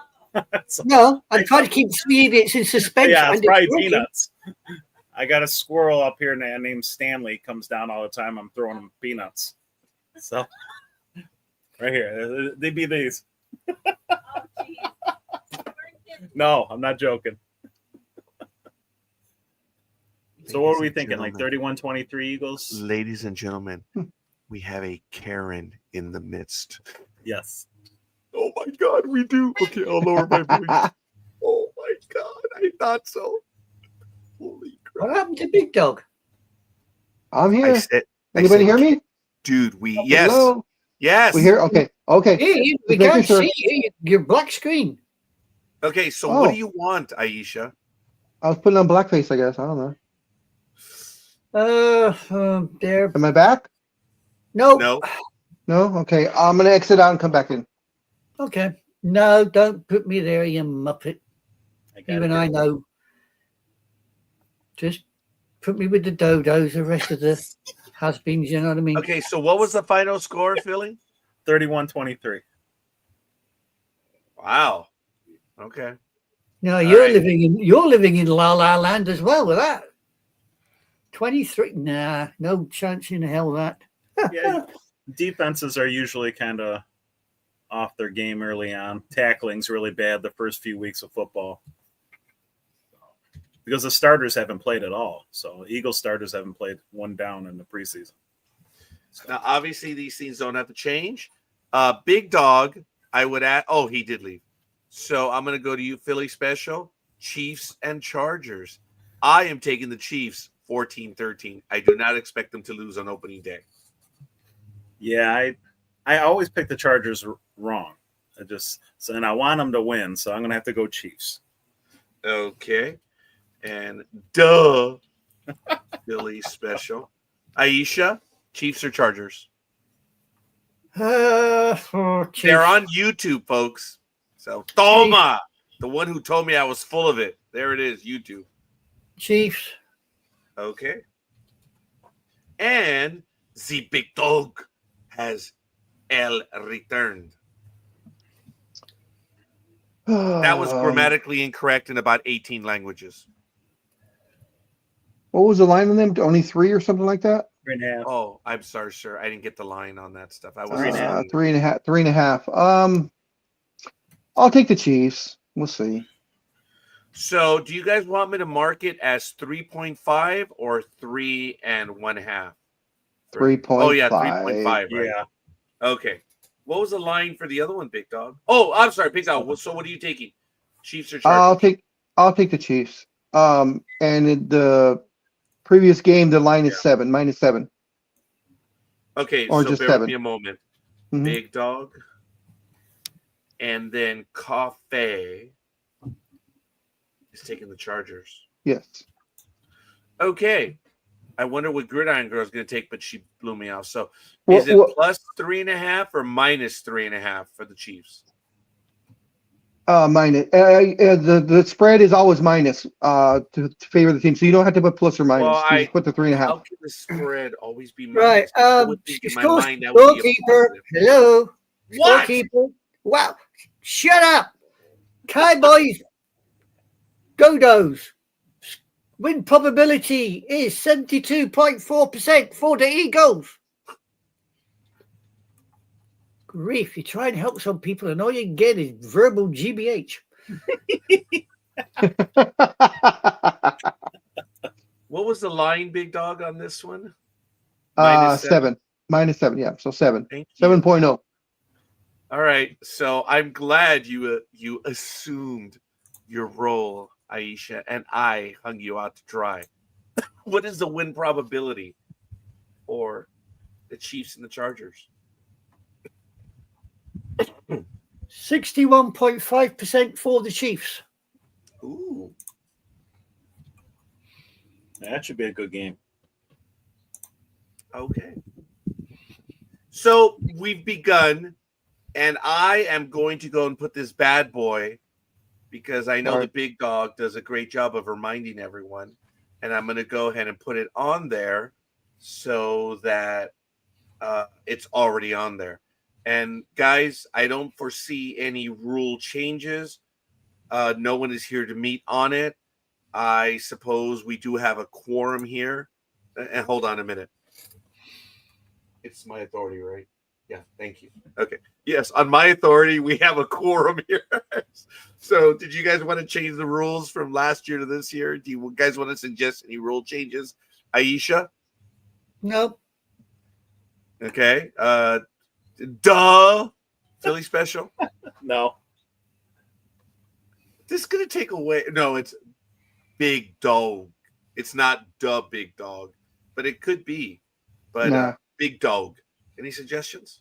No, I'm trying to keep 3 idiots in suspense. Yeah, it's probably peanuts. I got a squirrel up here named Stanley. He comes down all the time. I'm throwing him peanuts. So, right here. They'd be these. No, I'm not joking. So what are we thinking? Like 31-23 Eagles? Ladies and gentlemen, we have a Karen in the midst. Yes. Oh my God, we do. Okay, I'll lower my voice. Oh my God, I thought so. Holy crap. What happened to Big Dog? I'm here. Anybody hear me? Dude, Hello? Yes. We hear? Okay. We can't see you. You're black screen. Okay, so what do you want, Aisha? I was putting on blackface, I guess. I don't know. There. Am I back? No. Okay. I'm gonna exit out and come back in. Okay. No, don't put me there, you muppet. I know. Just put me with the dodos, the rest of the has-beens, you know what I mean? Okay, so what was the final score, Philly? 31-23. Wow. Okay. No, you're living in La La Land as well with that. 23. Nah, no chance in hell that. Yeah, defenses are usually kind of off their game early on. Tackling's really bad the first few weeks of football because the starters haven't played at all. So Eagles starters haven't played one down in the preseason. Now, obviously, these things don't have to change. Big Dog, I would add. Oh, he did leave. So I'm going to go to you, Philly special, Chiefs and Chargers. I am taking the Chiefs 14-13. I do not expect them to lose on opening day. Yeah, I always pick the Chargers wrong. And I want them to win, so I'm going to have to go Chiefs. Okay. And duh, Philly special. Aisha, Chiefs or Chargers? Chiefs. They're on YouTube, folks. So, Toma, the one who told me I was full of it. There it is, YouTube. Chiefs. Okay. And the Big Dog has returned. That was grammatically incorrect in about 18 languages. What was the line on them? Only 3 or something like that? 3.5. Oh, I'm sorry, sir. I didn't get the line on that stuff. I was 3.5. 3.5. I'll take the Chiefs. We'll see. So, do you guys want me to mark it as 3.5 or 3 1/2? 3.5. Oh yeah, 3.5. Right? Yeah. Okay. What was the line for the other one, Big Dog? Oh, I'm sorry, Big Dog. So, what are you taking? Chiefs or Chargers? I'll take the Chiefs. And in the previous game, the line is -7. Okay, or so just bear with 7. me a moment. Mhm. Big Dog, and then Coffee is taking the Chargers. Yes. Okay. I wonder what Gridiron Girl is going to take, but she blew me off. So, Well, is it well- plus 3.5 or minus 3.5 for the Chiefs? Minus. The spread is always minus to favor the team, so you don't have to put plus or minus. Well, You just put the 3.5. How can the spread always be minus? Right. I would think in my mind that would be a Scorekeeper. positive. Hello. What? Scorekeeper. Wow. Shut up. Cowboys. Dodos. Win probability is 72.4% for the Eagles. Grief, you try and help some people and all you get is verbal GBH. What was the line, Big Dog, on this one? Minus 7. -7, yeah. So 7. Thank you. 7.0. All right. So I'm glad you assumed your role, Aisha, and I hung you out to dry. What is the win probability for the Chiefs and the Chargers? 61.5% for the Chiefs. Ooh. That should be a good game. Okay. So we've begun, and I am going to go and put this bad boy because I know All the right. Big Dog does a great job of reminding everyone. And I'm going to go ahead and put it on there so that it's already on there. And guys, I don't foresee any rule changes. No one is here to meet on it. I suppose we do have a quorum here. And hold on a minute. It's my authority, right? Yeah, thank you. Okay. Yes, on my authority, we have a quorum here. So did you guys want to change the rules from last year to this year? Do you guys want to suggest any rule changes? Aisha? Nope. Okay. Duh. Philly special? No. This is going to take away. No, it's Big Dog. It's not the Big Dog, but it could be. But Nah. Big Dog. Any suggestions?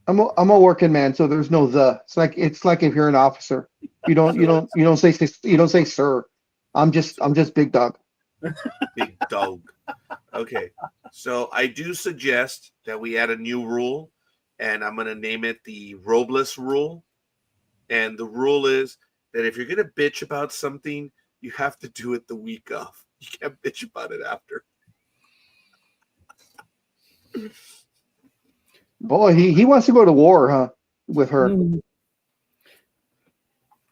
I'm a working man, so there's no the. It's like if you're an officer, you don't say sir. I'm just Big Dog. Big Dog. Okay. So I do suggest that we add a new rule, and I'm going to name it the Robles rule. And the rule is that if you're going to bitch about something, you have to do it the week of. You can't bitch about it after. Boy, he wants to go to war, huh? With her.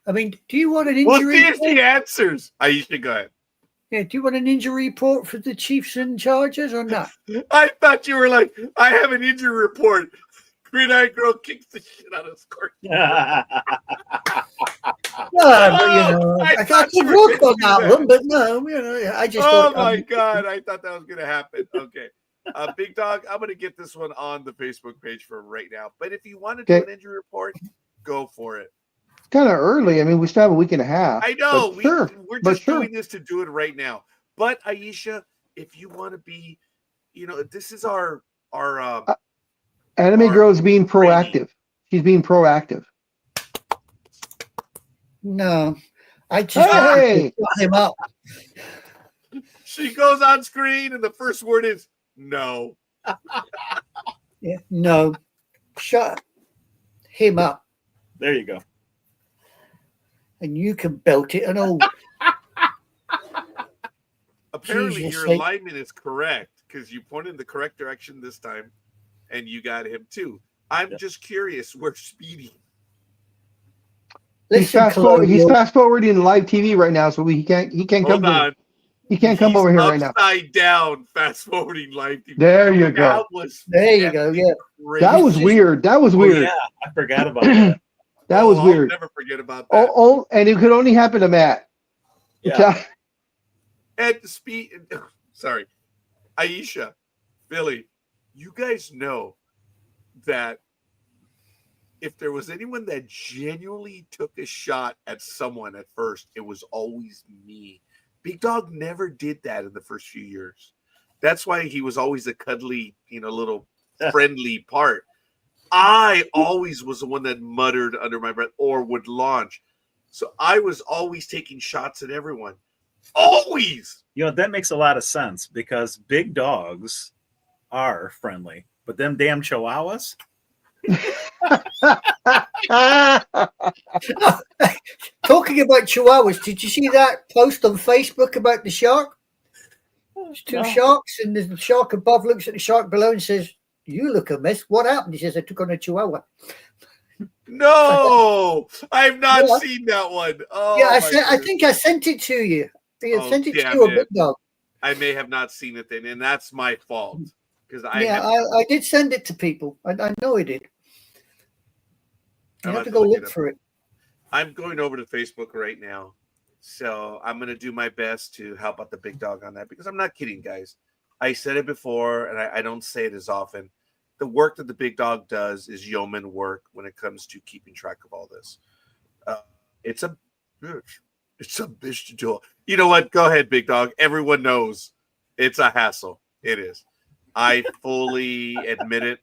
I mean, do you want an Well, injury? there's the answers. Aisha, go ahead. Yeah, do you want an injury report for the Chiefs and Chargers or not? I thought you were like, I have an injury report. Green-eyed girl kicks the shit out of Scorch. Well, I I thought you could were work on gonna do that one, but no, I just. Oh thought, my God. I thought that was going to happen. Okay. Big Dog, I'm going to get this one on the Facebook page for right now. But if you want to do Okay. an injury report, go for it. It's kind of early. I mean, we still have a week and a half. I know. but We're but just sure. doing this to do it right now. But Aisha, if you want to be, this is our Anime our Girl is being training. proactive. She's being proactive. no, I just Hey! shut him up. She goes on screen and the first word is no. Yeah, no, shut him up, There you go. and you can belt it and all. Apparently Jesus your sake. alignment is correct because you pointed in the correct direction this time and you got him too. I'm just curious where Speedy. He's Listen, fast forwarding live TV right now, so he can't come. Hold on. He can't come He's over here right now. upside down, fast forwarding live TV. There you go. That was There you go, yeah. That was crazy. weird. That was Oh, weird. yeah, I forgot about that. That was I'll weird. never forget about that. And it could only happen to Matt. Yeah. And sorry, Aisha, Billy, you guys know that if there was anyone that genuinely took a shot at someone at first, it was always me. Big Dog never did that in the first few years. That's why he was always a cuddly, little friendly part. I always was the one that muttered under my breath or would launch. So I was always taking shots at everyone. Always. That makes a lot of sense because big dogs are friendly, but them damn chihuahuas. Talking about chihuahuas, did you see that post on Facebook about the shark? There's two sharks, and the shark above looks at the shark below and says, "You look a mess. What happened?" He says, "I took on a chihuahua." No, I've not seen that one. Oh, yeah, I think I sent it to you. I sent it to you, a Big Dog. I may have not seen it then, and that's my fault. Because I did send it to people. I know I did. You have to go look for it. I'm going over to Facebook right now. So I'm going to do my best to help out the Big Dog on that, because I'm not kidding, guys. I said it before, and I don't say it as often. The work that the Big Dog does is yeoman work when it comes to keeping track of all this. It's a bitch to do. You know what? Go ahead, Big Dog. Everyone knows it's a hassle. It is. I fully admit it.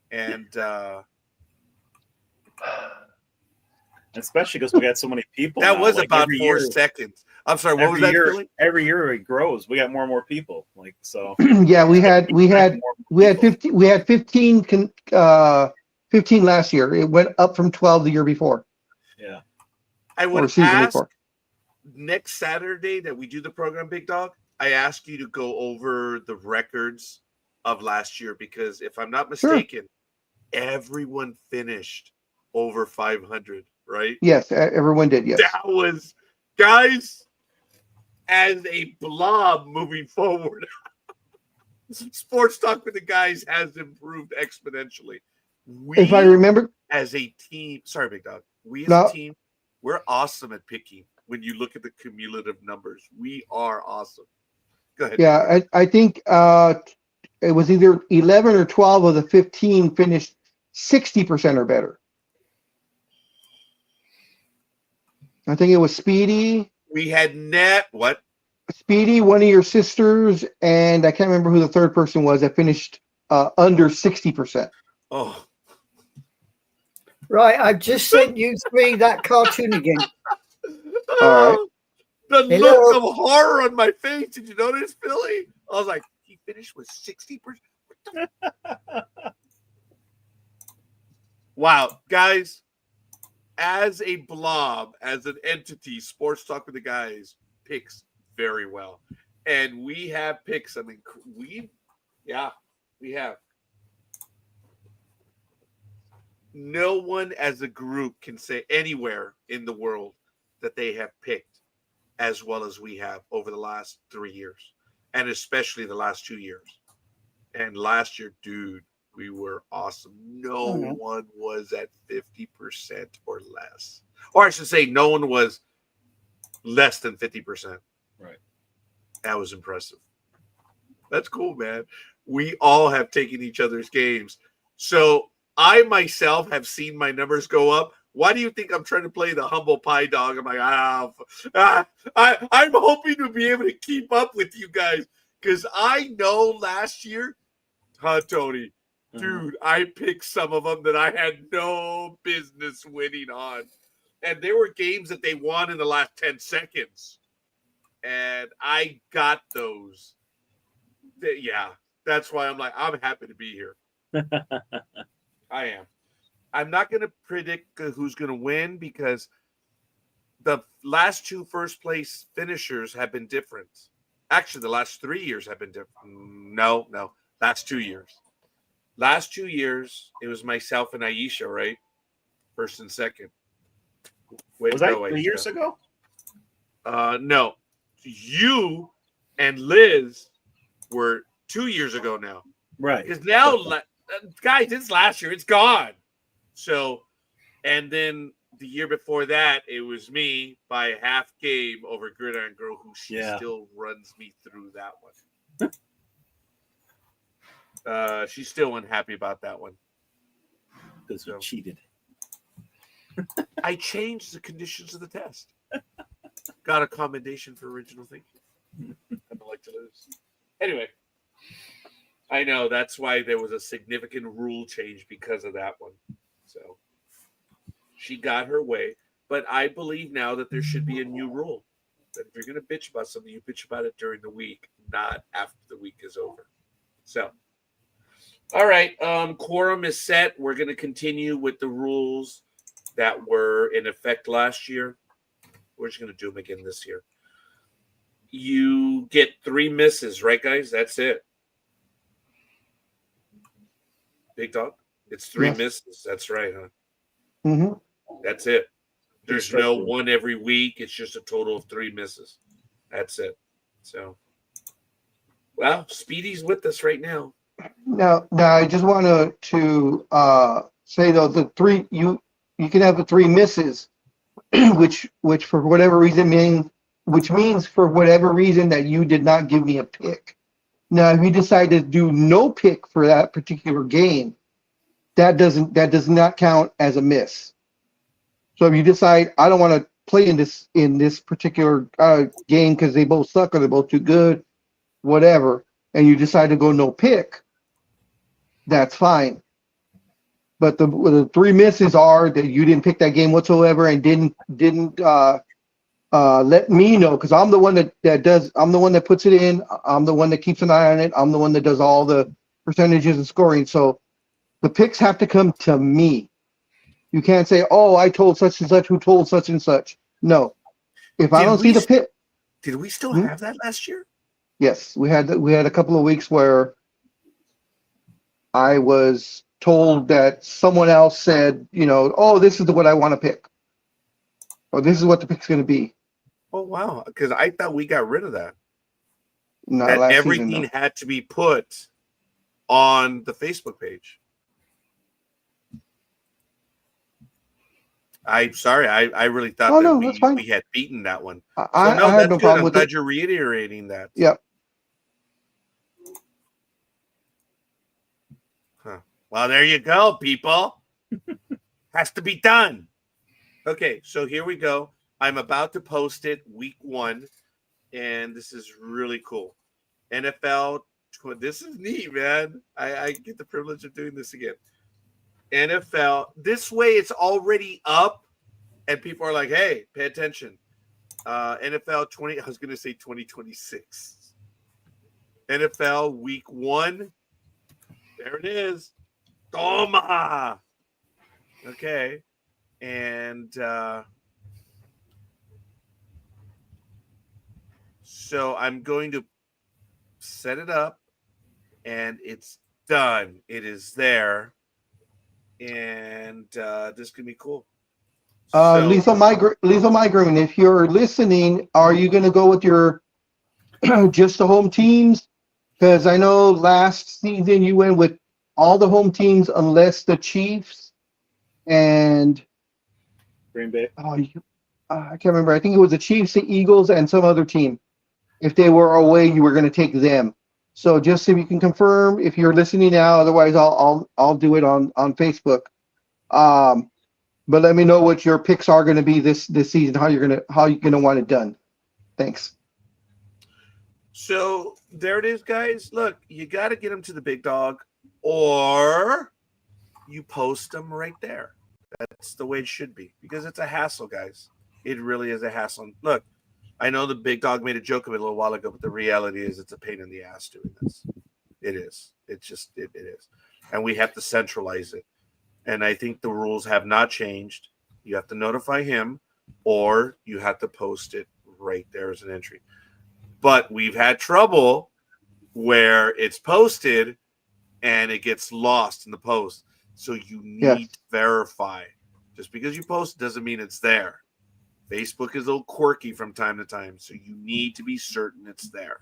And especially because we got so many people. That now. was like about 4 seconds. I'm sorry. What was that? Year, every year it grows. We got more and more people. Like so. Yeah, we had 15 last year. It went up from 12 the year before. Yeah. I would ask next Saturday that we do the program, Big Dog, I ask you to go over the records of last year, because if I'm not mistaken, everyone finished over 500, right? Yes, everyone did, yes. That was, guys, as a blob moving forward, Sports Talk with the Guys has improved exponentially. If I remember, as a team, sorry, Big Dog, we as a team, we're awesome at picking. When you look at the cumulative numbers, we are awesome. Go ahead. Yeah, I think it was either 11 or 12 of the 15 finished 60% or better. I think it was Speedy. We had Speedy, one of your sisters, and I can't remember who the third person was that finished under 60%. Oh. Right, I've just sent you three that cartoon again. All right. The look of horror on my face. Did you notice, Billy? I was like, he finished with 60%. Wow, guys. As a blob, as an entity, Sports Talk with the Guys picks very well. And we have picks. I mean, we have. No one as a group can say anywhere in the world that they have picked as well as we have over the last 3 years, and especially the last 2 years. And last year, dude, we were awesome. No one was at 50% or less. Or I should say, no one was less than 50%. Right. That was impressive. That's cool, man. We all have taken each other's games. So I myself have seen my numbers go up. Why do you think I'm trying to play the humble pie dog? I'm like, I'm hoping to be able to keep up with you guys, because I know last year, Tony, dude, I picked some of them that I had no business winning on. And there were games that they won in the last 10 seconds. And I got those. Yeah, that's why I'm like, I'm happy to be here. I am. I'm not going to predict who's going to win, because the last 2 first place finishers have been different. Actually, the last 3 years have been different. No. Last 2 years. Last 2 years, it was myself and Aisha, right? First and second. Was that 3 years ago? No. You and Liz were 2 years ago now. Right. Because now, guys, it's last year. It's gone. So, and then the year before that, it was me by a half game over Gridiron Girl, who she still runs me through that one. She's still unhappy about that one. Because you cheated. I changed the conditions of the test. Got a commendation for original thinking. I'd like to lose. Anyway, I know that's why there was a significant rule change because of that one. So she got her way. But I believe now that there should be a new rule. That if you're going to bitch about something, you bitch about it during the week, not after the week is over. So, all right. Quorum is set. We're going to continue with the rules that were in effect last year. We're just going to do them again this year. You get 3 misses, right, guys? That's it. Big Dog? It's 3 misses. That's right, huh? Mm-hmm. That's it. There's no one every week. It's just a total of 3 misses. That's it. So, well, Speedy's with us right now. Now, I just want to say though, the 3 you can have the 3 misses, which for whatever reason means for whatever reason that you did not give me a pick. Now, if you decide to do no pick for that particular game, that does not count as a miss. So if you decide I don't want to play in this particular game because they both suck or they're both too good, whatever, and you decide to go no pick, that's fine. But the 3 misses are that you didn't pick that game whatsoever and didn't let me know, because I'm the one I'm the one that puts it in. I'm the one that keeps an eye on it. I'm the one that does all the percentages and scoring. So the picks have to come to me. You can't say, "Oh, I told such and such who told such and such." No. If I don't see the pick, did we still have that last year? Yes, we had a couple of weeks where I was told that someone else said, "Oh, this is what I want to pick," or "This is what the pick's going to be." Oh wow! Because I thought we got rid of that. Not that last everything season, no. had to be put on the Facebook page. I'm sorry. I really thought we had beaten that one. I had no problem I'm with glad it. you're reiterating that. Yep. Huh. Well, there you go, people. Has to be done. Okay, so here we go. I'm about to post it week 1, and this is really cool. NFL, this is neat, man. I get the privilege of doing this again. NFL, this way it's already up, and people are like, hey, pay attention. NFL 20, I was going to say 2026. NFL week 1. There it is. Toma. Okay. And so I'm going to set it up, and it's done. It is there. And this can be cool. Lethal Migraine, if you're listening, are you going to go with your just the home teams? Because I know last season you went with all the home teams unless the Chiefs and Green Bay. I can't remember. I think it was the Chiefs, the Eagles, and some other team. If they were away, you were going to take them. So just so you can confirm if you're listening now. Otherwise, I'll do it on Facebook. But let me know what your picks are going to be this season. How you're gonna want it done. Thanks. So there it is, guys. Look, you got to get them to the Big Dog, or you post them right there. That's the way it should be, because it's a hassle, guys. It really is a hassle. Look, I know the Big Dog made a joke of it a little while ago, but the reality is it's a pain in the ass doing this. It is. It's just it is, and we have to centralize it. And I think the rules have not changed. You have to notify him, or you have to post it right there as an entry. But we've had trouble where it's posted and it gets lost in the post. So you need to verify. Just because you post doesn't mean it's there. Facebook is a little quirky from time to time, so you need to be certain it's there.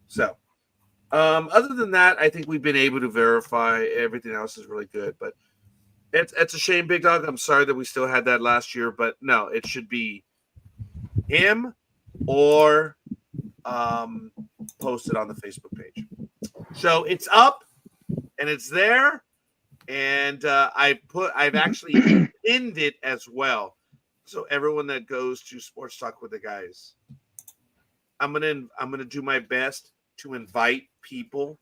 So, other than that, I think we've been able to verify. Everything else is really good. But It's a shame, Big Dog. I'm sorry that we still had that last year, but no, it should be him or posted on the Facebook page. So it's up and it's there, and I've actually pinned it as well. So everyone that goes to Sports Talk with the Guys, I'm gonna do my best to invite people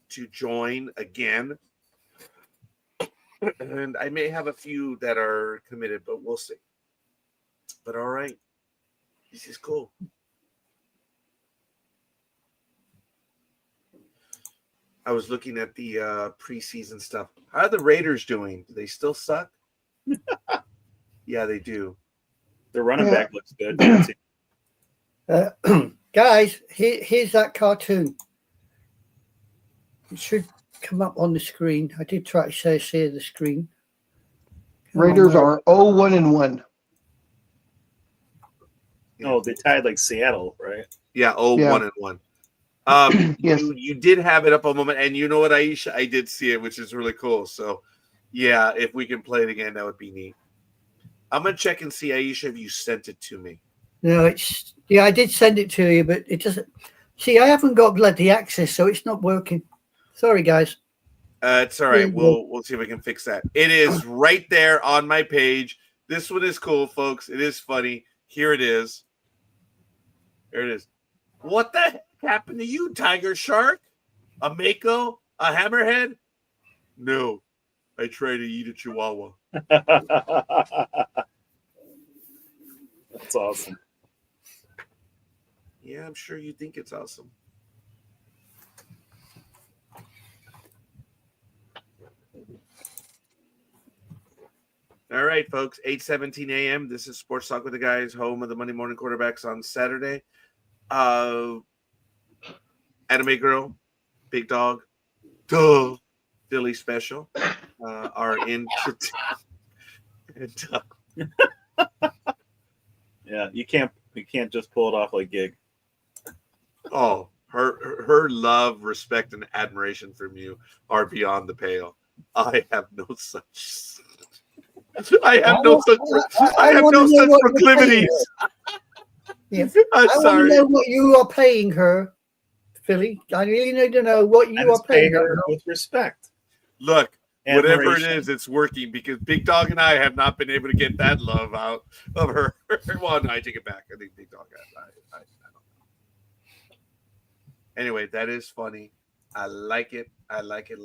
to join again. And I may have a few that are committed, but we'll see. But all right. This is cool. I was looking at the preseason stuff. How are the Raiders doing? Do they still suck? Yeah, they do. Their running back looks good. Guys, here's that cartoon. It should come up on the screen. I did try to share the screen. Raiders are 0-1-1. No, they tied like Seattle, right? Yeah, 1-1. Yes. You did have it up a moment, and you know what, Aisha? I did see it, which is really cool. So, yeah, if we can play it again, that would be neat. I'm gonna check and see, Aisha, if you sent it to me. No, I did send it to you, but it doesn't. See, I haven't got bloody access, so it's not working. Sorry, guys. It's all right. We'll see if we can fix that. It is right there on my page. This one is cool, folks. It is funny. Here it is. Here it is. What the heck happened to you, Tiger Shark? A Mako? A hammerhead? No. I try to eat a chihuahua. That's awesome. Yeah, I'm sure you think it's awesome. All right, folks, 8:17 a.m. This is Sports Talk with the Guys, home of the Monday Morning Quarterbacks on Saturday. Anime Girl, Big Dog, Philly Special are in. Yeah, you can't just pull it off like Gig. Oh, her love, respect, and admiration from you are beyond the pale. I have no such. I have no such proclivities. Yeah. I'm I want sorry. to know what you are paying her, Philly. I really need to know what you are paying her. With respect. Look, whatever it Admiration. is, it's working because Big Dog and I have not been able to get that love out of her. Well, no, I take it back. I think Big Dog I don't know. Anyway, that is funny. I like it. I like it.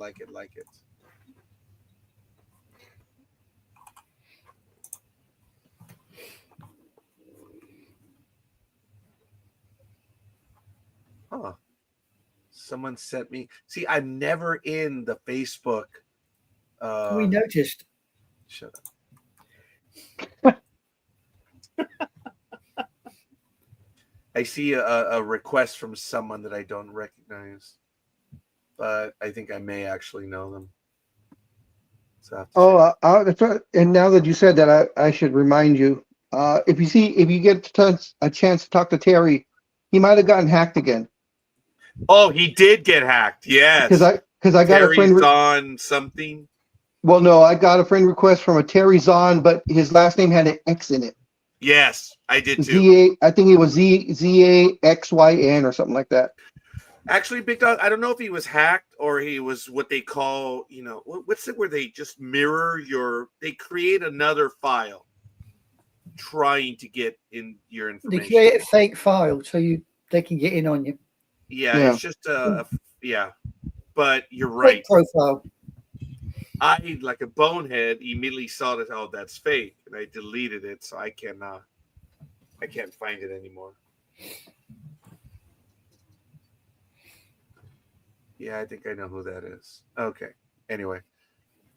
Huh. Someone sent me. See, I'm never in the Facebook. We noticed. Shut up. I see a request from someone that I don't recognize, but I think I may actually know them. So That's right. And now that you said that, I should remind you. If you get a chance to talk to Terry, he might have gotten hacked again. Oh, he did get hacked. Yes, because I got Terry's a friend on something. Well, no, I got a friend request from a Terry Zahn, but his last name had an X in it. Yes, I did too. I think it was ZAXYN or something like that. Actually, Big Dog, I don't know if he was hacked or he was what they call, what's it where they just mirror they create another file trying to get in your information. They create a fake file so they can get in on you. Yeah. It's just but you're right. Fake profile. I, like a bonehead, immediately saw that, oh, that's fake, and I deleted it, so I can't find it anymore. Yeah, I think I know who that is. Okay. Anyway,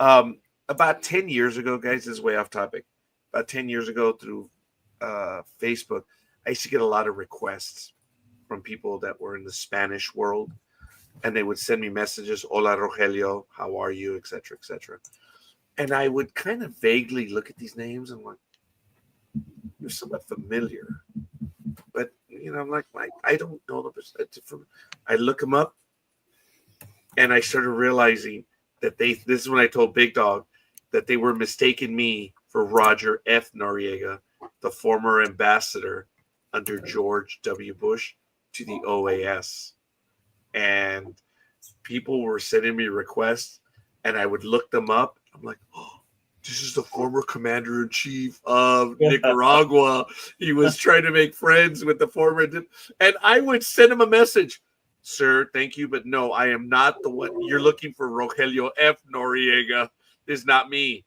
about 10 years ago, guys, this is way off topic. About 10 years ago through Facebook, I used to get a lot of requests from people that were in the Spanish world. And they would send me messages, hola, Rogelio, how are you, et cetera, et cetera. And I would kind of vaguely look at these names and like, you're somewhat familiar. But, I'm like, I don't know them. I look them up, and I started realizing that this is when I told Big Dog, that they were mistaking me for Roger F. Noriega, the former ambassador under George W. Bush to the OAS. And people were sending me requests, and I would look them up. I'm like, oh, this is the former commander-in-chief of Nicaragua. He was trying to make friends with the former. And I would send him a message. Sir, thank you, but no, I am not the one. You're looking for Rogelio F. Noriega. This is not me.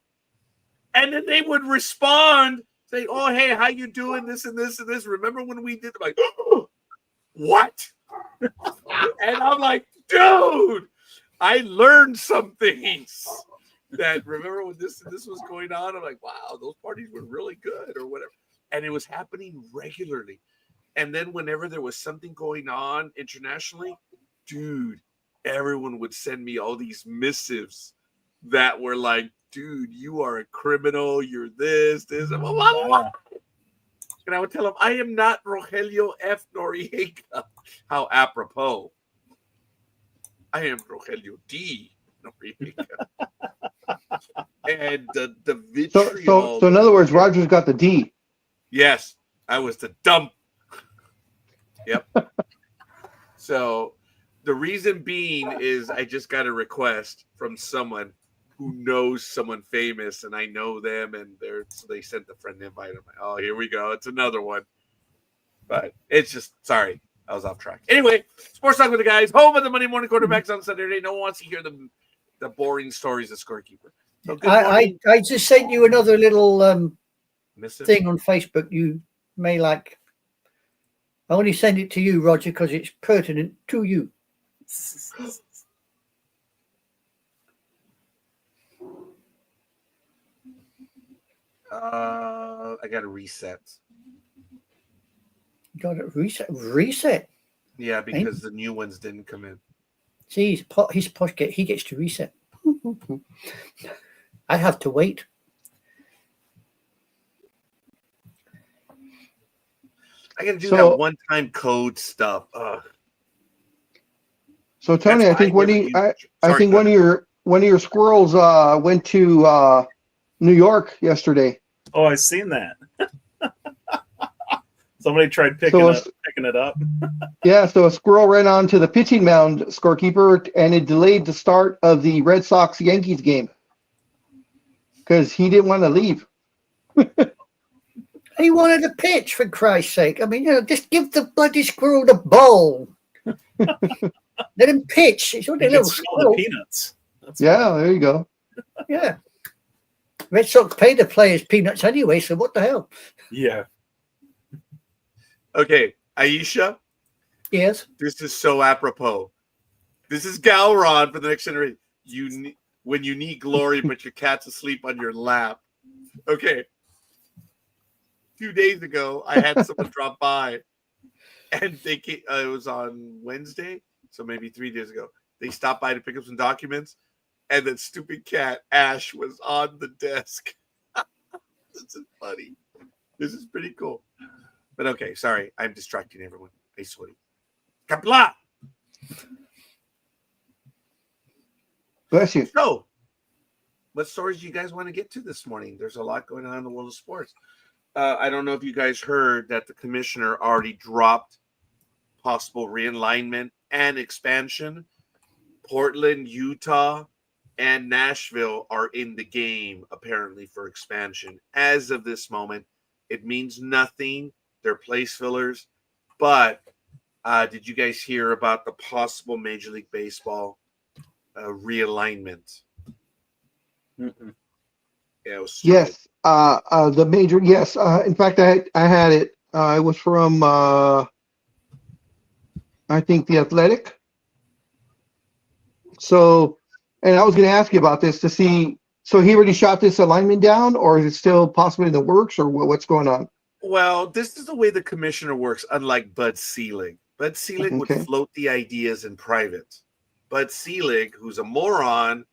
And then they would respond, say, oh, hey, how you doing? This and this and this. Remember when we did? I'm like, oh, what? And I'm like, dude, I learned some things. That remember when this was going on? I'm like, wow, those parties were really good or whatever. And it was happening regularly. And then whenever there was something going on internationally, dude, everyone would send me all these missives that were like, dude, you are a criminal. You're this. And I would tell them, I am not Rogelio F. Noriega. How apropos. I am Rogelio D. Noriega. And the vitriol. So in other words, Roger's got the D. Yes, I was the dump. Yep. So the reason being is I just got a request from someone who knows someone famous, and I know them, and so they sent the friend invite. I'm like, oh, here we go. It's another one. But it's just, sorry, I was off track. Anyway, Sports Talk with the guys, home of the Monday morning quarterbacks on Saturday. No one wants to hear the boring stories of Scorekeeper. So I just sent you another little thing on Facebook you may like. I only send it to you, Roger, because it's pertinent to you. I got to reset. Got to reset. Yeah, because the new ones didn't come in. See, his posh he gets to reset. I have to wait. I got to do that one-time code stuff. So Tony, That's I think one of your squirrels went to New York yesterday. Oh, I seen that. Somebody tried picking it up. Yeah, so a squirrel ran onto the pitching mound, Scorekeeper, and it delayed the start of the Red Sox-Yankees game because he didn't want to leave. He wanted to pitch, for Christ's sake. I mean, just give the bloody squirrel the ball. Let him pitch. It's only a little squirrel. The peanuts. There you go. Yeah. Red Sox pay the players peanuts anyway, so what the hell? Yeah. Okay, Aisha. Yes. This is so apropos. This is Galron for the next generation. When you need glory, but your cat's asleep on your lap. Okay. 2 days ago, I had someone drop by, and they came, it was on Wednesday, so maybe 3 days ago. They stopped by to pick up some documents, and that stupid cat, Ash, was on the desk. This is funny. This is pretty cool. But okay, sorry, I'm distracting everyone. I swear. Kapla! Bless you. So, what stories do you guys want to get to this morning? There's a lot going on in the world of sports. I don't know if you guys heard that the commissioner already dropped possible realignment and expansion. Portland, Utah, and Nashville are in the game, apparently, for expansion. As of this moment, it means nothing. They're place fillers. But did you guys hear about the possible Major League Baseball realignment? Mm-mm. Yeah, it was yes. The major, yes. In fact, I had it. It was from, I think, The Athletic. So, and I was going to ask you about this to see, so he already shot this alignment down, or is it still possibly in the works, or what's going on? Well, this is the way the commissioner works, unlike Bud Selig. Bud Selig would float the ideas in private. Bud Selig, who's a moron,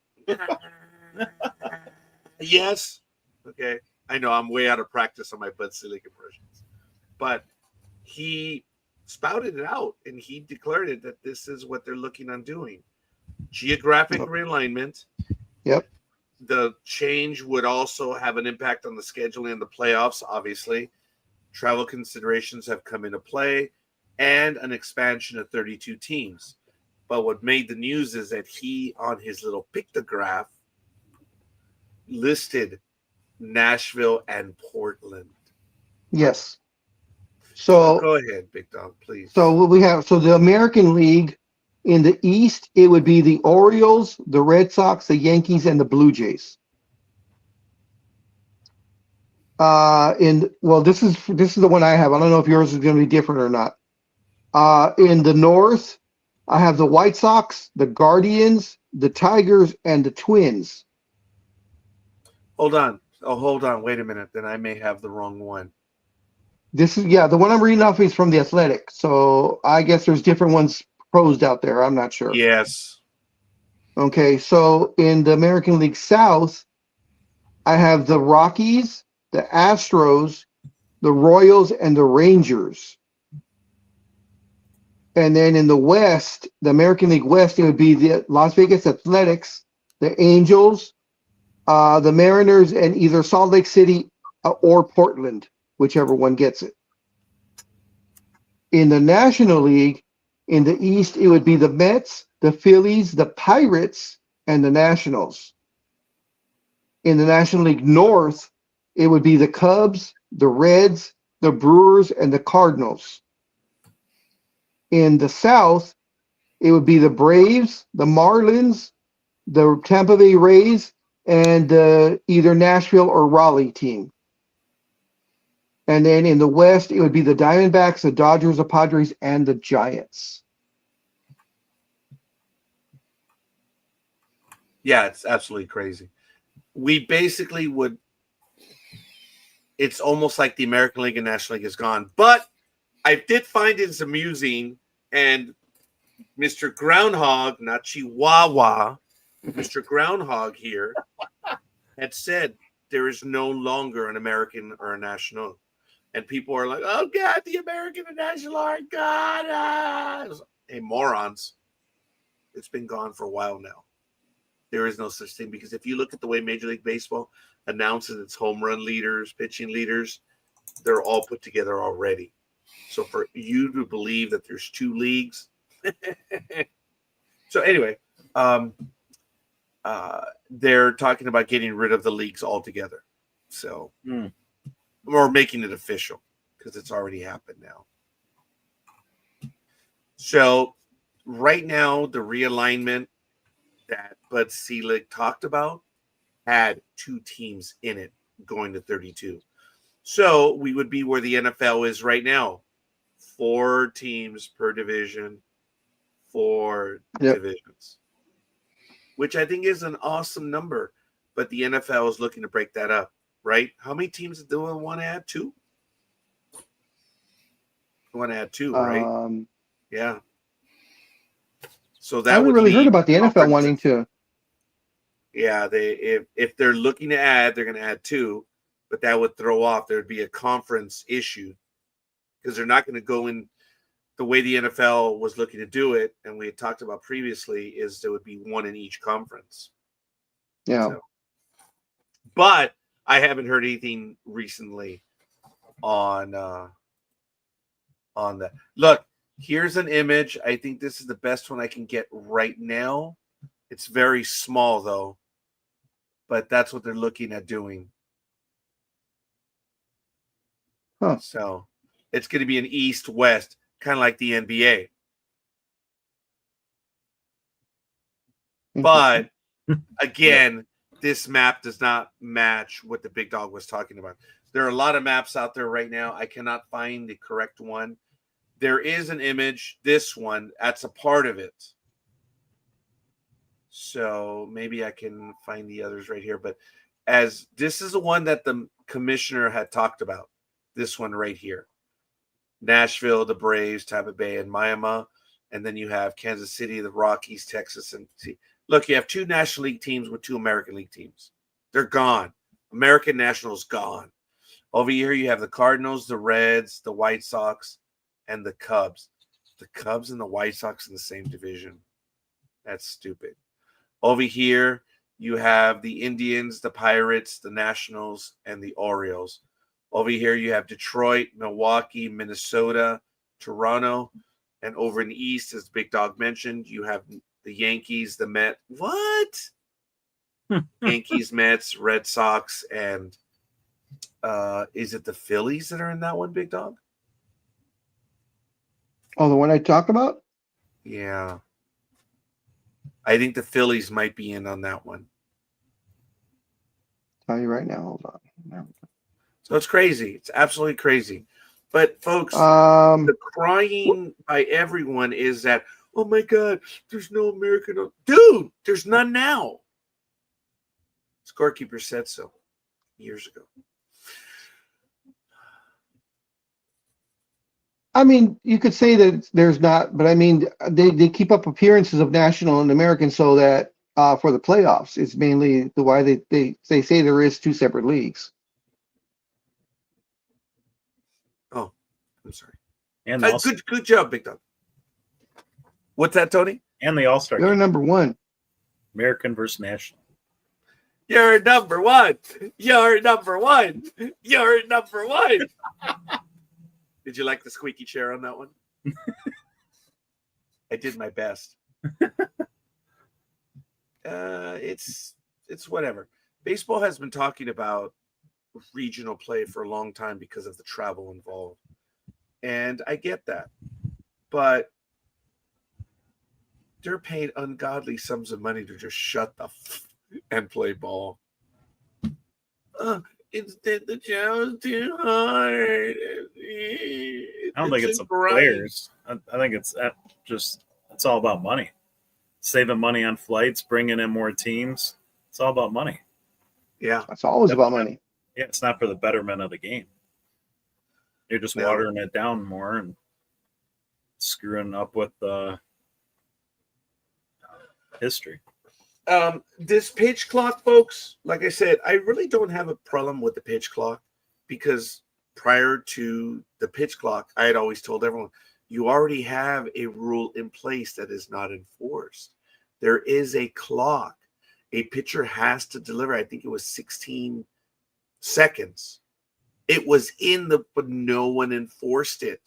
yes, okay, I know I'm way out of practice on my Bud Selig impressions, but he spouted it out and he declared it that this is what they're looking on doing. Geographic realignment. Yep. the change would also have an impact on the scheduling of the playoffs, obviously. Travel considerations have come into play and an expansion of 32 teams. But what made the news is that he, on his little pictograph, listed Nashville and Portland. Yes. So So go ahead, Big Dog, please. So what we have, so the American League in the East, it would be the Orioles, the Red Sox, the Yankees, and the Blue Jays. This is the one I have. I don't know if yours is going to be different or not. In the North, I have the White Sox, the Guardians, the Tigers, and the Twins. Hold on. Oh, hold on. Wait a minute. Then I may have the wrong one. The one I'm reading off is from the Athletic. So I guess there's different ones proposed out there. I'm not sure. Yes. Okay, so in the American League South, I have the Rockies, the Astros, the Royals, and the Rangers. And then in the West, the American League West, it would be the Las Vegas Athletics, the Angels, the Mariners, and either Salt Lake City or Portland, whichever one gets it. In the National League, in the East, it would be the Mets, the Phillies, the Pirates, and the Nationals. In the National League North, it would be the Cubs, the Reds, the Brewers, and the Cardinals. In the South, it would be the Braves, the Marlins, the Tampa Bay Rays, and either Nashville or Raleigh team. And then in the West, it would be the Diamondbacks, the Dodgers, the Padres, and the Giants. Yeah, it's absolutely crazy. We basically would, it's almost like the American League and National League is gone. But I did find it amusing, and Mr. Groundhog, not Chihuahua, Mr. Groundhog here had said there is no longer an American or a national. And people are like, oh, God, the American and national are gone. Hey, morons. It's been gone for a while now. There is no such thing, because if you look at the way Major League Baseball announces its home run leaders, pitching leaders, they're all put together already. So for you to believe that there's two leagues. So anyway, they're talking about getting rid of the leagues altogether. So, or making it official, because it's already happened now. So right now, the realignment that Bud Selig talked about had two teams in it going to 32. So we would be where the NFL is right now. 4 teams per division, 4 divisions, which I think is an awesome number. But the NFL is looking to break that up, right? How many teams do we want to add? 2? We want to add 2, right? Yeah. So that I haven't really heard about the NFL wanting to. Yeah, if they're looking to add, they're going to add 2, but that would throw off. There would be a conference issue, because they're not going to go in the way the NFL was looking to do it, and we had talked about previously, is there would be 1 in each conference. Yeah. So, but I haven't heard anything recently on that. Look, here's an image. I think this is the best one I can get right now. It's very small, though, but that's what they're looking at doing. Huh. So it's going to be an East-West, kind of like the NBA. But again, this map does not match what the Big Dog was talking about. There are a lot of maps out there right now. I cannot find the correct one. There is an image, this one, that's a part of it. So maybe I can find the others right here. But as this is the one that the commissioner had talked about, this one right here. Nashville, the Braves, Tampa Bay, and Miami. And then you have Kansas City, the Rockies, Texas. And see, look, you have 2 National League teams with 2 American League teams. They're gone. American National's gone. Over here, you have the Cardinals, the Reds, the White Sox, and the Cubs. The Cubs and the White Sox in the same division. That's stupid. Over here, You have the Indians, the Pirates, the Nationals, and the Orioles. Over here, you have Detroit, Milwaukee, Minnesota, Toronto. And over in the East, as Big Dog mentioned, you have the Yankees, the Mets. What? Yankees, Mets, Red Sox, and is it the Phillies that are in that one, Big Dog? Oh, the one I talk about? Yeah. I think the Phillies might be in on that one. Tell you right now. Hold on. So it's crazy. It's absolutely crazy. But folks, Um, the crying by everyone is that, oh my God, there's no American. Dude, there's none now. Scorekeeper said so years ago. I mean, you could say that there's not, but I mean, they keep up appearances of national and American so that for the playoffs, it's mainly the why they say there is two separate leagues. Oh, I'm sorry. And good job, Big Dog. What's that, Tony? And the All-Star They're game. number one. American versus national. You're number one. You're number one. You're number one. Did you like the squeaky chair on that one? I did my best. It's whatever. Baseball has been talking about regional play for a long time because of the travel involved. And I get that. But they're paid ungodly sums of money to just shut the and play ball. Instead, the job's too hard. I don't think it's the players. I think it's all about money. Saving money on flights, bringing in more teams. It's all about money. Yeah. It's always about money. Yeah, it's not for the betterment of the game. You're just watering it down more and screwing up with history. This pitch clock, folks, like I said, I really don't have a problem with the pitch clock because prior to the pitch clock, I had always told everyone, you already have a rule in place that is not enforced. There is a clock. A pitcher has to deliver. I think it was 16 seconds. It was but no one enforced it.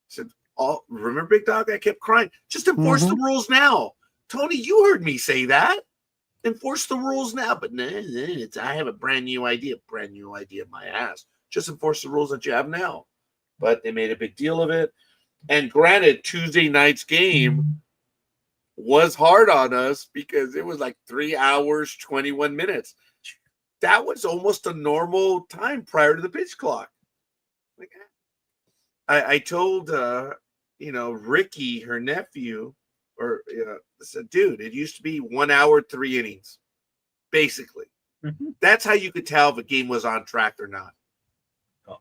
So, remember, Big Dog? I kept crying. Just enforce the rules now. Tony, you heard me say that. Enforce the rules now. But I have a brand new idea. Brand new idea, my ass. Just enforce the rules that you have now. But they made a big deal of it. And granted, Tuesday night's game was hard on us because it was like 3 hours, 21 minutes. That was almost a normal time prior to the pitch clock. Like, I told, Ricky, her nephew, said, dude, it used to be 1 hour, 3 innings, basically. Mm-hmm. That's how you could tell if a game was on track or not. Oh.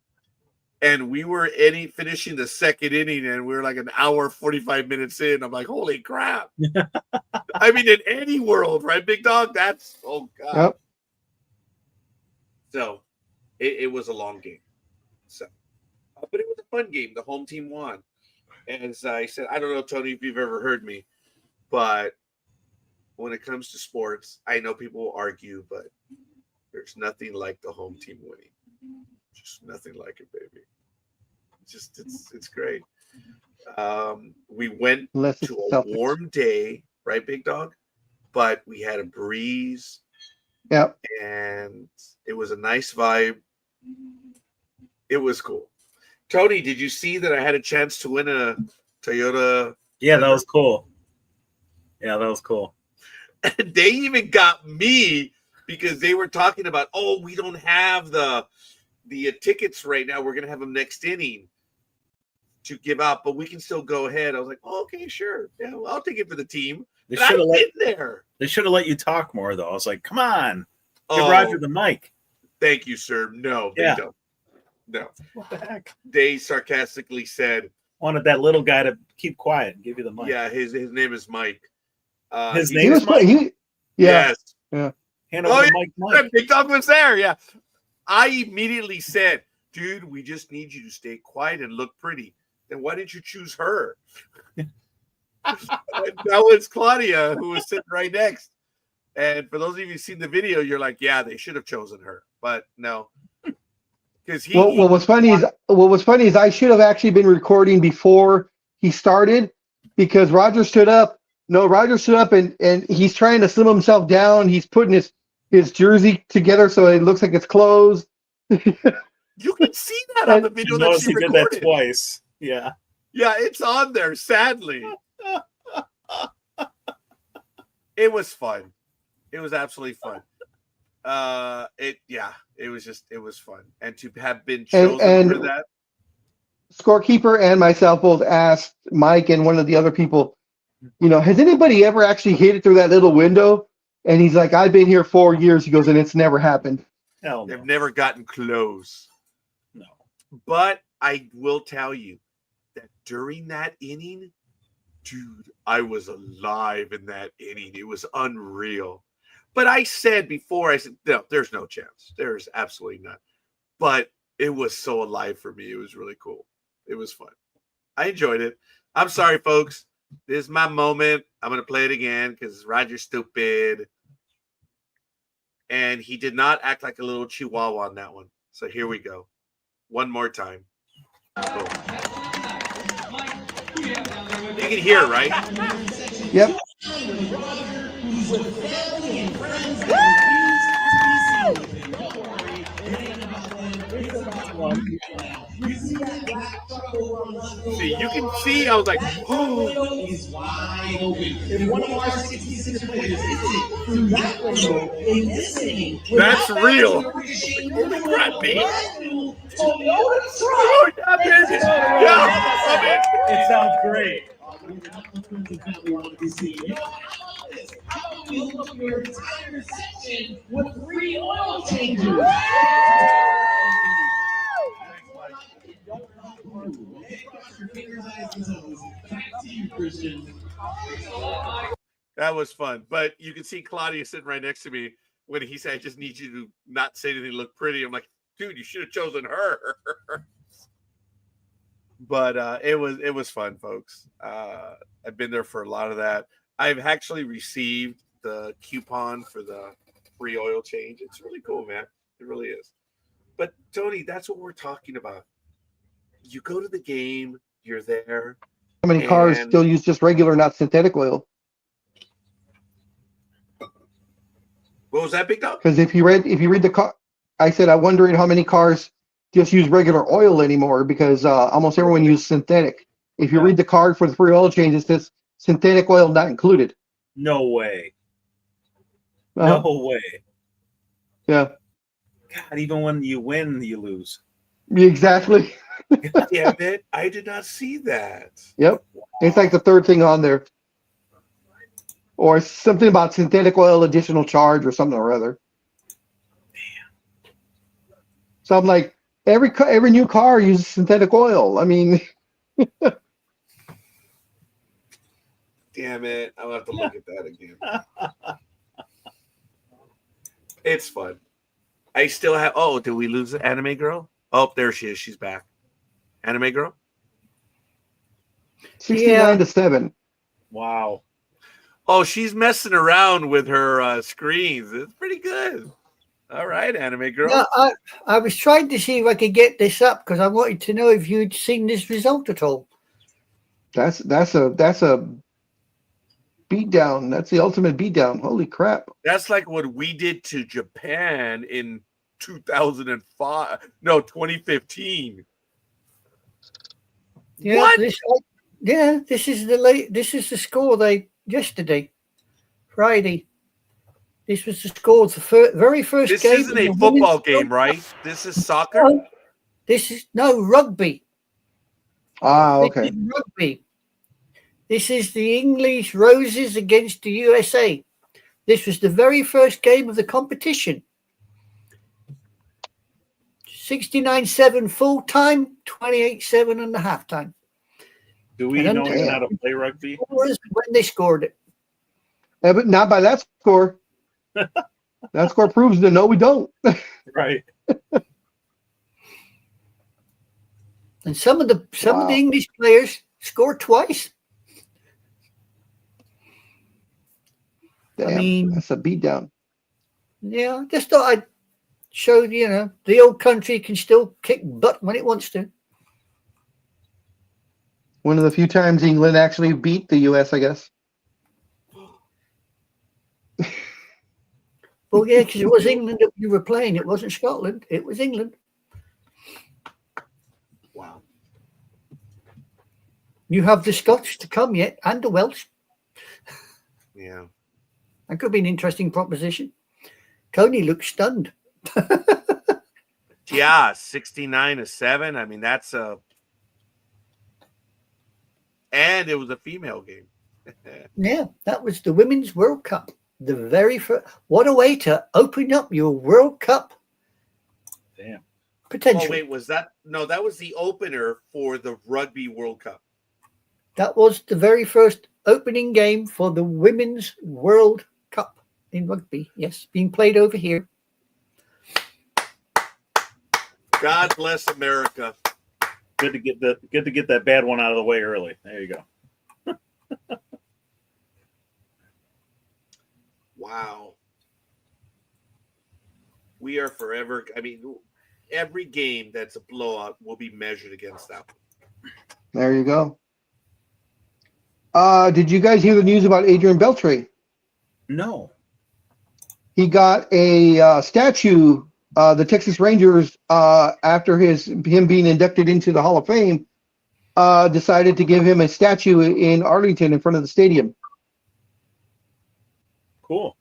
And we were finishing the second inning, and we were like an hour, 45 minutes in. I'm like, holy crap. I mean, in any world, right, Big Dog? That's, oh, God. Yep. So it was a long game. So, but it was a fun game. The home team won. As I said, I don't know, Tony, if you've ever heard me, but when it comes to sports, I know people will argue, but there's nothing like the home team winning. Just nothing like it, baby. It's great. We went to a warm day, right, Big Dog? But we had a breeze. Yep. And it was a nice vibe. It was cool. Tony, did you see that I had a chance to win a Toyota? Yeah, that was cool. Yeah, that was cool. They even got me because they were talking about, we don't have the tickets right now. We're going to have them next inning to give out, but we can still go ahead. I was like, okay, sure. Yeah, well, I'll take it for the team. They should have let you talk more, though. I was like, come on. Give Roger the mic. Thank you, sir. No, they don't. No. What the heck? They sarcastically said, wanted that little guy to keep quiet and give you the mic. Yeah, his name is Mike. His name is Mike? Yes. Yeah. Hand over the mic. Big Dog was there, yeah. I immediately said, dude, we just need you to stay quiet and look pretty. Then why didn't you choose her? That was Claudia, who was sitting right next. And for those of you who've seen the video, you're like, yeah, they should have chosen her, but no, because Well, what was funny is I should have actually been recording before he started, because Roger stood up. No, Roger stood up and he's trying to slim himself down. He's putting his jersey together so it looks like it's closed. you can see that on the video that she He did recorded. that twice. Yeah. Yeah, it's on there, sadly. It was fun. It was absolutely fun. It was fun. And to have been chosen for that. Scorekeeper and myself both asked Mike and one of the other people, has anybody ever actually hit it through that little window? And he's like, I've been here 4 years. He goes, and it's never happened. Hell no. They've never gotten close. No. But I will tell you that during that inning, dude, I was alive in that inning. It was unreal. But I said before, no, there's no chance. There's absolutely none. But it was so alive for me. It was really cool. It was fun. I enjoyed it. I'm sorry, folks. This is my moment. I'm going to play it again because Roger's stupid. And he did not act like a little chihuahua on that one. So here we go. One more time. Boom. You can hear, right? Yep. See, you can see, I was like, oh. Is wide open. If one of our 66 players hits it through that window in this inning, That's real. Holy crap, baby. Oh, yeah, baby. Yeah, I'm in. It sounds great. How about we hook up your entire section with free oil changes? That was fun. But you can see Claudia sitting right next to me when he said, I just need you to not say anything, look pretty. I'm like, dude, you should have chosen her. But it was fun, folks. I've been there for a lot of that. I've actually received the coupon for the free oil change. It's really cool, man. It really is. But Tony, that's what we're talking about. You go to the game, you're there. How many cars still use just regular, not synthetic oil? What was that, Big Dog? Because if you read the car, I said I'm wondering how many cars just use regular oil anymore, because almost everyone uses synthetic. If you read the card for the free oil change, it says synthetic oil not included. No way. No way. Yeah. God, even when you win, you lose. Exactly. Damn it. I did not see that. Yep. It's like the third thing on there. Or something about synthetic oil additional charge or something or other. Damn. So I'm like, every new car uses synthetic oil. I mean, damn it. I'll have to look at that again. It's fun. I still have, did we lose the anime girl? Oh, there she is. She's back. Anime girl? 69-7. Wow. Oh, she's messing around with her screens. It's pretty good. All right, anime girl. Yeah, I was trying to see if I could get this up because I wanted to know if you'd seen this result at all. That's a beatdown. That's the ultimate beatdown. Holy crap. That's like what we did to Japan in 2015. Yeah, What? This is the score yesterday, Friday. This was the score of the very first This game. This isn't a football game, right? This is soccer? No, this is rugby. Ah, okay. This is rugby. This is the English Roses against the USA. This was the very first game of the competition. 69-7 full time, 28-7 in the halftime. Do we know how to play rugby? When they scored it. Yeah, but not by that score. That score proves that no, we don't. Right. And some of the English players scored twice. Damn, I mean, that's a beatdown. yeah, I just thought I'd show, the old country can still kick butt when it wants to. One of the few times England actually beat the U.S., I guess. Well, yeah, because it was England that you were playing. It wasn't Scotland. It was England. Wow. You have the Scots to come yet, and the Welsh. Yeah. That could be an interesting proposition. Tony looks stunned. Yeah, 69-7. I mean, that's a. And it was a female game. Yeah, that was the Women's World Cup. The very first. What a way to open up your World Cup. Damn. Potential. Oh, wait, was that? No, that was the opener for the Rugby World Cup. That was the very first opening game for the Women's World Cup in rugby. Yes, being played over here. God bless America. Good to get that bad one out of the way early. There you go. Wow. We are forever. I mean, every game that's a blowout will be measured against that one. There you go. Did you guys hear the news about Adrian Beltre? No. He got a statue. The Texas Rangers, after him being inducted into the Hall of Fame, decided to give him a statue in Arlington in front of the stadium. Cool.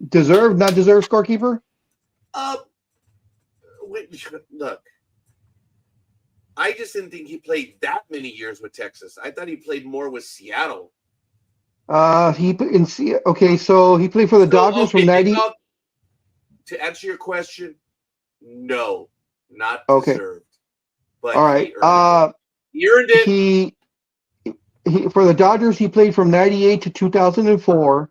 Deserved, not deserved, scorekeeper? Wait, look. I just didn't think he played that many years with Texas. I thought he played more with Seattle. So he played for the Dodgers from 90. To answer your question, no, not Okay. deserved. But All right. he earned it. He for the Dodgers, he played from 98 to 2004.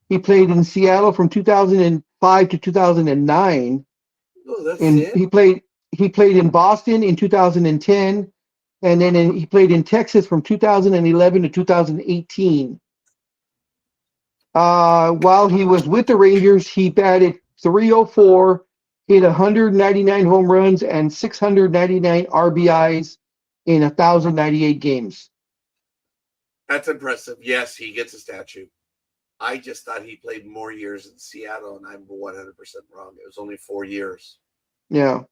He played in Seattle from 2005 to 2009. Oh, that's And it. he played in Boston in 2010, and then he played in Texas from 2011 to 2018. While he was with the Rangers, he batted .304, hit 199 home runs and 699 RBIs in 1,098 games. That's impressive. Yes, he gets a statue. I just thought he played more years in Seattle, and I'm 100% wrong. It was only 4 years. Yeah.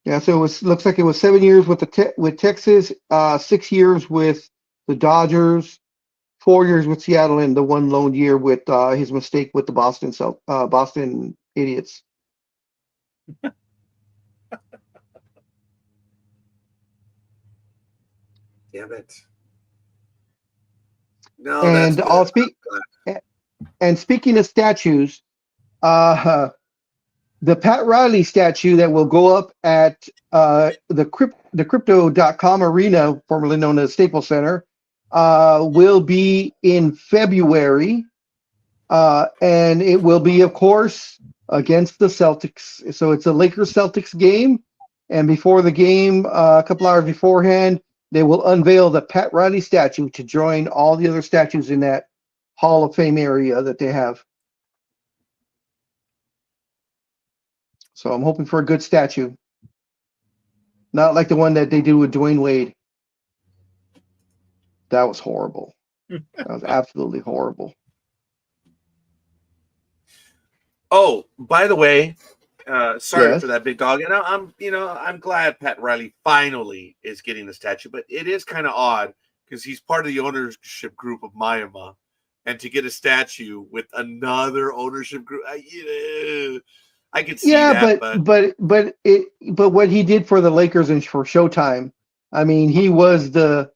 Yeah, so looks like it was 7 years with Texas, 6 years with the Dodgers, 4 years with Seattle, and the one lone year with his mistake with the Boston Idiots. Damn it. No, And that's good. And speaking of statues, the Pat Riley statue that will go up at the Crypto.com Arena, formerly known as Staples Center, will be in February, and it will be, of course, against the Celtics. So it's a Lakers-Celtics game, and before the game, a couple hours beforehand, they will unveil the Pat Riley statue to join all the other statues in that Hall of Fame area that they have. So I'm hoping for a good statue. Not like the one that they did with Dwayne Wade. That was horrible. That was absolutely horrible. Oh, by the way, sorry Yes. for that, big dog. And I'm glad Pat Riley finally is getting the statue, but it is kind of odd because he's part of the ownership group of Myanmar, and to get a statue with another ownership group, I could see that. But what he did for the Lakers and for Showtime, I mean, he was the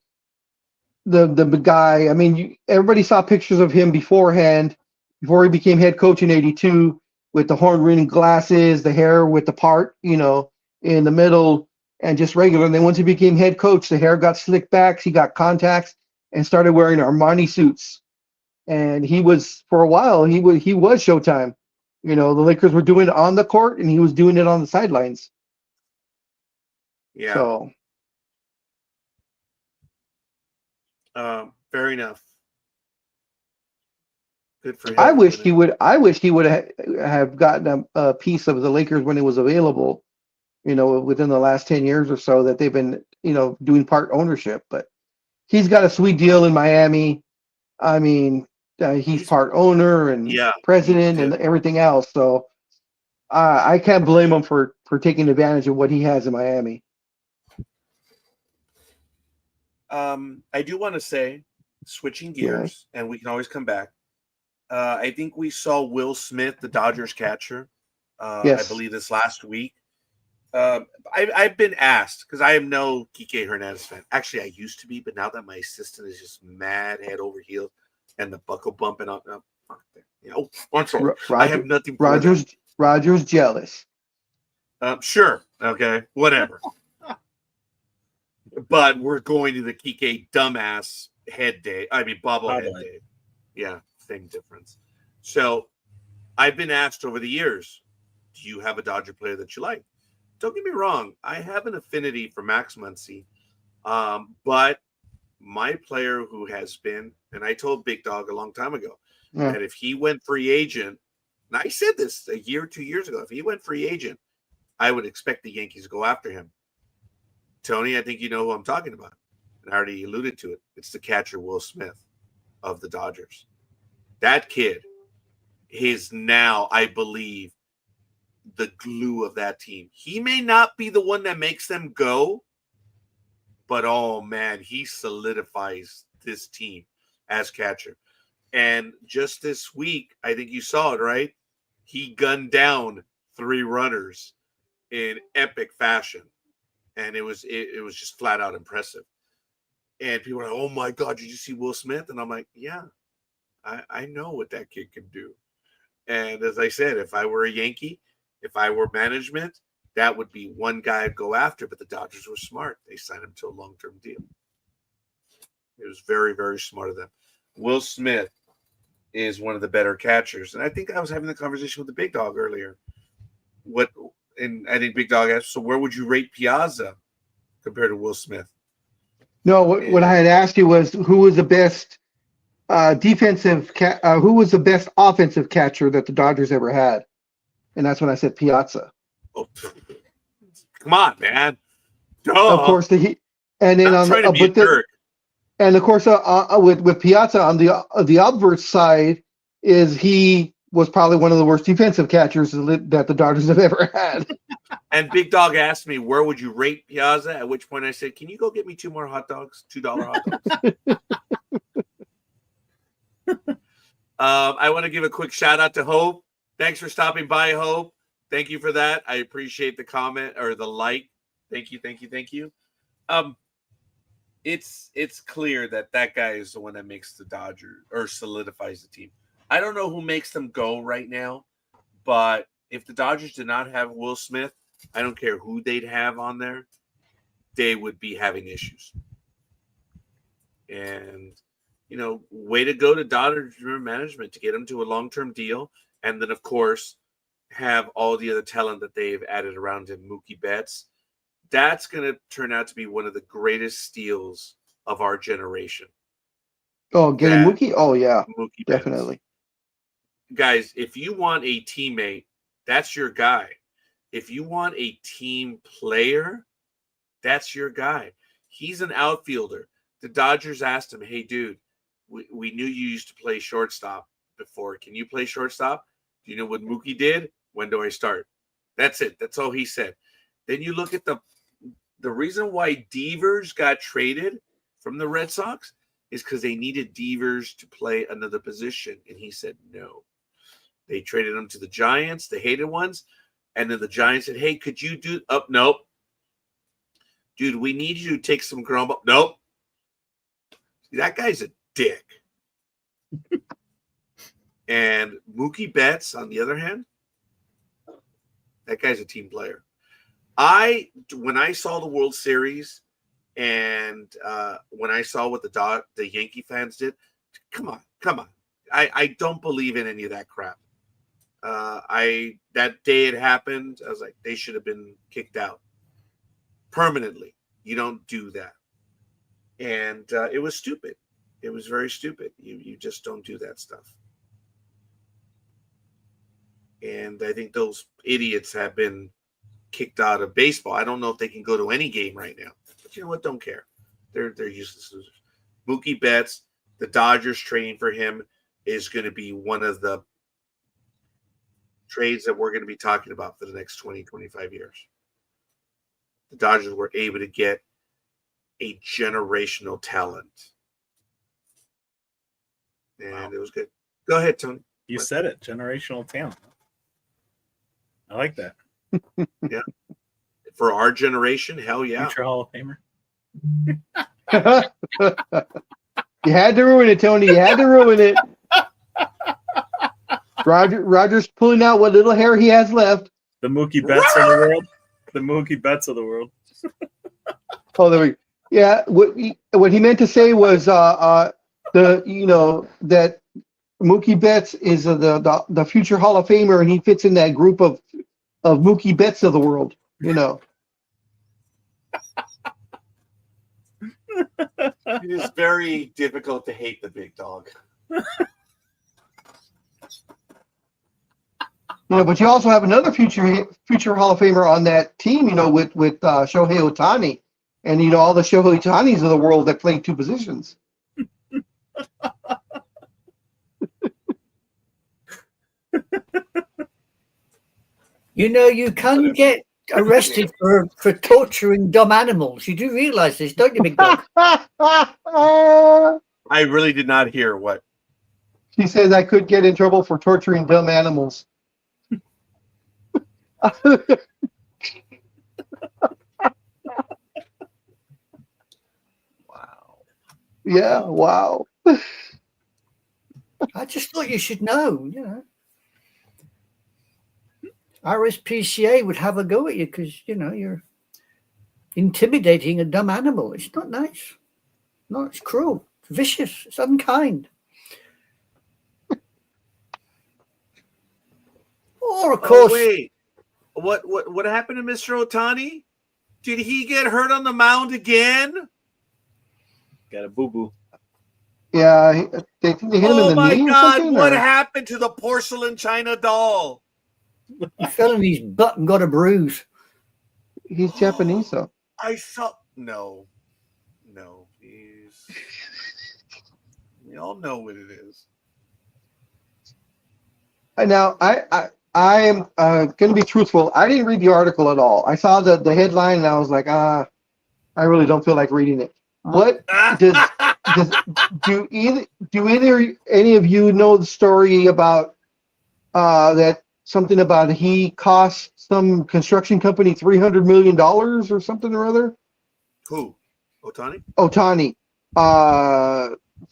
guy. I mean, everybody saw pictures of him beforehand, before he became head coach in '82, with the horn-rimmed glasses, the hair with the part, in the middle, and just regular. And then once he became head coach, the hair got slicked back, he got contacts, and started wearing Armani suits. And he was, for a while, he was Showtime. The Lakers were doing it on the court, and he was doing it on the sidelines. Yeah. So, fair enough. Good for him. I wish he would have gotten a piece of the Lakers when it was available. Have gotten a piece of the Lakers when it was available. Within the last 10 years or so that they've been doing part ownership. But he's got a sweet deal in Miami. I mean, he's part owner and president and everything else. So I can't blame him for taking advantage of what he has in Miami. I do want to say, switching gears, and we can always come back. I think we saw Will Smith, the Dodgers catcher, I believe this last week. I've been asked, because I am no Kike Hernandez fan. Actually, I used to be, but now that my assistant is just mad head over heels and the buckle bumping up, I'm sorry. I have nothing for that. Roger's jealous. Sure. Okay. Whatever. But we're going to the Kike dumbass head day. I mean, bobblehead day. Yeah. Same difference. So I've been asked over the years, do you have a Dodger player that you like? Don't get me wrong. I have an affinity for Max Muncy. But my player who has been, and I told Big Dog a long time ago, that if he went free agent, and I said this a year, 2 years ago, if he went free agent, I would expect the Yankees to go after him. Tony, I think you know who I'm talking about. And I already alluded to it. It's the catcher, Will Smith of the Dodgers. That kid is now, I believe, the glue of that team. He may not be the one that makes them go, but oh man, he solidifies this team as catcher. And just this week, I think you saw it, right? He gunned down 3 runners in epic fashion. And it was just flat out impressive. And people are like, oh my God, did you see Will Smith? And I'm like, yeah, I know what that kid can do. And as I said, if I were a Yankee, if I were management, that would be one guy I'd go after. But the Dodgers were smart. They signed him to a long-term deal. It was very, very smart of them. Will Smith is one of the better catchers. And I think I was having the conversation with the Big Dog earlier. And I think Big Dog asked, so where would you rate Piazza compared to Will Smith? No, what I had asked you was who was the best who was the best offensive catcher that the Dodgers ever had? And that's when I said Piazza. Oh, come on, man. Duh. Of course, and then I'm trying to be a jerk. And of course, with Piazza on the obverse side, is he was probably one of the worst defensive catchers that the Dodgers have ever had. And Big Dog asked me, where would you rate Piazza? At which point I said, can you go get me 2 more hot dogs? $2 hot dogs. I want to give a quick shout out to Hope. Thanks for stopping by, Hope. Thank you for that. I appreciate the comment or the like. Thank you. It's clear that guy is the one that makes the Dodgers or solidifies the team. I don't know who makes them go right now, but if the Dodgers did not have Will Smith, I don't care who they'd have on there, they would be having issues. And, way to go to Dodgers management to get them to a long-term deal. And then, of course, have all the other talent that they've added around him, Mookie Betts. That's going to turn out to be one of the greatest steals of our generation. Oh, getting Mookie? Oh, yeah, Mookie definitely. Betts. Guys, if you want a teammate, that's your guy. If you want a team player, that's your guy. He's an outfielder. The Dodgers asked him, hey, dude, we knew you used to play shortstop before. Can you play shortstop? Do you know what Mookie did? When do I start? That's it. That's all he said. Then you look at the reason why Devers got traded from the Red Sox is because they needed Devers to play another position. And he said no. They traded him to the Giants, the hated ones. And then the Giants said, hey, could you do – oh, nope. Dude, we need you to take some ground ball. Nope. That guy's a dick. And Mookie Betts, on the other hand, that guy's a team player. When I saw the World Series and when I saw what the Yankee fans did, come on. I don't believe in any of that crap. That day it happened, I was like, they should have been kicked out permanently. You don't do that. And it was stupid. It was very stupid. You just don't do that stuff. And I think those idiots have been kicked out of baseball. I don't know if they can go to any game right now. But you know what? Don't care. They're useless losers. Mookie Betts, the Dodgers trading for him is going to be one of the trades that we're going to be talking about for the next 20, 25 years. The Dodgers were able to get a generational talent. And it was good. Go ahead, Tony. You said it. Generational talent. I like that. Yeah. For our generation, hell yeah. Future Hall of Famer. You had to ruin it, Tony. You had to ruin it. Roger's pulling out what little hair he has left. The Mookie Betts of the world. The Mookie Betts of the world. Oh, there we go. Yeah, what he meant to say was that Mookie Betts is the future Hall of Famer, and he fits in that group of Mookie Betts of the world. You know. It is very difficult to hate the big dog. Yeah, but you also have another future Hall of Famer on that team, with Shohei Ohtani, and all the Shohei Ohtanis of the world that play two positions. You can get arrested for torturing dumb animals. You do realize this, don't you, big dog? I really did not hear what. She says I could get in trouble for torturing dumb animals. Wow. Yeah, wow. I just thought you should know, RSPCA would have a go at you because, you're intimidating a dumb animal. It's not nice. No, it's cruel. It's vicious. It's unkind. Or, of course... wait. What happened to Mr. Ohtani? Did he get hurt on the mound again? Got a boo-boo. Yeah, they think they hit him in the knee or something? What happened to the porcelain china doll? He fell in his butt and got a bruise. He's Japanese, though. I saw... No. We all know what it is. Now, I am going to be truthful. I didn't read the article at all. I saw the headline and I was like, I really don't feel like reading it. What do any of you know the story about that something about he cost some construction company $300 million or something or other? Who? Ohtani? Ohtani.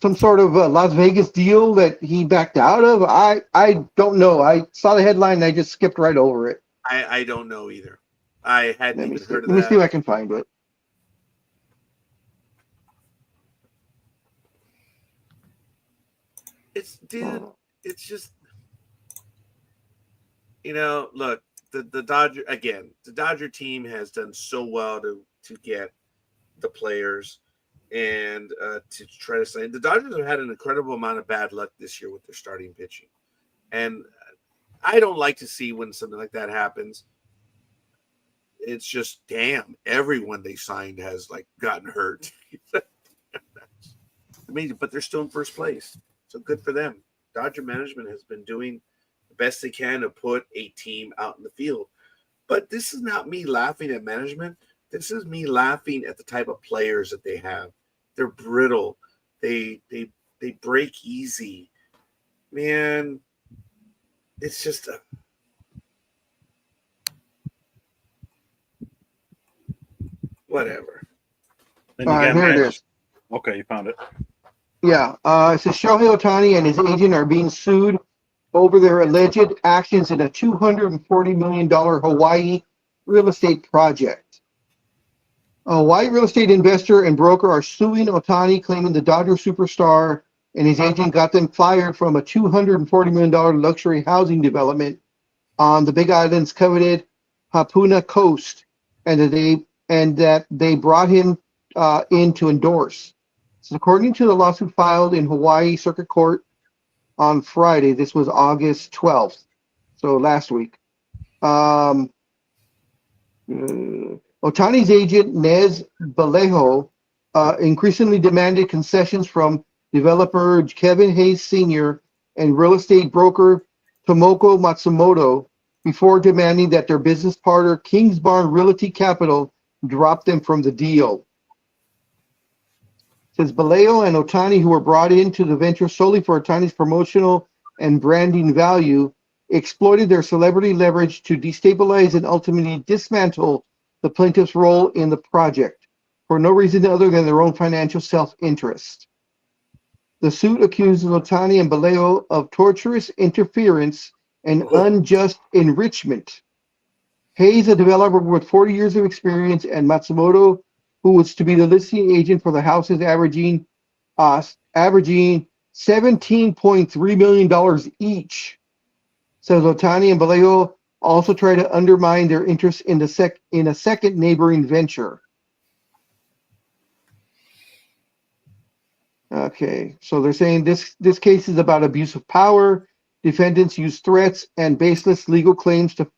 Some sort of Las Vegas deal that he backed out of. I don't know. I saw the headline and I just skipped right over it. I don't know either. I hadn't even heard of that. Let me see if I can find it. It's just, look, the Dodger team has done so well to get the players and to try to sign. The Dodgers have had an incredible amount of bad luck this year with their starting pitching. And I don't like to see when something like that happens. It's just, damn, everyone they signed has gotten hurt. Amazing, but they're still in first place. So good for them. Dodger management has been doing the best they can to put a team out in the field. But this is not me laughing at management. This is me laughing at the type of players that they have. They're brittle. They break easy. Man, it's just whatever. Then All right, here it is. Okay, you found it. Yeah, it says Shohei Ohtani and his agent are being sued over their alleged actions in a $240 million Hawaii real estate project. A Hawaii real estate investor and broker are suing Ohtani, claiming the Dodger superstar and his agent got them fired from a $240 million luxury housing development on the Big Island's coveted Hapuna Coast, and that they brought him in to endorse. So according to the lawsuit filed in Hawaii Circuit Court on Friday, this was August 12th. So last week. Otani's agent, Nez Vallejo, increasingly demanded concessions from developer Kevin Hayes Sr. and real estate broker Tomoko Matsumoto before demanding that their business partner, Kingsbarn Realty Capital, drop them from the deal. Says Vallejo and Otani, who were brought into the venture solely for Otani's promotional and branding value, exploited their celebrity leverage to destabilize and ultimately dismantle the plaintiff's role in the project for no reason other than their own financial self-interest. The suit accuses Otani and Vallejo of torturous interference and unjust enrichment. Hayes, a developer with 40 years of experience, and Matsumoto, who was to be the listing agent for the houses, averaging $17.3 million each. Says Otani and Vallejo also try to undermine their interest in a second neighboring venture. Okay, so they're saying this case is about abuse of power. Defendants use threats and baseless legal claims to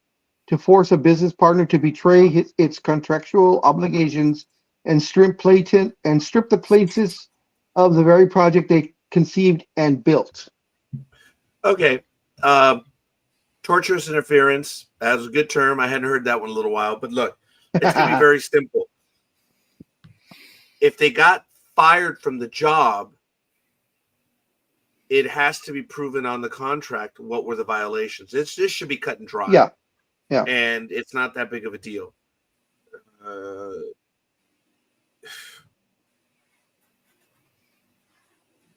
force a business partner to betray its contractual obligations and strip the plaintiffs of the very project they conceived and built. Okay. Torturous interference. That was a good term. I hadn't heard that one in a little while. But look, it's going to be very simple. If they got fired from the job, it has to be proven on the contract what were the violations. This should be cut and dry. Yeah. Yeah. And it's not that big of a deal.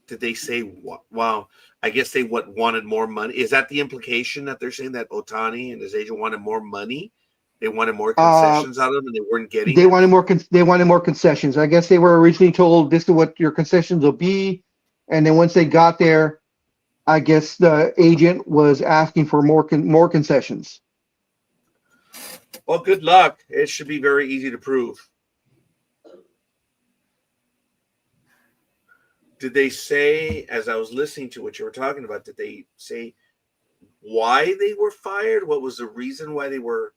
Did they say what? Well, I guess they wanted more money. Is that the implication that they're saying that Otani and his agent wanted more money? They wanted more concessions out of them, and they weren't getting. They wanted more. They wanted more concessions. I guess they were originally told this is what your concessions will be, and then once they got there, I guess the agent was asking for more concessions. Well, good luck. It should be very easy to prove. Did they say, as I was listening to what you were talking about, did they say why they were fired? What was the reason why they were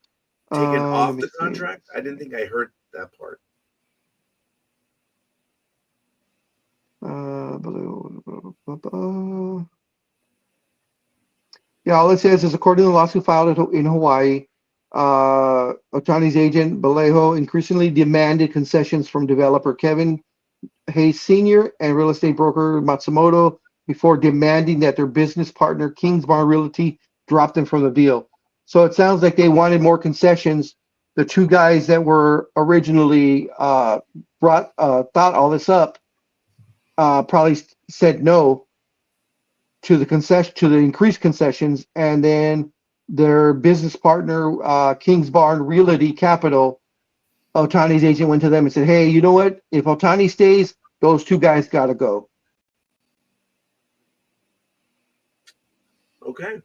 taken off the contract? I didn't think I heard that part. Yeah, all it says is according to the lawsuit filed in Hawaii, Otani's agent Vallejo increasingly demanded concessions from developer Kevin Hayes Sr. and real estate broker Matsumoto before demanding that their business partner Kingsbarn Realty drop them from the deal. So it sounds like they wanted more concessions. The two guys that were originally thought all this up probably said no to the increased concessions, and then their business partner Kingsbarn Realty Capital, Otani's agent, went to them and said, hey, you know what? If Otani stays, those two guys got to go. Okay.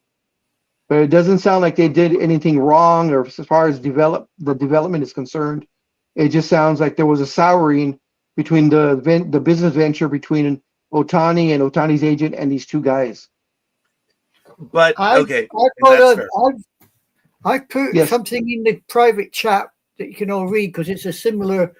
But it doesn't sound like they did anything wrong, or as far as the development is concerned. It just sounds like there was a souring between the business venture between Otani and Otani's agent and these two guys. But I put something in the private chat that you can all read because it's a similar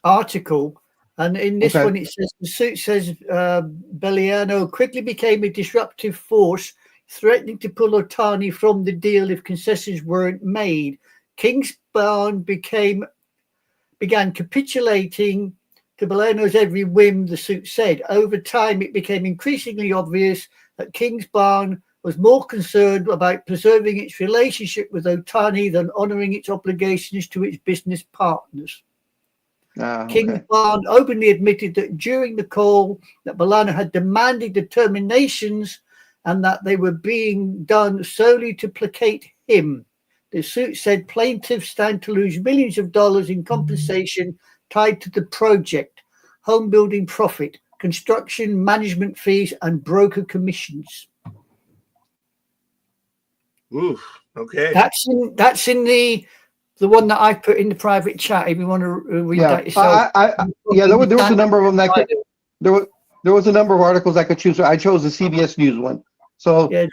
article. And in this one, it says the suit says Belliano quickly became a disruptive force, threatening to pull Otani from the deal if concessions weren't made. Kingsbarn began capitulating to Belliano's every whim, the suit said. Over time, it became increasingly obvious that Kingsbarn was more concerned about preserving its relationship with Otani than honoring its obligations to its business partners. Kingsbarn openly admitted that during the call that Belliano had demanded determinations and that they were being done solely to placate him. The suit said plaintiffs stand to lose millions of dollars in compensation tied to the project, home building profit, construction management fees, and broker commissions. Oof. Okay. That's in the one that I put in the private chat. If you want to read that yourself. There was a number of them. There was a number of articles I could choose. I chose the CBS News one. So Yeah,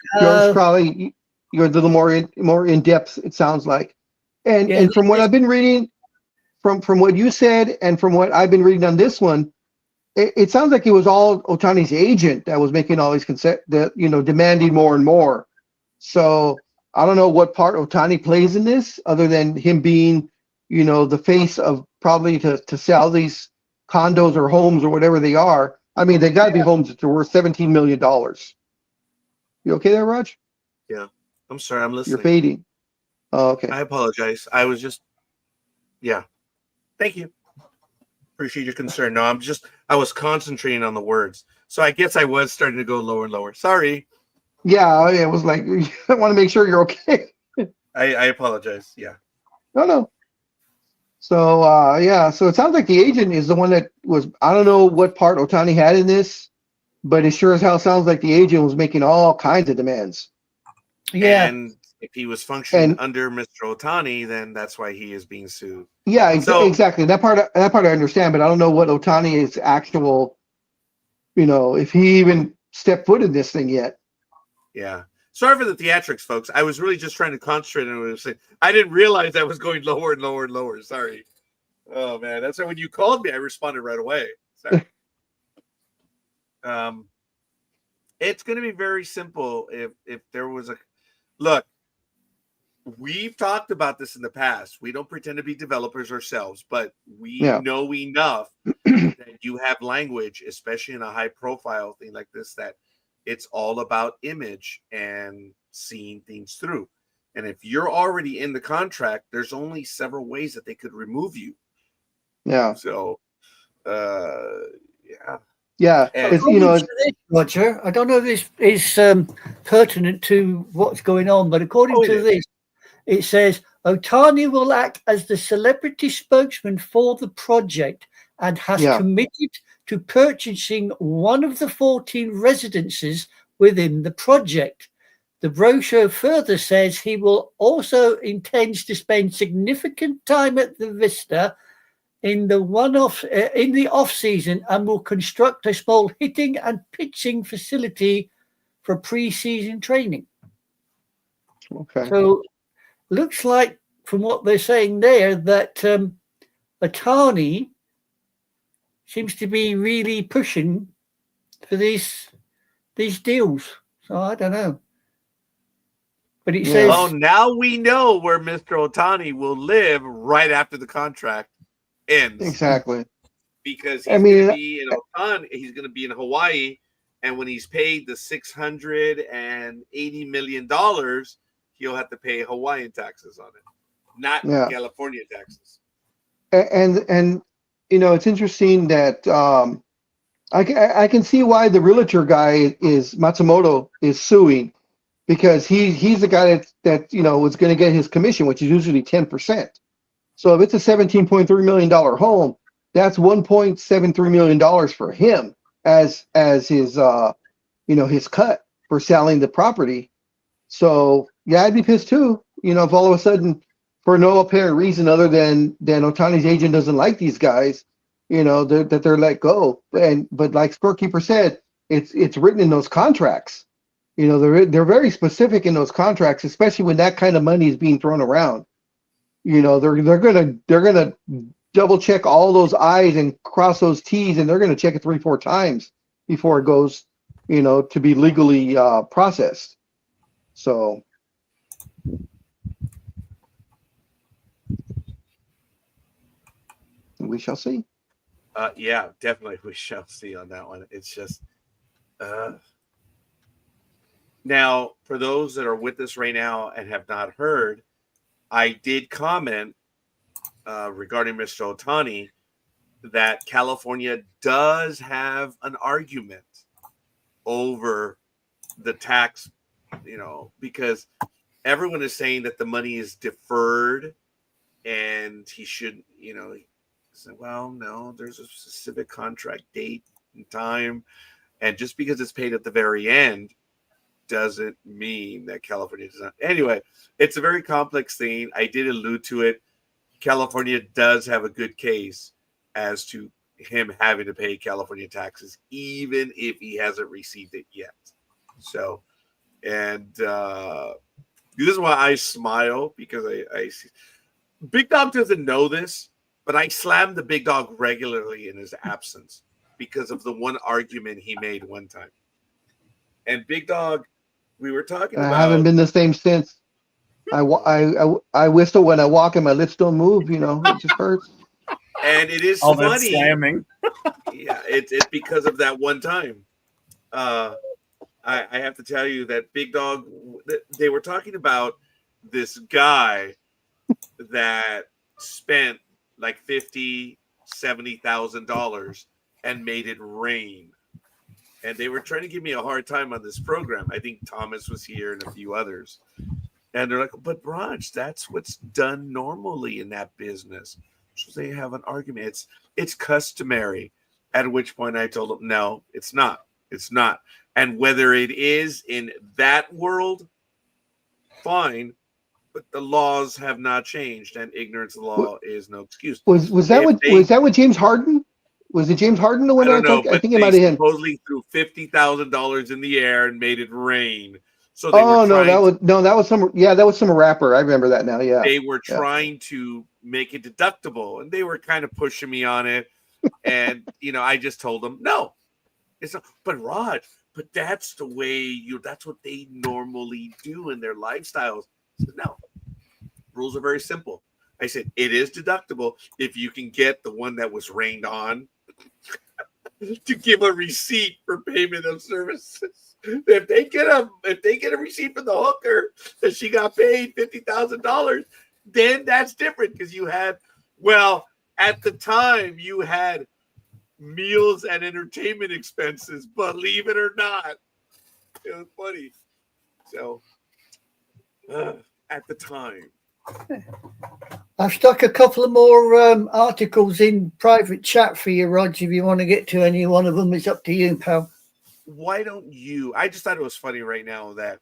you're a little more in depth. It sounds like, and yeah, from what I've been reading, from what you said, and from what I've been reading on this one, it sounds like it was all Otani's agent that was making all these demanding more and more. So I don't know what part Otani plays in this, other than him being, the face of probably to sell these condos or homes or whatever they are. I mean, they got to be homes that are worth $17 million. You okay there, Raj? Yeah. I'm sorry. I'm listening. You're fading. Oh, okay. I apologize. I was just, yeah. Thank you. Appreciate your concern. No, I was concentrating on the words. So I guess I was starting to go lower and lower. Sorry. Yeah, it was like, I want to make sure you're okay. I apologize. Yeah. No. So, so it sounds like the agent is the one that was, I don't know what part Otani had in this, but it sure as hell sounds like the agent was making all kinds of demands. yeah. And if he was functioning under Mr. Otani, then that's why he is being sued. Yeah, exactly. That part I understand, but I don't know what Otani's actual, if he even stepped foot in this thing yet. Yeah. Sorry for the theatrics, folks. I was really just trying to concentrate on what I was saying. I didn't realize I was going lower and lower and lower. Sorry. Oh, man. That's why when you called me, I responded right away. Sorry. It's going to be very simple if there was a... Look, we've talked about this in the past. We don't pretend to be developers ourselves, but we know enough that you have language, especially in a high-profile thing like this, that it's all about image and seeing things through. And if you're already in the contract, there's only several ways that they could remove you. Yeah. So, yeah. Yeah. And Roger, I don't know if this is pertinent to what's going on, but according to this, it says Otani will act as the celebrity spokesman for the project and has committed to purchasing one of the 14 residences within the project. The brochure further says he will also intends to spend significant time at the Vista in the off season and will construct a small hitting and pitching facility for pre-season training. Okay. So looks like from what they're saying there that Otani seems to be really pushing for these deals. So I don't know. But it says... Oh, now we know where Mr. Otani will live right after the contract ends. Exactly. Because he's going to be in Otani, he's going to be in Hawaii, and when he's paid the $680 million, he'll have to pay Hawaiian taxes on it, not California taxes. And it's interesting that I can see why the realtor guy is Matsumoto is suing, because he's the guy that was going to get his commission, which is usually 10%. So if it's a $17.3 million home, that's $1.73 million for him as his his cut for selling the property. So yeah, I'd be pissed too. If all of a sudden, for no apparent reason other than Otani's agent doesn't like these guys, that they're let go. But like Scorekeeper said, it's written in those contracts. They're very specific in those contracts, especially when that kind of money is being thrown around. They're gonna double check all those I's and cross those T's, and they're gonna check it 3-4 times before it goes, to be legally processed. So we shall see. Yeah, definitely we shall see on that one. It's just now, for those that are with us right now and have not heard, I did comment regarding Mr. Otani that California does have an argument over the tax, because everyone is saying that the money is deferred and he should, he said, well, no, there's a specific contract date and time. And just because it's paid at the very end doesn't mean that California does not. Anyway, it's a very complex thing. I did allude to it. California does have a good case as to him having to pay California taxes, even if he hasn't received it yet. So And this is why I smile, because I see Big Dog doesn't know this, but I slam the Big Dog regularly in his absence because of the one argument he made one time. And Big Dog, we were talking I about. haven't been the same since. I whistle when I walk and my lips don't move. You know, it just hurts. And it is All that funny. slamming. Yeah, it's because of that one time. I have to tell you that Big Dog, they were talking about this guy that spent like $50,000-$70,000 and made it rain. And they were trying to give me a hard time on this program. I think Thomas was here and a few others. And they're like, but Raj, that's what's done normally in that business. So they have an argument. It's customary. At which point I told them, no, it's not. It's not. And whether it is in that world, fine. But the laws have not changed, and ignorance of the law is no excuse. Was that what James Harden? Was it James Harden the one? I don't know, I think it might have been. Supposedly threw $50,000 in the air and made it rain. So that was some rapper. I remember that now. Yeah, they were trying to make it deductible, and they were kind of pushing me on it. And I just told them no, it's not. But Rod, that's the way that's what they normally do in their lifestyles. I said, no, rules are very simple. I said it is deductible if you can get the one that was rained on to give a receipt for payment of services. If they get a receipt from the hooker that she got paid $50,000, then that's different, because at the time you had meals and entertainment expenses, believe it or not. It was funny. So at the time. I've stuck a couple of more articles in private chat for you, Rog. If you want to get to any one of them, it's up to you, pal. Why don't you? I just thought it was funny right now that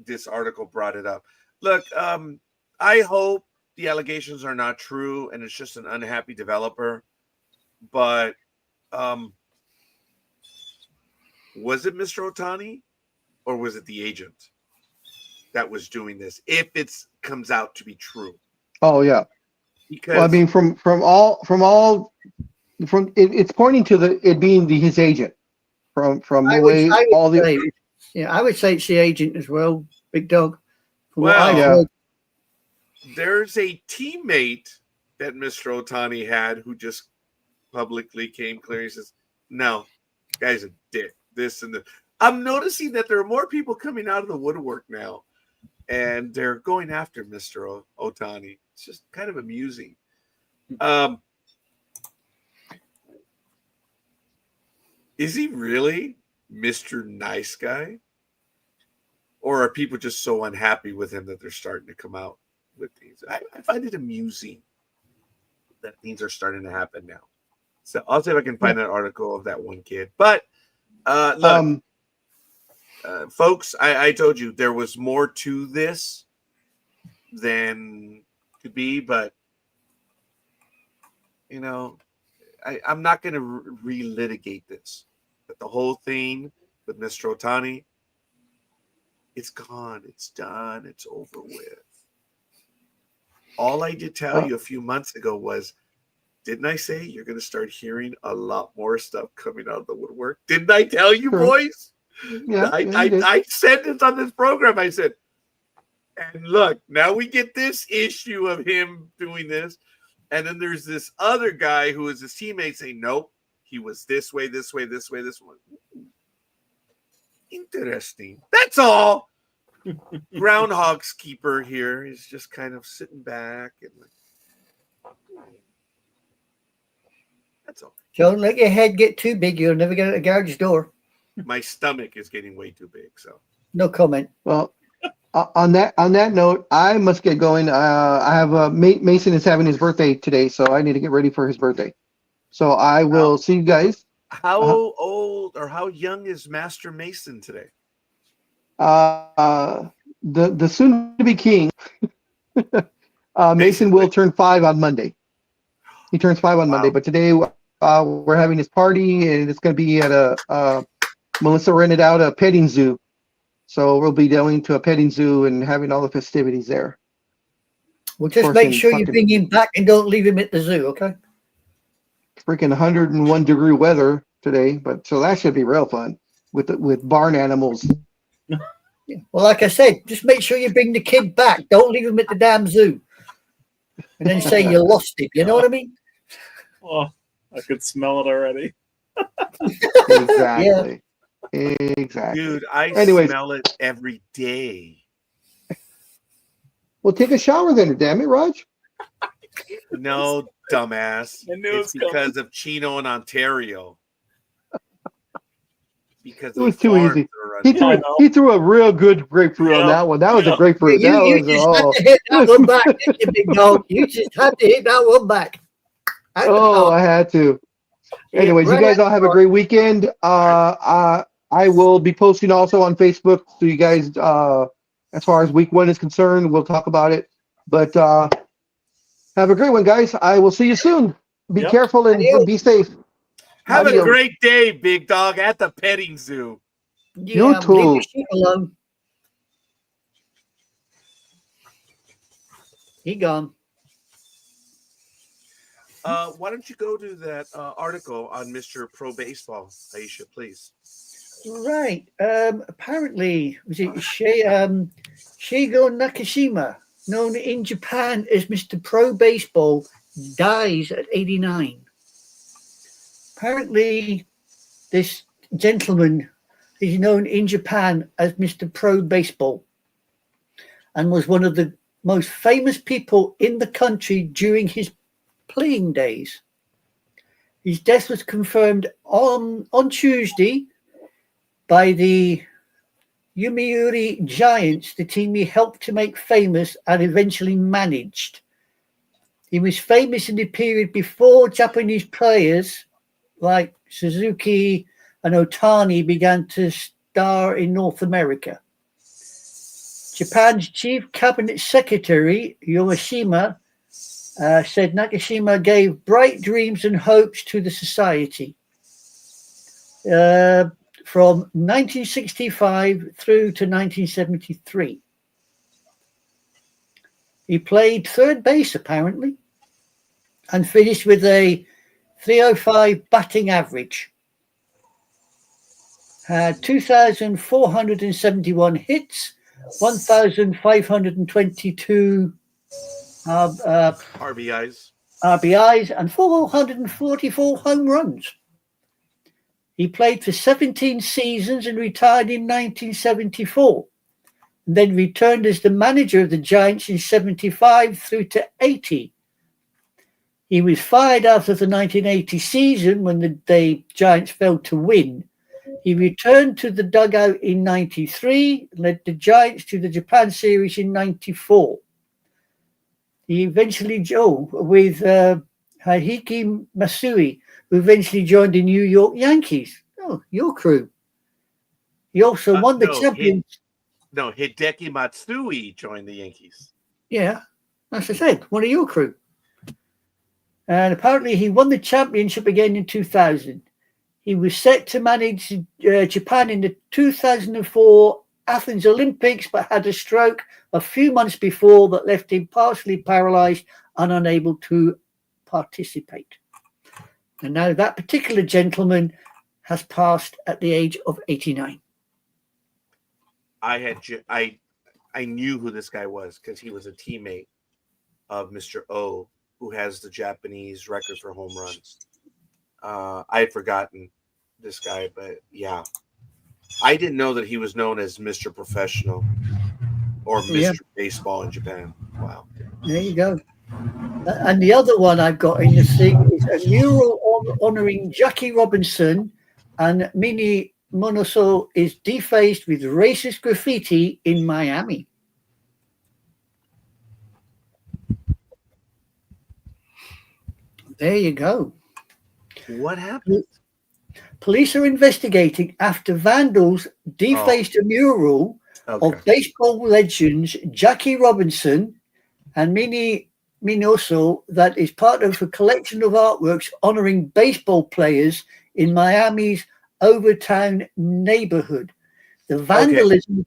this article brought it up. Look, I hope the allegations are not true and it's just an unhappy developer. But was it Mr. Otani or was it the agent that was doing this? If it comes out to be true. Oh yeah. Because I mean, it's pointing to it being his agent. I would say it's the agent as well, Big Dog. There's a teammate that Mr. Otani had who just publicly came clear. He says, no, guy's a dick. This and that. I'm noticing that there are more people coming out of the woodwork now, and they're going after Mr. Otani. It's just kind of amusing. Is he really Mr. Nice Guy? Or are people just so unhappy with him that they're starting to come out with things? I find it amusing that things are starting to happen now. So I'll see if I can find an article of that one kid. But look, folks, I told you there was more to this than could be, but I'm not going to relitigate this. But the whole thing with Mr. Otani, it's gone. It's done. It's over with. All I did tell you a few months ago was, didn't I say you're going to start hearing a lot more stuff coming out of the woodwork? Didn't I tell you, boys? Yeah, I said this on this program. I said, and look, now we get this issue of him doing this. And then there's this other guy who is his teammate saying, nope, he was this way, this way, this way, this one. Interesting. That's all. Groundhog's keeper here is just kind of sitting back and that's all. Don't let your head get too big. You'll never get out the garage door. My stomach is getting way too big, so no comment. Well, on that note, I must get going. I have Mason is having his birthday today, so I need to get ready for his birthday. So I will see you guys. How old or how young is Master Mason today? The soon to be king. Mason will turn 5 on Monday. He turns 5 on Monday, but today we're having his party, and it's going to be at Melissa rented out a petting zoo. So we'll be going to a petting zoo and having all the festivities there. Well, just course, make in sure you fucking- bring him back and don't leave him at the zoo, okay? Freaking 101-degree weather today, but so that should be real fun with barn animals. Yeah. Well, like I said, just make sure you bring the kid back. Don't leave him at the damn zoo. And then say you lost him. You know what I mean? Oh, I could smell it already. Exactly. Exactly. Dude, I Anyways. smell it every day. Well, take a shower then, damn it, Raj. No, dumbass. I knew It's it was because of Chino in Ontario. Because It was the too farms easy. are He running- threw he threw a real good grapefruit on Yeah. that one. That was Yeah. a grapefruit. You That was just had to hit that one back, didn't you, big dog. You just had to hit that one back. At the Oh, park. I had to. Yeah, Anyways, you right guys at all have the a great weekend. I will be posting also on Facebook, so you guys, as far as week 1 is concerned, we'll talk about it. But have a great one, guys. I will see you soon. Be Yep. careful and Adios. be safe. Have a Adios. great day, big dog, at the petting zoo. You Yeah, too. leave the sheep alone. He gone. Why don't you go to that article on Mr. Pro Baseball, Aisha, please? Right. Apparently, was it Shigo Nakashima, known in Japan as Mr. Pro Baseball, dies at 89. Apparently, this gentleman is known in Japan as Mr. Pro Baseball and was one of the most famous people in the country during his playing days. His death was confirmed on Tuesday by the Yomiuri Giants, the team he helped to make famous and eventually managed. He was famous in the period before Japanese players like Suzuki and Otani began to star in North America. Japan's chief cabinet secretary, Yoshima, said Nakashima gave bright dreams and hopes to the society. From 1965 through to 1973. He played third base, apparently, and finished with a 305 batting average. Had 2,471 hits, 1,522 RBIs. RBIs, and 444 home runs. He played for 17 seasons and retired in 1974, and then returned as the manager of the Giants in 75 through to 80. He was fired after the 1980 season when the Giants failed to win. He returned to the dugout in 93, led the Giants to the Japan series in 94. He eventually with Hideki Matsui, who eventually joined the New York Yankees. Oh, your crew. He also won the champion. Hideki Matsui joined the Yankees. Yeah, as I said, one of your crew. And apparently he won the championship again in 2000. He was set to manage Japan in the 2004 Athens Olympics, but had a stroke a few months before that left him partially paralyzed and unable to participate. And now that particular gentleman has passed at the age of 89. I knew who this guy was because he was a teammate of Mr. O, who has the Japanese record for home runs. I had forgotten this guy, but yeah. I didn't know that he was known as Mr. Professional or Mr. Baseball in Japan. Wow. There you go. And the other one I've got in the thing is a mural honoring Jackie Robinson, and Minnie Monoso is defaced with racist graffiti in Miami. There you go. What happened? Police are investigating after vandals defaced a mural of baseball legends Jackie Robinson and Minnie Minoso that is part of a collection of artworks honoring baseball players in Miami's Overtown neighborhood. The vandalism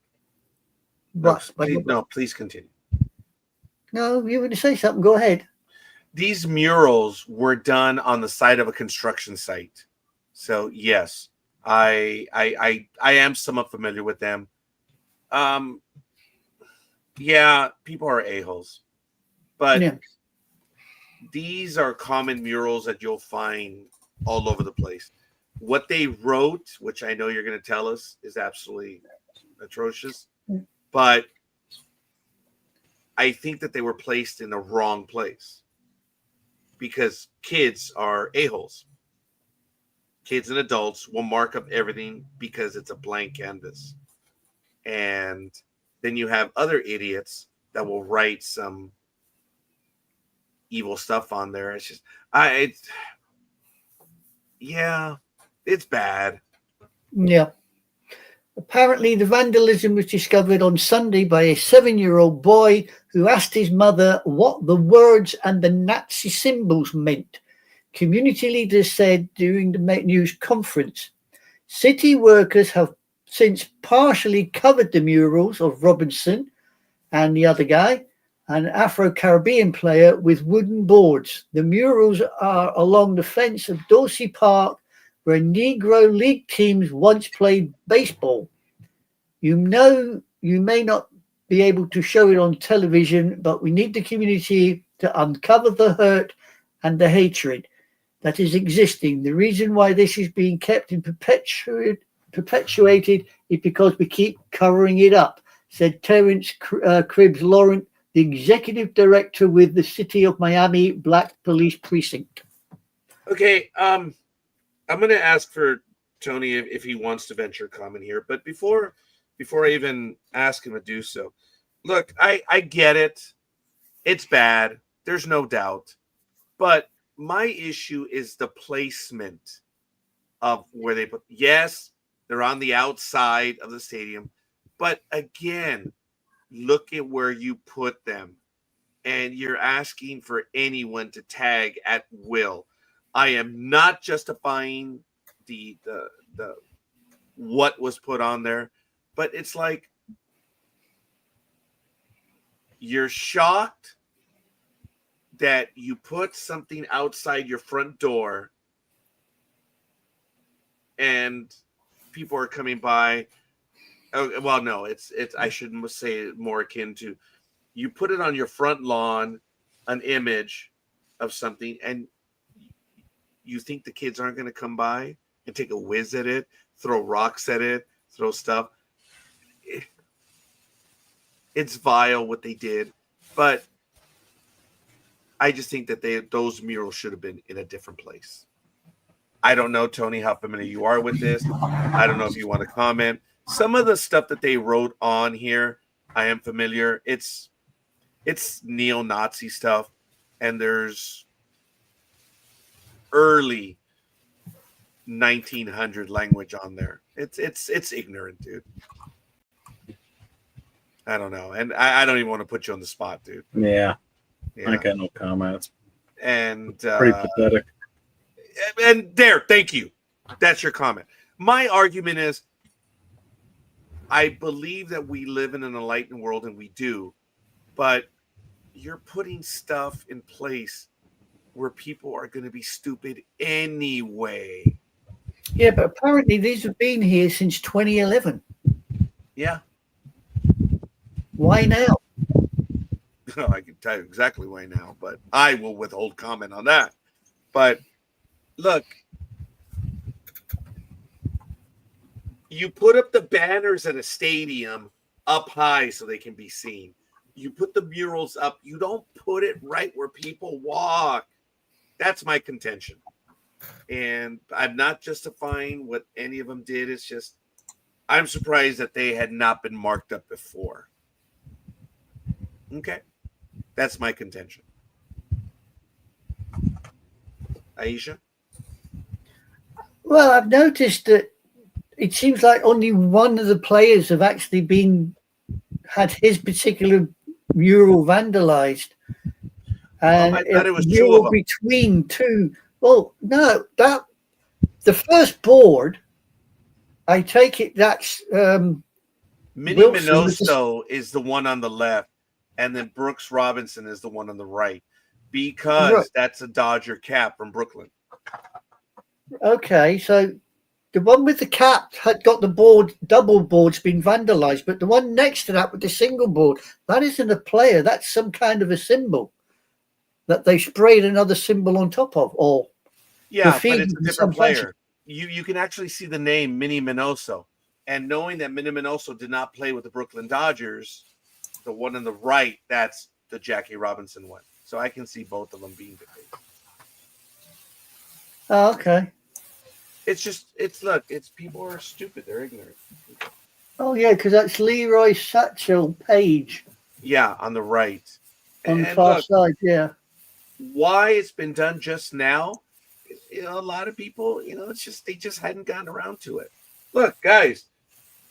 Please continue. No, you were to say something. Go ahead. These murals were done on the side of a construction site. So yes, I am somewhat familiar with them. Yeah, people are a-holes. But Yeah. these are common murals that you'll find all over the place. What they wrote, which I know you're going to tell us, is absolutely atrocious. But I think that they were placed in the wrong place because kids are a-holes. Kids and adults will mark up everything because it's a blank canvas. And then you have other idiots that will write some evil stuff on there. It's just, it's bad. Yeah. Apparently, the vandalism was discovered on Sunday by a 7-year-old boy who asked his mother what the words and the Nazi symbols meant. Community leaders said during the news conference, city workers have since partially covered the murals of Robinson and the other guy, an Afro-Caribbean player, with wooden boards. The murals are along the fence of Dorsey Park, where Negro League teams once played baseball. You may not be able to show it on television, but we need the community to uncover the hurt and the hatred that is existing. The reason why this is being kept in perpetuated is because we keep covering it up, said Terrence Cribbs Laurent, the executive director with the City of Miami Black Police Precinct. Okay, I'm going to ask for Tony if he wants to venture a comment here, but before I even ask him to do so, look, I get it. It's bad. There's no doubt. But my issue is the placement of where they put. Yes, they're on the outside of the stadium, but again, look at where you put them, and you're asking for anyone to tag at will. I am not justifying the what was put on there, but it's like you're shocked that you put something outside your front door and people are coming by. Oh, well, no, it's I shouldn't say it, more akin to you put it on your front lawn, an image of something, and you think the kids aren't going to come by and take a whiz at it, throw rocks at it, throw stuff. It's vile what they did, but I just think that those murals should have been in a different place. I don't know, Tony, how familiar you are with this. I don't know if you want to comment. Some of the stuff that they wrote on here, I am familiar. It's neo-Nazi stuff, and there's early 1900 language on there. It's ignorant, dude. I don't know, and I don't even want to put you on the spot, dude. Yeah. I got no comments. And pretty pathetic. And there, thank you. That's your comment. My argument is, I believe that we live in an enlightened world, and we do, but you're putting stuff in place where people are going to be stupid anyway. Yeah, but apparently these have been here since 2011. Yeah. Why now? I can tell you exactly why now, but I will withhold comment on that. But look, you put up the banners at a stadium up high so they can be seen. You put the murals up. You don't put it right where people walk. That's my contention. And I'm not justifying what any of them did. It's just I'm surprised that they had not been marked up before. Okay. That's my contention. Aisha? Well, I've noticed that it seems like only one of the players have actually had his particular mural vandalized. And I thought it was mural two of them. between two. Well, no, the first board, I take it that's Minnie Wilson was just- Minoso is the one on the left, and then Brooks Robinson is the one on the right, because Right. that's a Dodger cap from Brooklyn. Okay, so the one with the cap had got the board, double board's been vandalized, but the one next to that with the single board, that isn't a player. That's some kind of a symbol that they sprayed another symbol on top of. Or Yeah, but graffiti it's a in different some fashion. player. You can actually see the name Minnie Minoso, and knowing that Minnie Minoso did not play with the Brooklyn Dodgers, the one on the right, that's the Jackie Robinson one. So I can see both of them being defeated. Oh, okay. It's people are stupid. They're ignorant. Oh, yeah, because that's Leroy Satchel Page Yeah, on the right. on the And far look, side. Yeah. why it's been done just now, a lot of people, it's just, they just hadn't gotten around to it. Look, guys,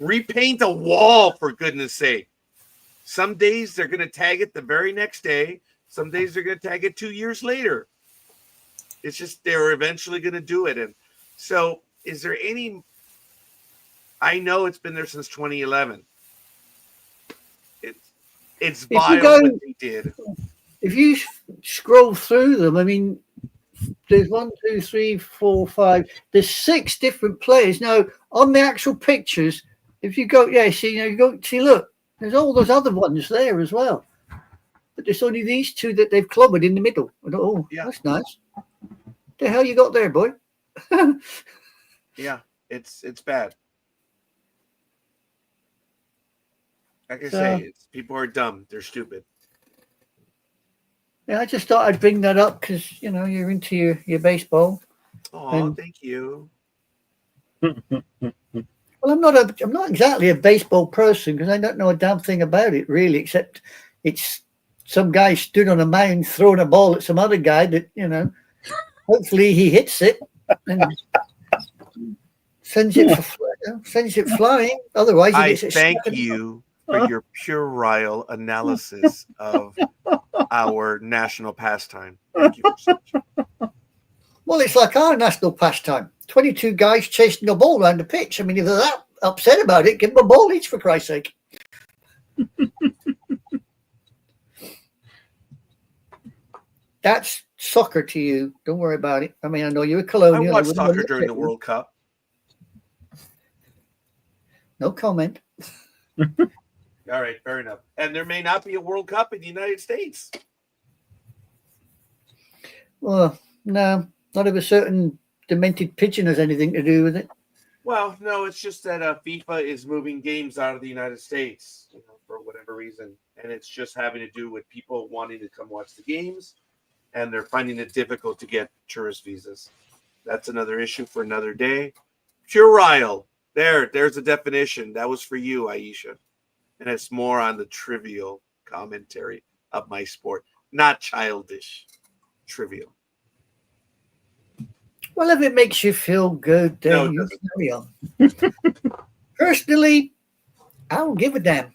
repaint a wall, for goodness sake. Some days they're going to tag it the very next day. Some days they're going to tag it 2 years later. It's just they're eventually going to do it. And so is there any, I know it's been there since 2011. It's vile what they did. If you scroll through them, I mean, there's 1, 2, 3, 4, 5. There's 6 different players. Now, on the actual pictures, if you go, you go, see, look, there's all those other ones there as well. But there's only these 2 that they've clobbered in the middle. I thought, oh, yeah, that's nice. The hell you got there, boy? Yeah, it's bad. Like I say, people are dumb. They're stupid. Yeah, I just thought I'd bring that up because you're into your baseball. Oh, thank you. Well, I'm not exactly a baseball person because I don't know a damn thing about it really, except it's some guy stood on a mound throwing a ball at some other guy that hopefully he hits it and sends it flying. Otherwise, I thank you for your puerile analysis of our national pastime. Thank you so much. Well, it's like our national pastime. 22 guys chasing a ball around the pitch. I mean, if they're that upset about it, give them a ball each, for Christ's sake. That's soccer to you. Don't worry about it. I mean, I know you're a colonial. I watched soccer during the World Cup. No comment. All right, fair enough. And there may not be a World Cup in the United States. Well, no, not if a certain demented pigeon has anything to do with it. Well, no, it's just that FIFA is moving games out of the United States for whatever reason. And it's just having to do with people wanting to come watch the games. And they're finding it difficult to get tourist visas. That's another issue for another day. Puerile. There's a definition. That was for you, Aisha. And it's more on the trivial commentary of my sport. Not childish. Trivial. Well, if it makes you feel good, then you carry on. Personally, I don't give a damn.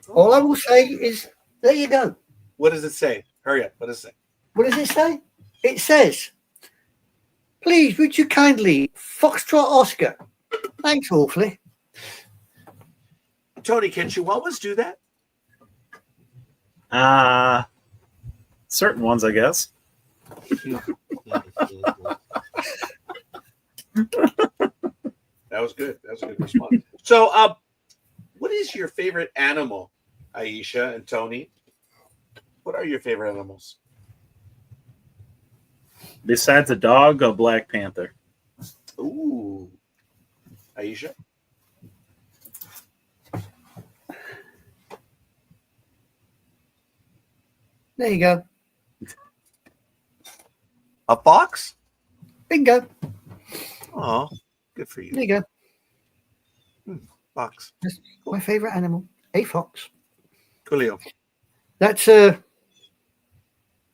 All I will say is, there you go. What does it say? Hurry up. What does it say? What does it say? It says, please, would you kindly, Foxtrot Oscar. Thanks awfully. Tony, can Chihuahuas do that? Certain ones, I guess. That was good. That was a good response. So, what is your favorite animal, Aisha and Tony? What are your favorite animals? Besides a dog, a Black Panther. Ooh. Aisha? There you go. A fox? Bingo. Oh, good for you. There you go. Fox. That's my favorite animal. A fox. Coolio. That's a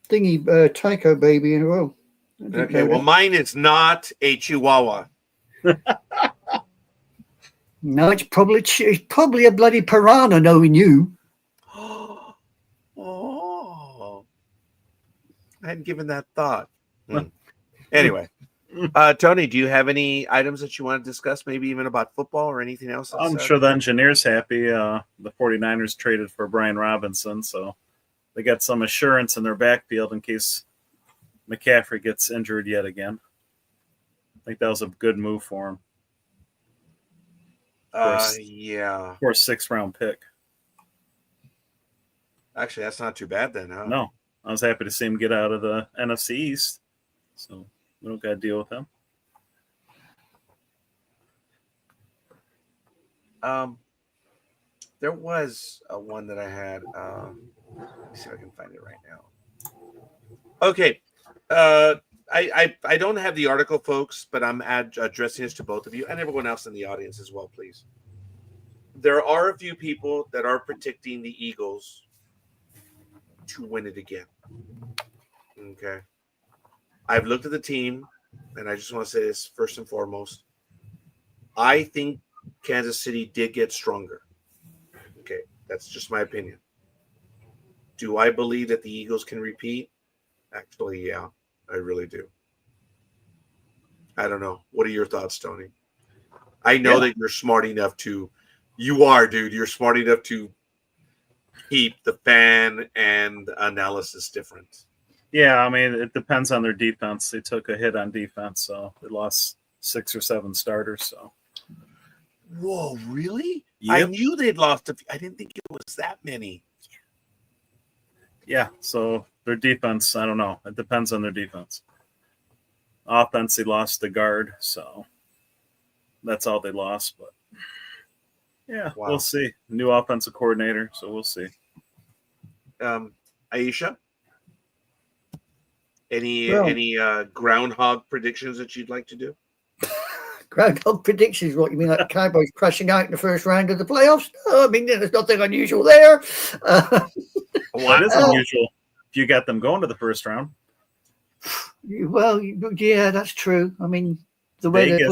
thingy, Tycho baby in a row. Okay, well, mine is not a Chihuahua. No, it's probably a bloody piranha, knowing you. Oh, I hadn't given that thought. Anyway, Tony, do you have any items that you want to discuss, maybe even about football or anything else? I'm sure the engineer's happy. The 49ers traded for Brian Robinson, so they got some assurance in their backfield in case McCaffrey gets injured yet again. I think that was a good move for him. Yeah. For a 6th-round pick. Actually, that's not too bad then, huh? No. I was happy to see him get out of the NFC East. So we don't got to deal with him. There was one that I had. Let me see if I can find it right now. Okay. I don't have the article, folks, but I'm addressing this to both of you and everyone else in the audience as well, please. There are a few people that are predicting the Eagles to win it again. Okay. I've looked at the team, and I just want to say this first and foremost. I think Kansas City did get stronger. Okay. That's just my opinion. Do I believe that the Eagles can repeat? Actually, yeah, I really do. I don't know. What are your thoughts, Tony? I know that you're smart enough to – you are, dude. You're smart enough to keep the fan and analysis different. Yeah, I mean, it depends on their defense. They took a hit on defense, so they lost 6 or 7 starters. So, whoa, really? Yep. I knew they'd lost. I didn't think it was that many. Yeah, so their defense, I don't know. It depends on their defense. Offense, they lost the guard, so that's all they lost. But yeah, We'll see. New offensive coordinator, so we'll see. Aisha, any groundhog predictions that you'd like to do? Groundhog predictions, what you mean, like the Cowboys crashing out in the first round of the playoffs? No, I mean, there's nothing unusual there. What is unusual if you got them going to the first round? Well, yeah, that's true. I mean, the way they're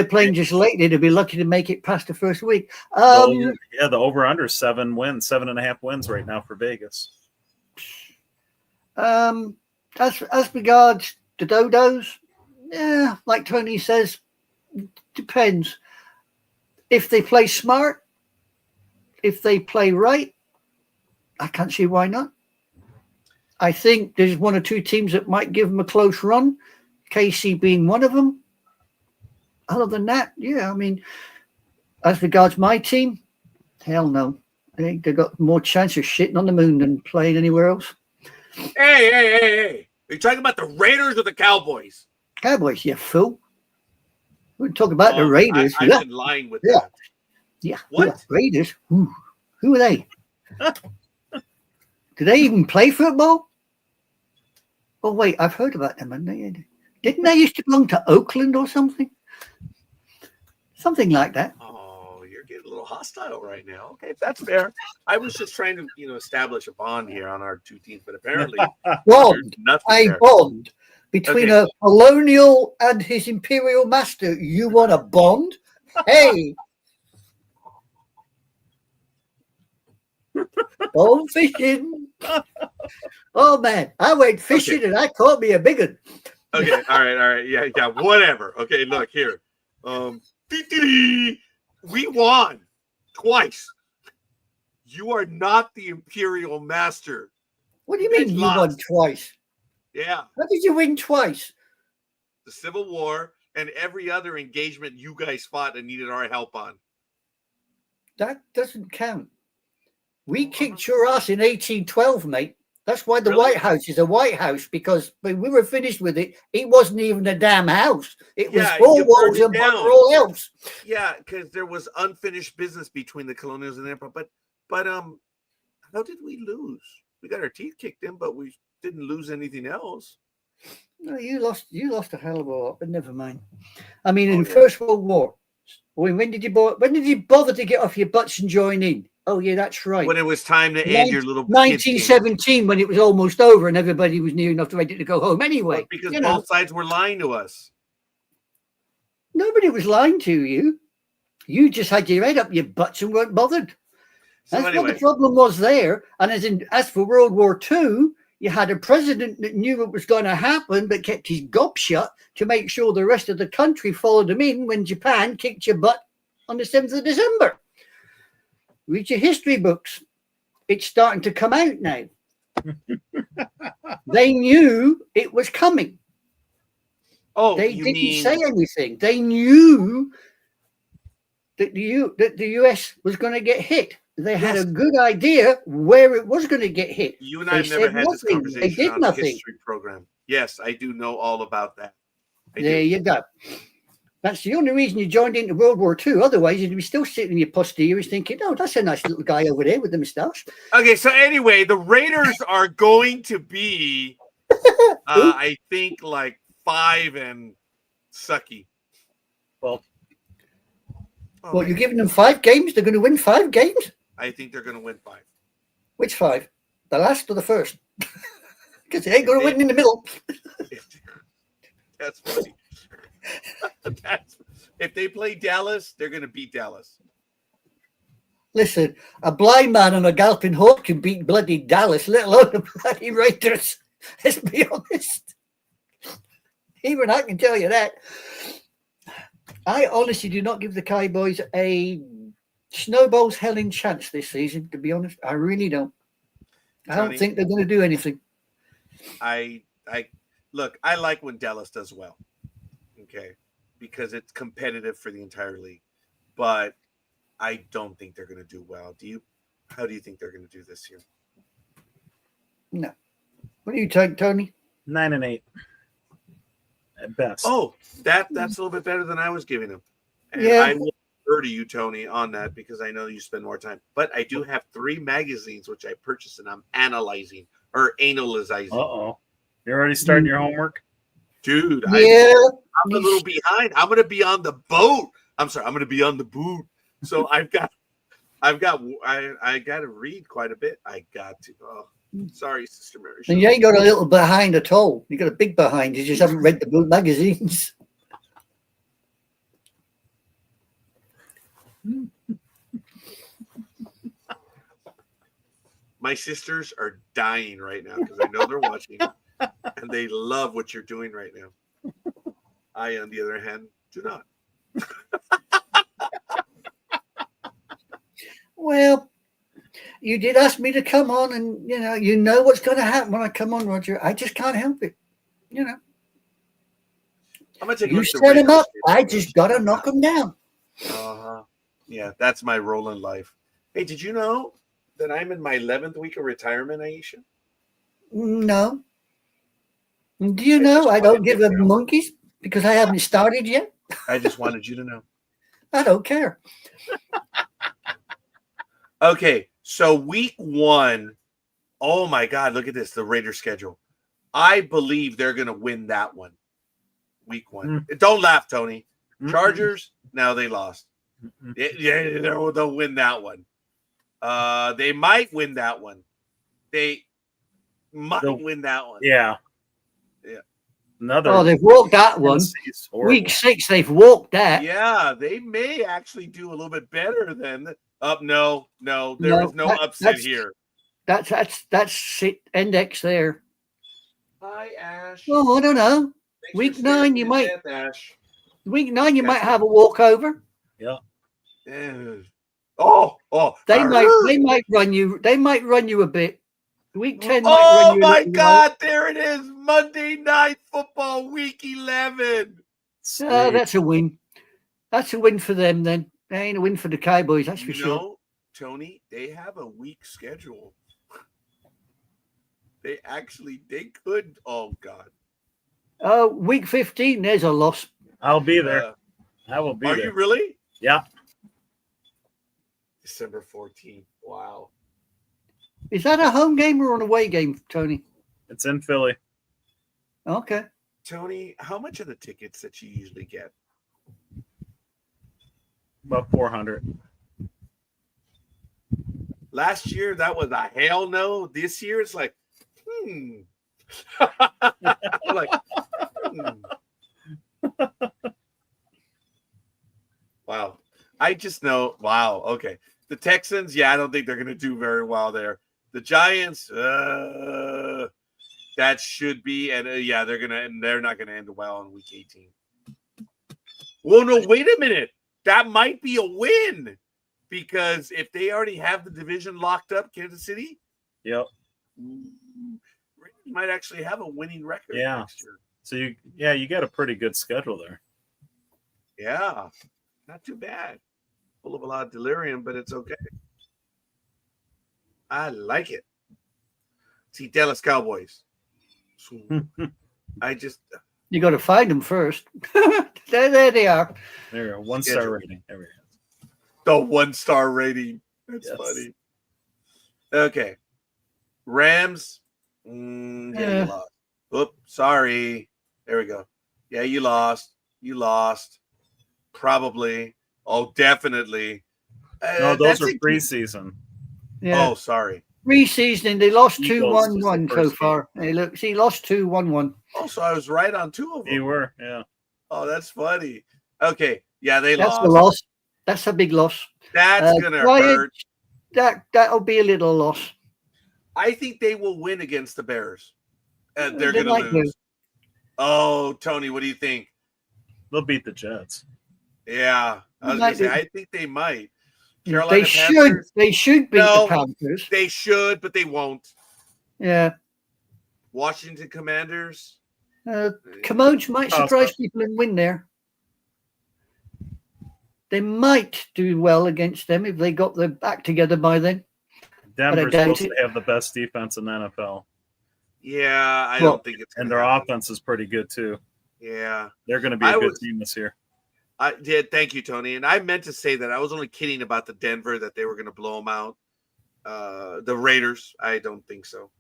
playing just lately, they'd be lucky to make it past the first week. The over/under 7.5 wins right now for Vegas. As regards the Dodos, yeah, like Tony says, depends. If they play smart, if they play right, I can't see why not. I think there's 1 or 2 teams that might give them a close run, KC being one of them. Other than that, yeah, I mean, as regards my team, hell no. I think they've got more chance of shitting on the moon than playing anywhere else. Hey. Are you talking about the Raiders or the Cowboys? Cowboys, you fool. We're talking about the Raiders. I'm in line with that. Yeah. What? Raiders? Who are they? Do they even play football? Oh, wait, I've heard about them, haven't they? Didn't they used to belong to Oakland or something? Something like that. Oh, you're getting a little hostile right now. Okay, that's fair. I was just trying to, establish a bond here on our 2 teams, but apparently bond between a colonial and his imperial master. You want a bond? Hey. Bone fishing. Oh man, I went fishing and I caught me a big one. Okay, all right, yeah, whatever. Okay, look here. We won twice. You are not the imperial master. What do you mean you won twice? Yeah. How did you win twice? The Civil War and every other engagement you guys fought and needed our help on. That doesn't count. We kicked your ass in 1812, mate. That's why the White House is a White House, because when we were finished with it, it wasn't even a damn house. It was 4 walls and all else. Yeah, because there was unfinished business between the colonials and the empire. But how did we lose? We got our teeth kicked in, but we didn't lose anything else. No, you lost a hell of a lot, but never mind. I mean, in First World War, when did you bother to get off your butts and join in? Oh, yeah, that's right. When it was time to end your little 1917, when it was almost over and everybody was near enough to ready to go home anyway. Well, because both sides were lying to us. Nobody was lying to you. You just had your head up your butts and weren't bothered. That's what the problem was there. And as for World War II, You had a president that knew it was going to happen, but kept his gob shut to make sure the rest of the country followed him in when Japan kicked your butt on the 7th of December. Read your history books. It's starting to come out now. They knew it was coming. Oh, they didn't say anything. They knew that the US was going to get hit. They had a good idea where it was going to get hit. You and I have never had this conversation on a history program. Yes, I do know all about that. There you go. That's the only reason you joined into World War II. Otherwise, you'd be still sitting in your posteriors thinking, oh, that's a nice little guy over there with the moustache. Okay, so anyway, the Raiders are going to be, I think, like 5 and sucky. Well, you're giving them 5 games? They're going to win 5 games? I think they're going to win 5. Which 5? The last or the first? Because they ain't going to win in the middle. That's funny. If they play Dallas, they're going to beat Dallas. Listen, a blind man on a galloping horse can beat bloody Dallas, let alone the bloody Raiders. Let's be honest. Even I can tell you that. I honestly do not give the Cowboys a snowball's helling chance this season, to be honest. I really don't. I don't think they're going to do anything. Look, I like when Dallas does well. Okay, because it's competitive for the entire league, but I don't think they're going to do well. How do you think they're going to do this year? No. What do you take, Tony? 9-8 at best. Oh, that's a little bit better than I was giving them. And yeah, I will defer to you, Tony, on that because I know you spend more time. But I do have 3 magazines which I purchased and I'm analyzing or analyzing. You're already starting your homework, dude. Yeah. I'm a little behind. I'm going to be on the boat. I'm sorry. I'm going to be on the boot. So I got to read quite a bit. I got to. Oh, sorry, Sister Mary. And you ain't got a little behind at all. You got a big behind. You just haven't read the book magazines. My sisters are dying right now because I know they're watching and they love what you're doing right now. I, on the other hand, do not. Well, you did ask me to come on, and you know what's going to happen when I come on, Roger. I just can't help it. I'm gonna take you set them up. I just got to knock them down. Yeah, that's my role in life. Hey, did you know that I'm in my 11th week of retirement, Aisha? No. Do you know I don't give a monkeys because I haven't started yet? I just wanted you to know. I don't care. Okay, so week 1. Oh my God, look at this. The Raiders schedule. I believe they're going to win that one. Week 1. Don't laugh, Tony. Chargers, now they lost. Yeah, they'll win that one. They might win that one. They might win that one. Yeah. They've walked that one. Week 6, they've walked that. Yeah, they may actually do a little bit better than no, there is no upset here. That's it. Index there. Hi, Ash. Oh, I don't know. Week 9, you might. Week 9, you might have a walkover. Yeah. They might run you. They might run you a bit. Week 10. Oh my God! There it is. Monday Night Football, Week 11. Oh, that's a win. That's a win for them. Then they ain't a win for the Cowboys. That's for sure. Tony, they have a weak schedule. They could. Oh God. Week 15. There's a loss. I'll be there. I will be there. Are you really? Yeah. December 14th. Wow. Is that a home game or an away game, Tony? It's in Philly. Okay. Tony, how much are the tickets that you usually get? About 400. Last year, that was a hell no. This year, it's like, Wow. I just know. Wow. Okay. The Texans, I don't think they're going to do very well there. The Giants, That should be, and yeah, they're not gonna end well in week 18. Well, no, wait a minute. That might be a win because if they already have the division locked up, Kansas City, Yep. Raiders might actually have a winning record next year. So you got a pretty good schedule there. Yeah, not too bad. Full of a lot of delirium, but it's okay. I like it. See, Dallas Cowboys. I just You got to find them first. there they are. There, 1-star rating. There we go. The 1-star rating. That's funny. Okay. Rams. Yeah, you lost. Oops, sorry. There we go. Yeah, you lost. You lost. Probably. Oh, definitely. No, those are preseason. Yeah. Oh, sorry. Preseason, they lost Eagles 2-1-1 so far. Hey, look, see, lost 2-1-1. Oh, so I was right on 2 of them. You were, yeah. Oh, that's funny. Okay, yeah, they That's lost. a loss. That's a big loss. That's gonna hurt. That'll be a little loss. I think they will win against the Bears. They're They gonna might lose. do. Oh, Tony, what do you think? They'll beat the Jets. Yeah, I was Might gonna say do. I think they might. Carolina They Panthers, should beat No. the Panthers. they should, but they won't. Yeah. Washington Commanders. Commode might surprise people and win there. They might do well against them if they got their act together by then. Denver's doubt supposed to have the best defense in the NFL. Yeah, I don't think it's And gonna their happen. offense is pretty good too. Yeah, They're going to be a good team this year. I did. Thank you, Tony. And I meant to say that I was only kidding about the Denver that they were going to blow them out. The Raiders, I don't think so.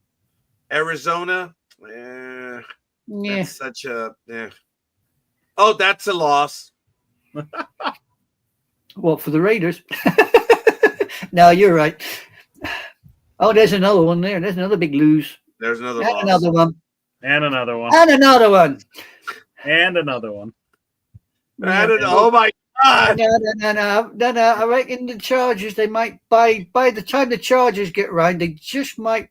Arizona, that's such a. Oh, that's a loss. What, for the Raiders? No, you're right. Oh, there's another one there. There's another big lose. There's another And loss. another one. And another one. And another one. And another one. Oh my God! No. I reckon the Chargers, they might by the time the Chargers get round, they just might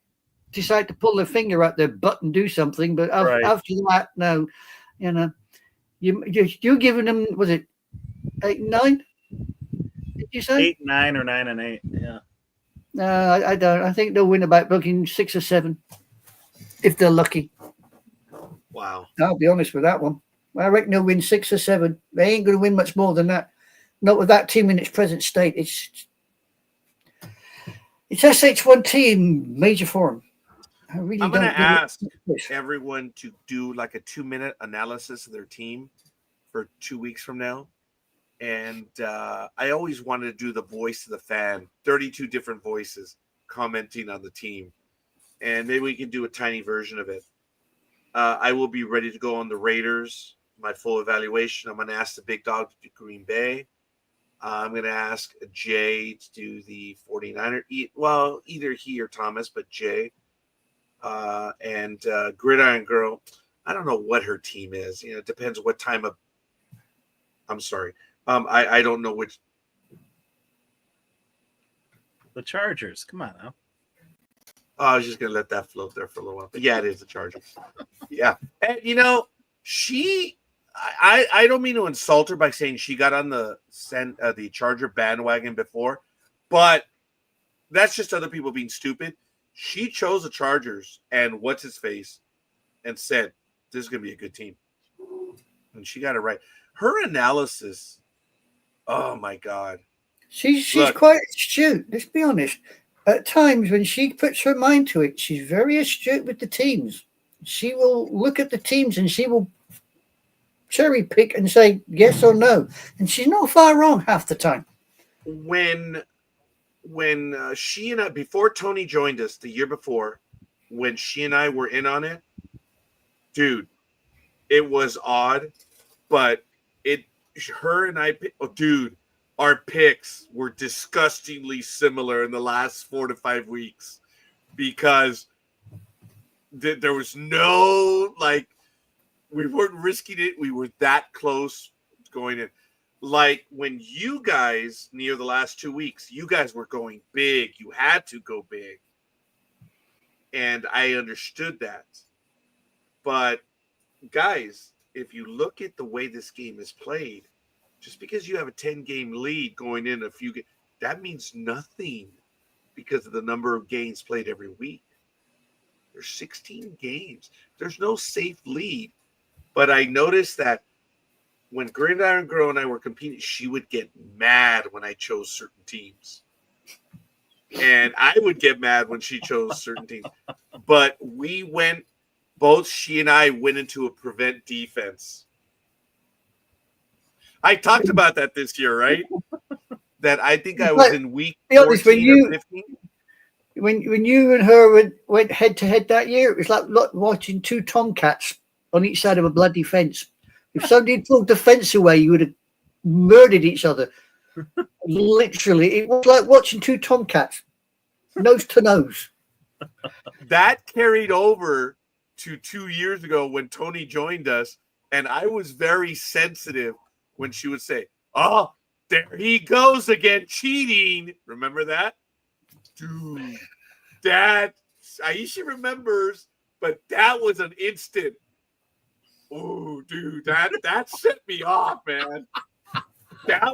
decide to pull their finger out their butt and do something. But after that, no, you're giving them, was it 8 and 9? Did you say 8 and 9 or 9 and 8? Yeah. No, I don't. I think they'll win about looking 6 or 7 if they're lucky. Wow. I'll be honest with that one. I reckon they'll win 6 or 7. They ain't going to win much more than that. Not with that team in its present state. It's SH1T in major form. I'm going to ask everyone to do like a 2-minute analysis of their team for 2 weeks from now. And I always wanted to do the voice of the fan, 32 different voices commenting on the team. And maybe we can do a tiny version of it. I will be ready to go on the Raiders, my full evaluation. I'm going to ask the big dog to do Green Bay. I'm going to ask Jay to do the 49er. Well, either he or Thomas, but Jay. And Gridiron Girl, I don't know what her team is. It depends what time of. I'm sorry. I don't know which. The Chargers. Come on now. Oh, I was just going to let that float there for a little while. But yeah, it is the Chargers. Yeah. And, I don't mean to insult her by saying she got on the Charger bandwagon before, but that's just other people being stupid. She chose the Chargers and what's his face and said, this is going to be a good team. And she got it right. Her analysis, oh my God. She's quite astute, let's be honest. At times when she puts her mind to it, she's very astute with the teams. She will look at the teams and she will cherry pick and say yes or no. And she's not far wrong half the time. When she and I, before Tony joined us the year before, when she and I were in on it, dude, it was odd, but her and I, our picks were disgustingly similar in the last 4 to 5 weeks because there was no, we weren't risking it. We were that close going in. Like when you guys, near the last 2 weeks, you guys were going big. You had to go big. And I understood that. But guys, if you look at the way this game is played, just because you have a 10-game lead going in a few games, that means nothing because of the number of games played every week. There's 16 games. There's no safe lead. But I noticed that when Gridiron Girl and I were competing, she would get mad when I chose certain teams. And I would get mad when she chose certain teams. But both she and I went into a prevent defense. I talked about that this year, right? That I think I was in week 14 or 15. When you and her went head to head that year, it was like watching two tomcats on each side of a bloody fence. If somebody had pulled the fence away, you would have murdered each other. Literally, it was like watching two tomcats, nose to nose. That carried over to 2 years ago when Tony joined us, and I was very sensitive when she would say, "Oh, there he goes again, cheating." Remember that? Dude, that Aisha remembers, but that was an instant. Oh, dude, that set me off, man. There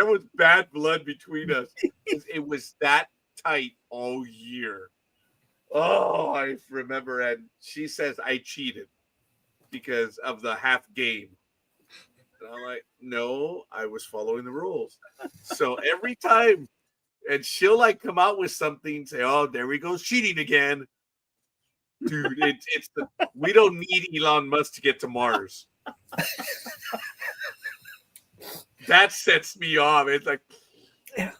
was bad blood between us. It was that tight all year. Oh, I remember, and she says I cheated because of the half game. And I'm like, no, I was following the rules. So every time, and she'll like come out with something, say, "Oh, there he goes cheating again." Dude, we don't need Elon Musk to get to Mars. That sets me off. It's like, yeah.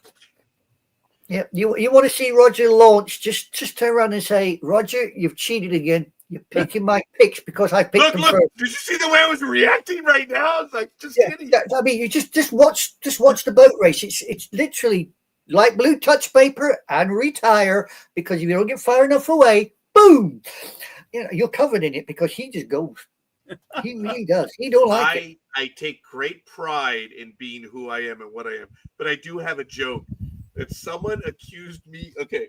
You want to see Roger launch? Just turn around and say, "Roger, you've cheated again. You're picking my picks because I picked them first." Did you see the way I was reacting right now? It's like, just kidding. Yeah, I mean, you just watch the boat race. It's literally light blue touch paper and retire, because if you don't get far enough away, boom, you're covered in it, because he just goes. He really does. He don't like it. I take great pride in being who I am and what I am, but I do have a joke that someone accused me. Okay,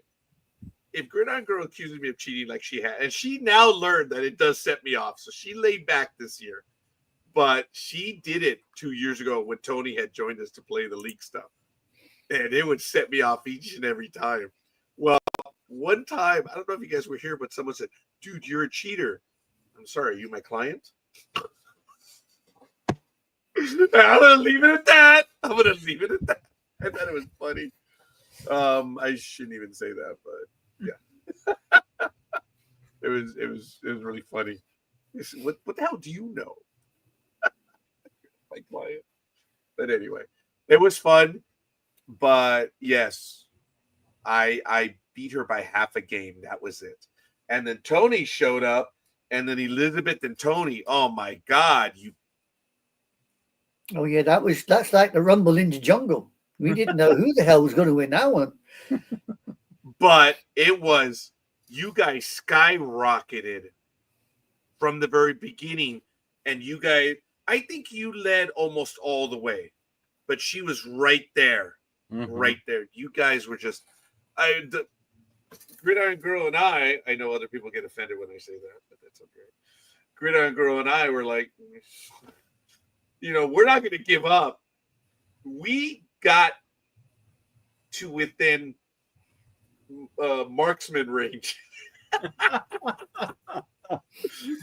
if Gridiron Girl accuses me of cheating like she had, and she now learned that it does set me off, so she laid back this year, but she did it 2 years ago when Tony had joined us to play the league stuff, and it would set me off each and every time. Well, one time, I don't know if you guys were here, but someone said, "Dude, you're a cheater." I'm sorry, are you my client? I'm gonna leave it at that. I thought it was funny. I shouldn't even say that, but yeah. it was really funny. What the hell do you know? My client. But anyway, it was fun. But yes, I beat her by half a game. That was it. And then Tony showed up, and then Elizabeth and Tony. Oh my God! Oh yeah, that's like the Rumble in the Jungle. We didn't know who the hell was going to win that one. But it was, you guys skyrocketed from the very beginning, and you guys, I think you led almost all the way, but she was right there, right there. You guys were just, the Gridiron Girl and I know other people get offended when I say that, but that's okay. Gridiron Girl and I were like, we're not going to give up. We got to within marksman range.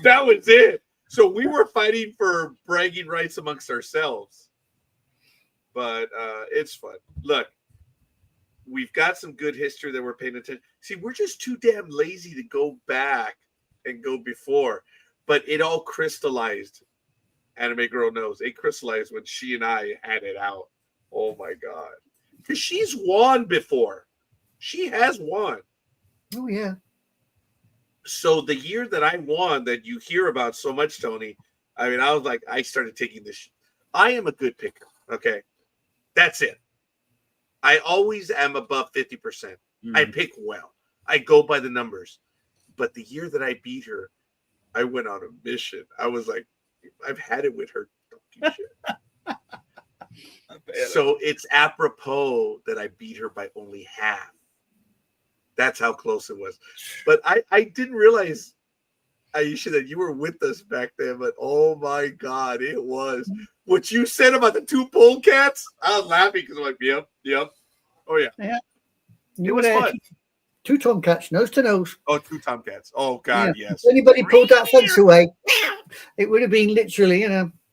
That was it. So we were fighting for bragging rights amongst ourselves. But it's fun. Look, we've got some good history that we're paying attention. See, we're just too damn lazy to go back and go before. But it all crystallized. Anime Girl knows. It crystallized when she and I had it out. Oh, my God. Because she's won before. She has won. Oh, yeah. So the year that I won, that you hear about so much, Tony, I mean, I was like, I started taking this. I am a good picker. Okay. That's it. I always am above 50%. I pick well. I go by the numbers. But the year that I beat her, I went on a mission. I was like, I've had it with her. So it's apropos that I beat her by only half. That's how close it was. But I didn't realize, Aisha, that you were with us back then. But oh my God, it was what you said about the two polecats. I was laughing because I'm like, yep. Oh yeah. Yeah. It was fun. Two tomcats, nose to nose. Oh, two tomcats. Oh God, yes. If anybody pulled that fence away, it would have been literally,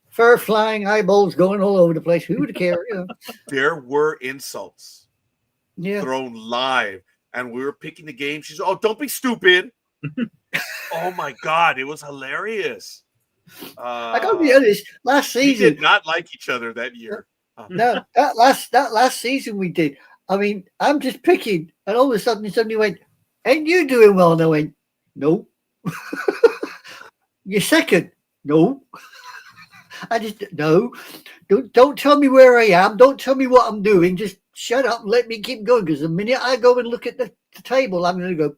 fur flying, eyeballs going all over the place. Who would care? There were insults Yeah. thrown live, and we were picking the game. She's, oh, don't be stupid. Oh my God, it was hilarious. I gotta be honest. Last We season, did not like each other that year. no, that last season we did. I mean, I'm just picking, and all of a sudden somebody went, "Ain't you doing well?" And I went, "No." You're second. No. I just no. Don't tell me where I am. Don't tell me what I'm doing. Just shut up and let me keep going. Because the minute I go and look at the table, I'm going to go.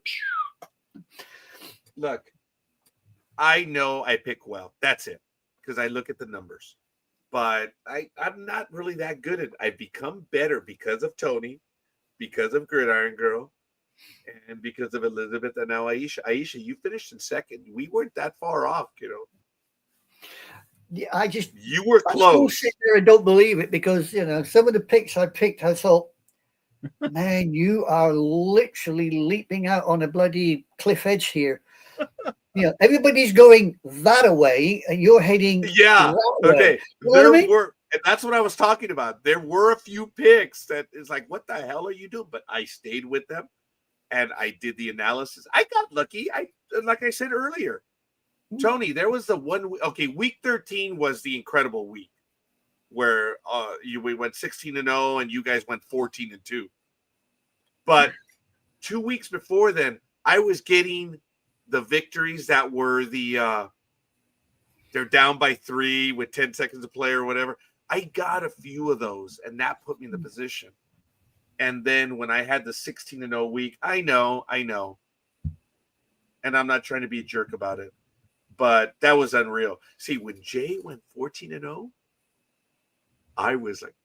Look, I know I pick well. That's it. Because I look at the numbers. But I'm not really that good at it. I've become better because of Tony, because of Gridiron Girl, and because of Elizabeth and now Aisha. Aisha, you finished in second. We weren't that far off, kiddo. Yeah, you were close. I still sit there and don't believe it because some of the picks I picked, I thought, man, you are literally leaping out on a bloody cliff edge here. Everybody's going that away, and you're heading. Yeah. That okay. Way. You know what I mean? And that's what I was talking about. There were a few picks that is like, what the hell are you doing? But I stayed with them, and I did the analysis. I got lucky. Like I said earlier. Tony, there was the one. Okay, week 13 was the incredible week where we went 16-0 and you guys went 14-2. But 2 weeks before then, I was getting the victories that were they're down by 3 with 10 seconds to play or whatever. I got a few of those, and that put me in the position. And then when I had the 16-0 week, I know, and I'm not trying to be a jerk about it. But that was unreal. See, when Jay went 14-0, I was like,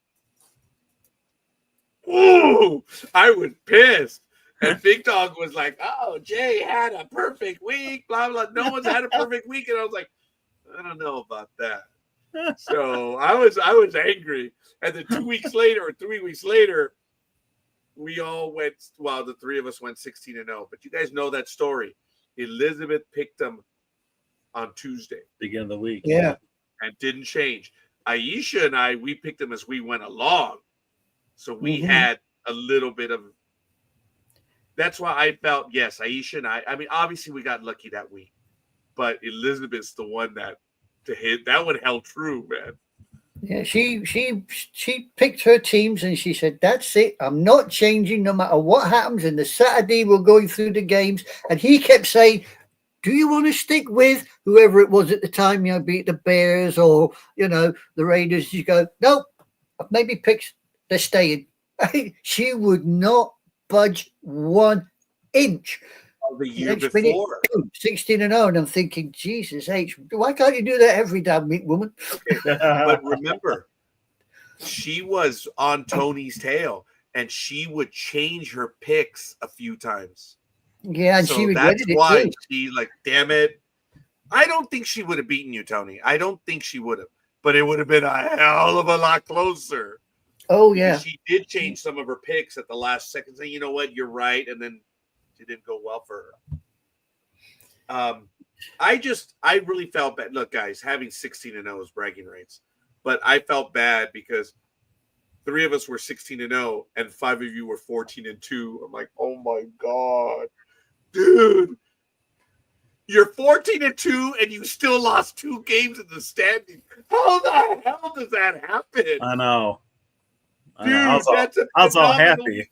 "Ooh!" I was pissed. And Big Dog was like, "Oh, Jay had a perfect week, blah, blah. No one's had a perfect week." And I was like, I don't know about that. So I was angry. And then 2 weeks later or 3 weeks later, we all went, well, the three of us went 16-0. But you guys know that story. Elizabeth picked them on Tuesday, beginning of the week, and didn't change. Aisha and I, we picked them as we went along, so we had a little bit of. That's why I felt yes, Aisha and I mean, obviously we got lucky that week, but Elizabeth's the one that to hit that one held true, man. Yeah, she picked her teams and she said, "That's it. I'm not changing no matter what happens." And the Saturday we're going through the games, and he kept saying, "Do you want to stick with whoever it was at the time, be it the Bears or, the Raiders?" You go, "Nope, I've maybe picked, they're staying." She would not budge 1 inch. The year before. 16-0, and I'm thinking, Jesus H, why can't you do that every damn week, woman? But remember, she was on Tony's tail, and she would change her picks a few times. Yeah, and so she that's regretted why it. she like, damn it. I don't think she would have beaten you, Tony. I don't think she would have, but it would have been a hell of a lot closer. Oh yeah, she did change some of her picks at the last second, saying, "You know what, you're right," and then it didn't go well for her. I really felt bad. Look, guys, having 16-0 is bragging rights, but I felt bad because 3 of us were 16-0 and 5 of you were 14-2. I'm like, oh my God. Dude, you're 14-2 and you still lost 2 games in the standing. How the hell does that happen? I know. Dude, I was all happy.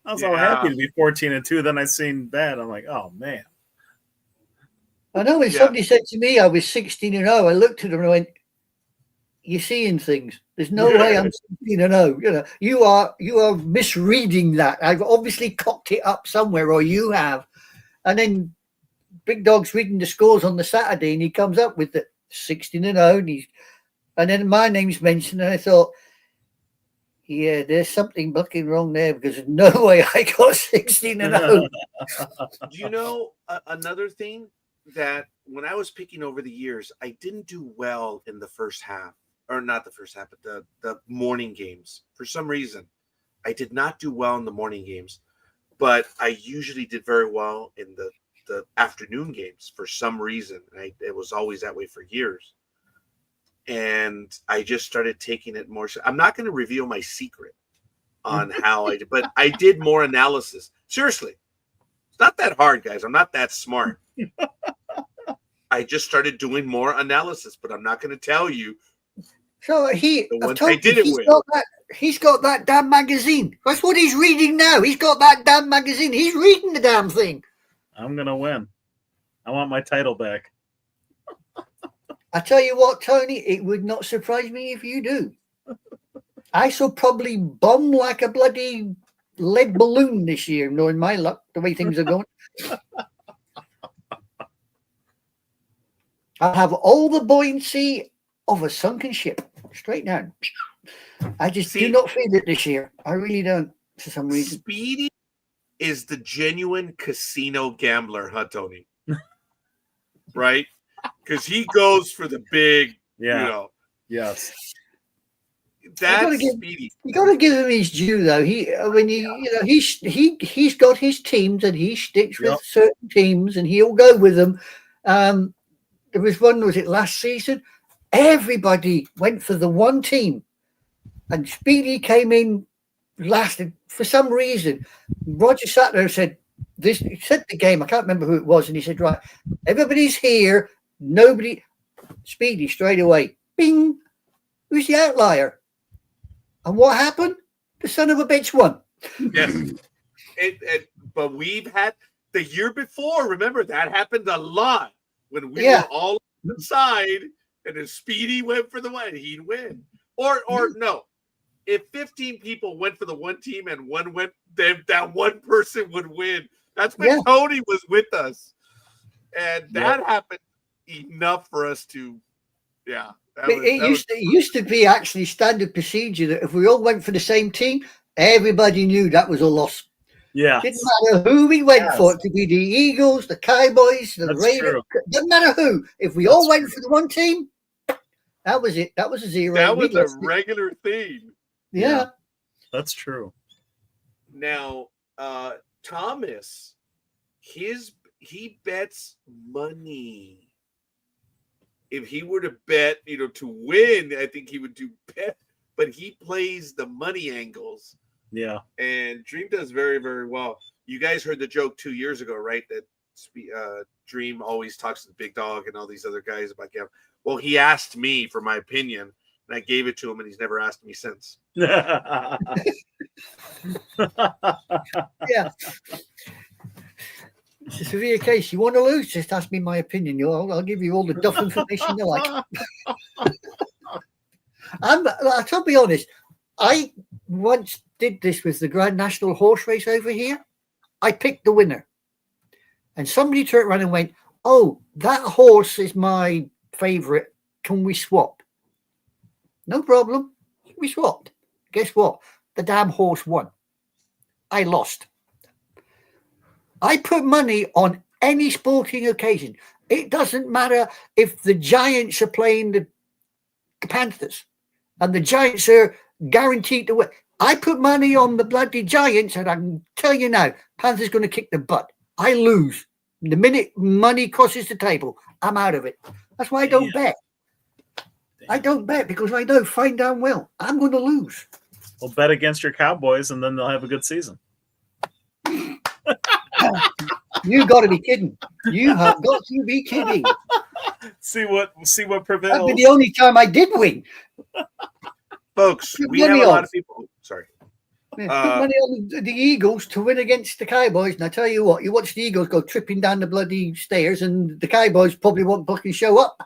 I was all happy to be 14-2. Then I seen that. I'm like, oh man. I know when somebody said to me I was 16-0, I looked at them and I went, "You're seeing things. There's no way I'm 16-0. You are misreading that. I've obviously cocked it up somewhere, or you have." And then Big Dog's reading the scores on the Saturday, and he comes up with the 16-0, and then my name's mentioned, and I thought, Yeah, there's something looking wrong there because there's no way I got 16-0. Do you know another thing that when I was picking over the years, I didn't do well in the first half, or not the first half, but the morning games. For some reason, I did not do well in the morning games, but I usually did very well in the afternoon games for some reason. It was always that way for years. And I just started taking it more. I'm not going to reveal my secret on how I did, but I did more analysis. Seriously, it's not that hard, guys. I'm not that smart. I just started doing more analysis, but I'm not going to tell you. So The ones I did it with. He's got that damn magazine. That's what he's reading now. He's got that damn magazine. He's reading the damn thing. I'm gonna win. I want my title back. I tell you what, Tony, it would not surprise me if you do. I shall probably bomb like a bloody lead balloon this year, knowing my luck, the way things are going. I'll have all the buoyancy of a sunken ship, straight down. I just do not feel it this year. I really don't, for some reason. Speedy is the genuine casino gambler, huh, Tony? Right? Because he goes for the big, Yes. That's Speedy. You got to give him his due, though. He's got his teams and he sticks with certain teams and he'll go with them. There was it last season? Everybody went for the one team, and Speedy came in last for some reason. Roger sat there and said, he said the game, I can't remember who it was, and he said, right, everybody's here, nobody. Speedy straight away, bing, who's the outlier? And what happened? The son of a bitch won. Yes. But we've had the year before, remember, that happened a lot when we were all on the side and if Speedy went for the win, he'd win. Or no. If 15 people went for the one team and one went, then that one person would win. That's when Tony was with us. And that happened enough for us to, It used to be actually standard procedure that if we all went for the same team, everybody knew that was a loss. Yeah. Didn't matter who we went for. It could be the Eagles, the Cowboys, the Raiders. Didn't matter who. If we all went for the one team, that was it. That was a zero. That was a regular thing. Yeah. That's true. Now, Thomas, he bets money. If he were to bet, to win, I think he would do bet, but he plays the money angles. Yeah. And Dream does very, very well. You guys heard the joke 2 years ago, right? That Dream always talks to the big dog and all these other guys about gambling. Well, he asked me for my opinion, and I gave it to him, and he's never asked me since. Yeah. It's a severe case. You want to lose? Just ask me my opinion. I'll give you all the duff information you like. I'll be honest. I once did this with the Grand National Horse Race over here. I picked the winner. And somebody turned around and went, "Oh, that horse is my favorite. Can we swap?" No problem. We swapped. Guess what? The damn horse won. I lost. I put money on any sporting occasion. It doesn't matter if the Giants are playing the Panthers and the Giants are guaranteed to win. I put money on the bloody Giants, and I can tell you now, Panthers going to kick the butt. I lose. The minute money crosses the table, I'm out of it. That's why I don't bet. I don't bet because I know fine damn well I'm going to lose. Well, bet against your Cowboys, and then they'll have a good season. You got to be kidding. You have got to be kidding. See what prevails. That'd be the only time I did win. Folks, we have a lot of people. Sorry. Yeah, put money on the Eagles to win against the Cowboys, and I tell you what, you watch the Eagles go tripping down the bloody stairs, and the Cowboys probably won't fucking show up.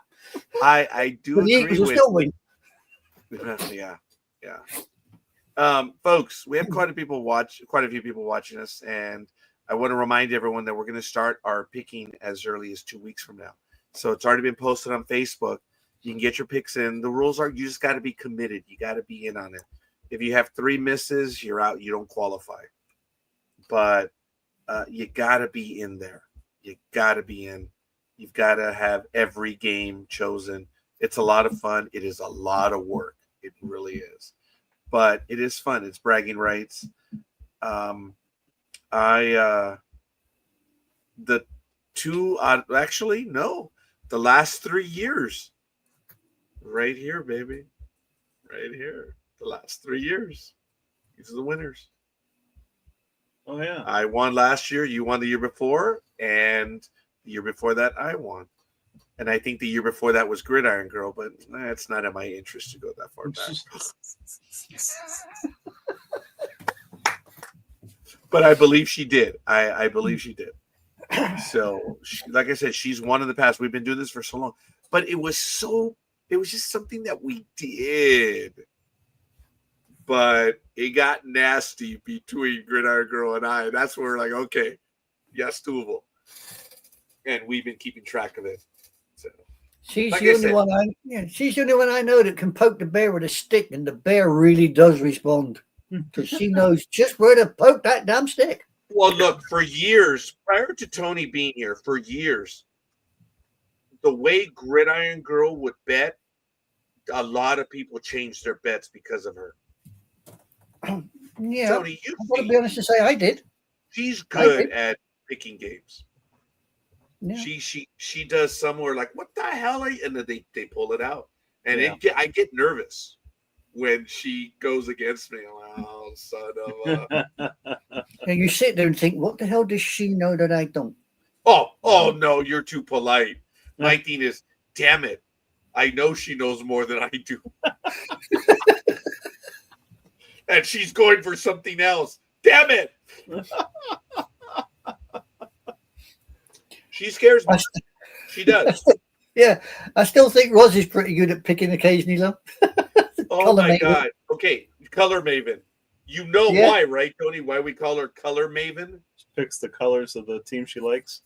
I do but the agree Eagles will still win. Yeah. Folks, we have quite a few people watching us, and I want to remind everyone that we're going to start our picking as early as 2 weeks from now. So it's already been posted on Facebook. You can get your picks in. The rules are you just got to be committed. You got to be in on it. If you have 3 misses, you're out. You don't qualify. But you got to be in there. You got to be in. You've got to have every game chosen. It's a lot of fun. It is a lot of work. It really is. But it is fun. It's bragging rights. The 2 actually no, the last 3 years, right here, baby, right here. The last 3 years, these are the winners. Oh yeah, I won last year. You won the year before, and the year before that, I won. And I think the year before that was Gridiron Girl, but it's not in my interest to go that far back. But I believe she did. I believe she did. So, like I said, she's won in the past. We've been doing this for so long. But it was just something that we did. But it got nasty between Gridiron Girl and I. That's where we're like, okay, yes, doable. And we've been keeping track of it. So, she's the only one I know that can poke the bear with a stick, and the bear really does respond because she knows just where to poke that damn stick. Well, look, for years, prior to Tony being here, for years, the way Gridiron Girl would bet, a lot of people changed their bets because of her. Yeah, Tony, I've got to be honest and say I did. She's good at picking games. Yeah. She does somewhere like, what the hell are you? And then they pull it out. And I get nervous when she goes against me. I'm like, oh, son of a... And you sit there and think, what the hell does she know that I don't? Oh no, you're too polite. My thing is, damn it, I know she knows more than I do. And she's going for something else. Damn it. She scares me. She does. Yeah, I still think Roz is pretty good at picking occasionally, though. Oh my God. Okay, Color Maven. You know why, right, Tony? Why we call her Color Maven? She picks the colors of the team she likes.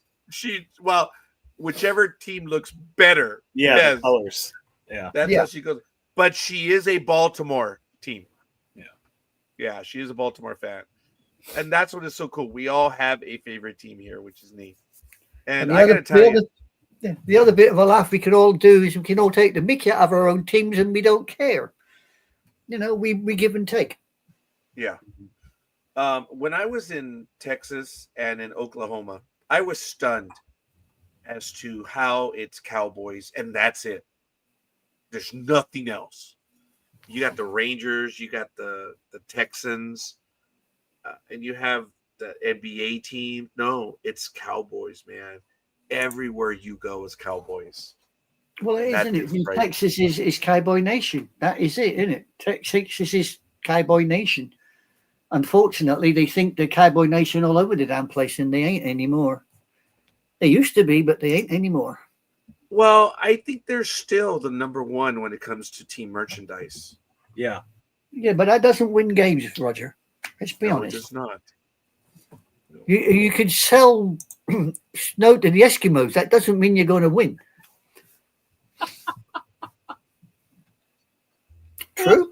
Whichever team looks better. Yeah, the colors. Yeah. That's how she goes. But she is a Baltimore team. Yeah, she is a Baltimore fan. And that's what is so cool. We all have a favorite team here, which is neat. And I got to tell you. The other bit of a laugh we can all do is we can all take the mickey out of our own teams and we don't care. You know, we give and take. Yeah. When I was in Texas and in Oklahoma, I was stunned as to how it's Cowboys, and that's it. There's nothing else. You got the Rangers, you got the Texans, and you have the NBA team. No, it's Cowboys, man. Everywhere you go is Cowboys. Well, it is, isn't it? Right. Texas is Cowboy Nation. That is it, isn't it? Texas is Cowboy Nation. Unfortunately, they think they're Cowboy Nation all over the damn place, and they ain't anymore. They used to be, but they ain't anymore. Well, I think they're still the number one when it comes to team merchandise. Yeah. Yeah, but that doesn't win games, Roger. Let's be honest. It does not. No. You could sell snow to the Eskimos. That doesn't mean you're going to win. True?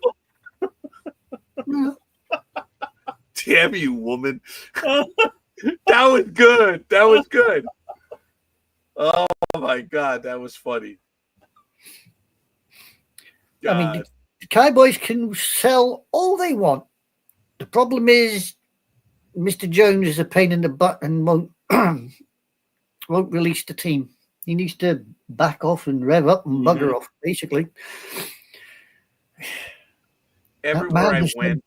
Damn you, woman. That was good. That was good. Oh, my God. That was funny. God. I mean, the Cowboys can sell all they want. The problem is Mr. Jones is a pain in the butt and won't release the team. He needs to back off and rev up and bugger off, basically. Everywhere I went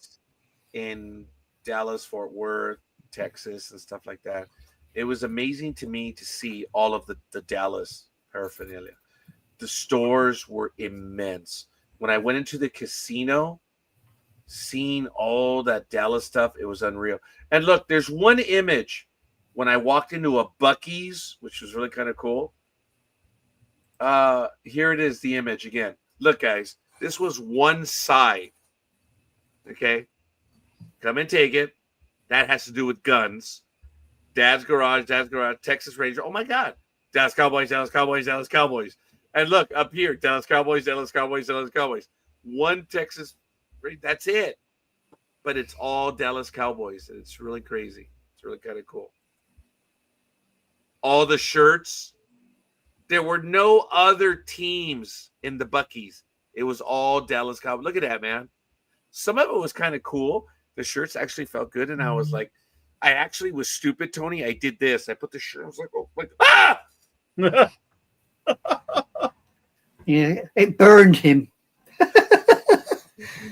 in Dallas, Fort Worth, Texas, and stuff like that, it was amazing to me to see all of the Dallas paraphernalia. The stores were immense. When I went into the casino, seeing all that Dallas stuff, it was unreal. And look, there's one image when I walked into a Buc-ee's, which was really kind of cool. Here it is, the image again. Look, guys, this was one side. Okay? Come and take it. That has to do with guns. Dad's Garage, Texas Ranger. Oh, my God. Dallas Cowboys, Dallas Cowboys, Dallas Cowboys. And look, up here, Dallas Cowboys, Dallas Cowboys, Dallas Cowboys. One Texas, that's it. but it's all Dallas Cowboys. And it's really crazy. It's really kind of cool. All the shirts. There were no other teams in the Buckies. It was all Dallas Cowboys. Look at that, man. Some of it was kind of cool. The shirts actually felt good. And I was like, I actually was stupid, Tony. I did this. I put the shirt. I was like, oh, like, ah! Yeah, it burned him.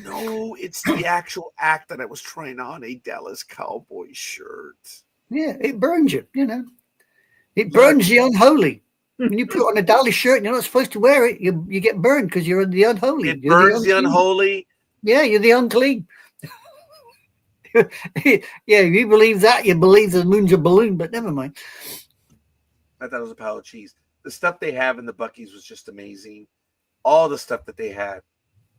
No, it's the actual act that I was trying on a Dallas Cowboys shirt. Yeah, it burns you, you know. It burns the unholy. When you put on a Dallas shirt and you're not supposed to wear it, you get burned because you're the unholy. It You're burns the unholy. Yeah, you're the unclean. Yeah, if you believe that, you believe the moon's a balloon, but never mind. I thought it was a pile of cheese. The stuff they have in the Buckies was just amazing. All the stuff that they had.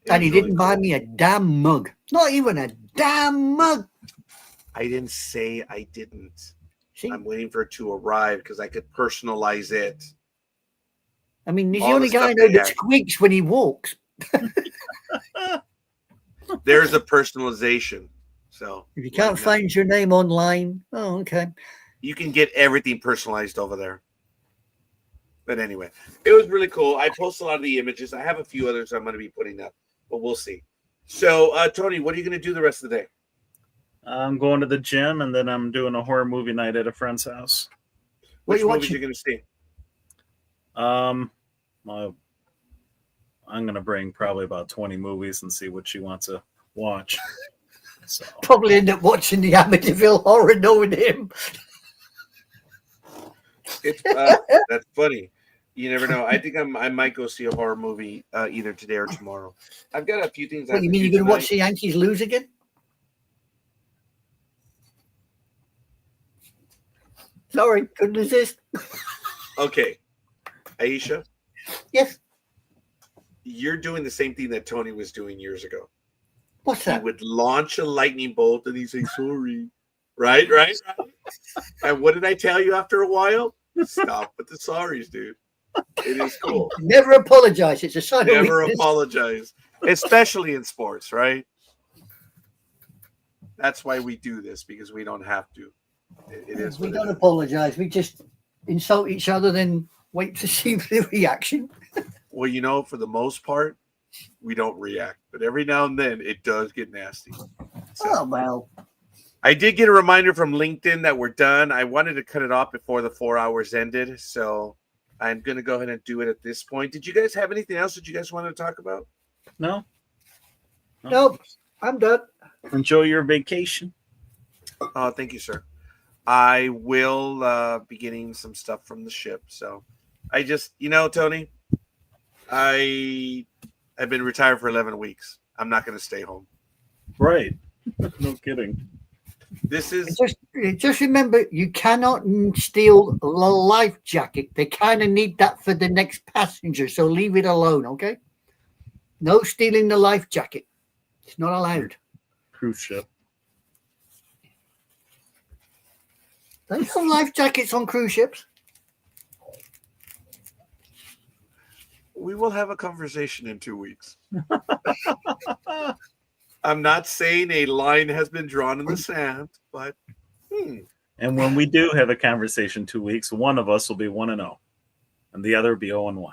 And he didn't buy me a damn mug. Not even a damn mug. I didn't say I didn't. See? I'm waiting for it to arrive because I could personalize it. I mean, he's All the only the guy I stuff know they that had. squeaks when he walks. There's a personalization. So If you can't find your name online, oh, okay. you can get everything personalized over there. But anyway, it was really cool. I post a lot of the images. I have a few others I'm going to be putting up, but we'll see. So, Tony, what are you going to do the rest of the day? I'm going to the gym, and then I'm doing a horror movie night at a friend's house. What Which are you movies watching? are you going to see? Well, I'm going to bring probably about 20 movies and see what she wants to watch. So Probably end up watching the Amityville Horror knowing him. It's that's funny. You never know. I think I might go see a horror movie either today or tomorrow. I've got a few things. I What, have you to mean do you're going to watch tonight. the Yankees lose again? Sorry, couldn't resist. Okay, Aisha, Yes. you're doing the same thing that Tony was doing years ago. What's He that? would launch a lightning bolt and he'd say sorry. Right. And what did I tell you after a while? Stop with the sorries, dude. It is cool. Never apologize. It's a sign of Never weakness. apologize, especially in sports, right? That's why we do this, because we don't have to. It is. We what don't it is. apologize. We just insult each other, then wait to see the reaction. Well, you know, for the most part, we don't react, but every now and then it does get nasty. So, Oh, well. I did get a reminder from LinkedIn that we're done. I wanted to cut it off before the 4 hours ended, so I'm going to go ahead and do it at this point. Did you guys have anything else that you guys wanted to talk about? no. Nope. I'm done. Enjoy your vacation. Oh, thank you, sir. I will be getting some stuff from the ship. So I just, Tony, I've been retired for 11 weeks. I'm not going to stay home. Right. No kidding. This is Just remember, you cannot steal the life jacket. They kind of need that for the next passenger, so leave it alone, okay? No stealing the life jacket. It's not allowed. Cruise ship. They have life jackets on cruise ships. we will have a conversation in 2 weeks. I'm not saying a line has been drawn in the sand, but And when we do have a conversation 2 weeks, one of us will be 1-0, and the other will be 0-1.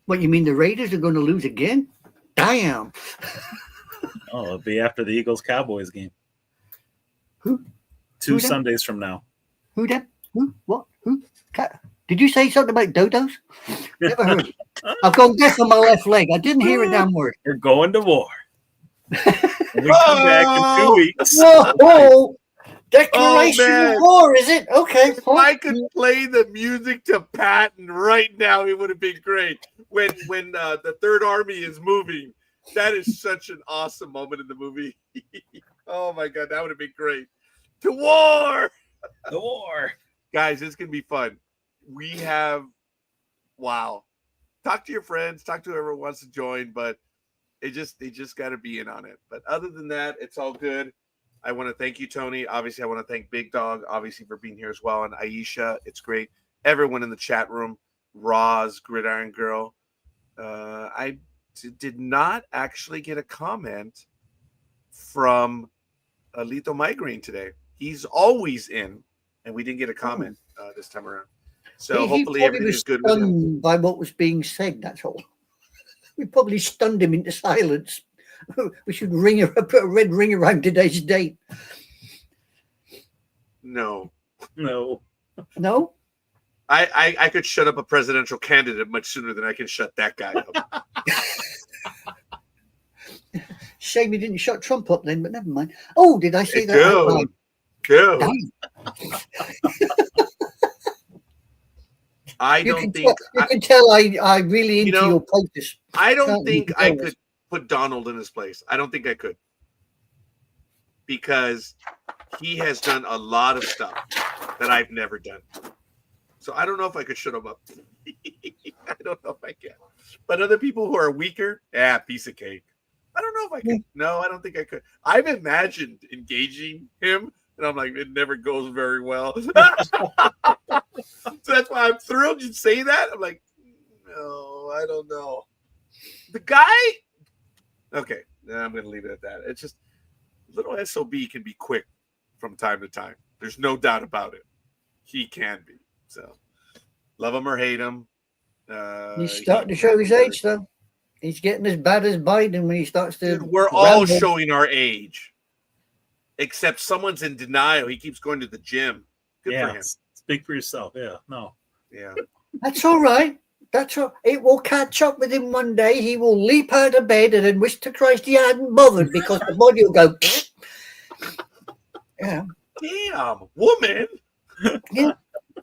What, you mean the Raiders are going to lose again? Damn. Oh, it'll be after the Eagles-Cowboys game. Who? 2 Who that? Sundays from now. Who that? Who? What? Who? Did you say something about dodos? Never heard it. I've gone deaf on my left leg. I didn't hear a damn word. We're going to war. When we come back in 2 weeks. Whoa! Declaration man. of war, is it? Okay. if I could play the music to Patton right now, it would have been great. When the Third Army is moving, that is such an awesome moment in the movie. Oh my God, that would have been great. To war! The war. Guys, it's gonna be fun. We have wow. Talk to your friends, talk to whoever wants to join, but they just got to be in on it. But other than that, it's all good. I want to thank you, Tony. Obviously, I want to thank Big Dog, obviously, for being here as well. And Aisha, it's great. Everyone in the chat room, Roz, Gridiron Girl. I did not actually get a comment from Lethal Migraine today. He's always in, and we didn't get a comment this time around. So hopefully everything is good with him. Stunned by what was being said. That's all. We probably stunned him into silence. We should put a red ring around today's date. No. I could shut up a presidential candidate much sooner than I can shut that guy up. Shame you didn't shut Trump up then, but never mind. Oh, did I say that? Go. I don't think you can tell I really into your protest. I don't think I could put Donald in his place. I don't think I could, because he has done a lot of stuff that I've never done. So I don't know if I could shut him up. I don't know if I can. But other people who are weaker, piece of cake. I don't know if I could. No, I don't think I could. I've imagined engaging him, and I'm like, it never goes very well. So that's why I'm thrilled you say that. I'm like, no, I don't know. The guy, okay, I'm going to leave it at that. It's just, little SOB can be quick from time to time. There's no doubt about it. He can be. So, love him or hate him. He's starting to show his age, though. He's getting as bad as Biden when he starts to. Dude, we're all showing our age, except someone's in denial. He keeps going to the gym. Good for him. Speak for yourself. Yeah. No. Yeah. That's all right. That's all. It will catch up with him one day. He will leap out of bed and then wish to Christ he hadn't bothered, because the body will go. Yeah. Damn, woman. Yeah.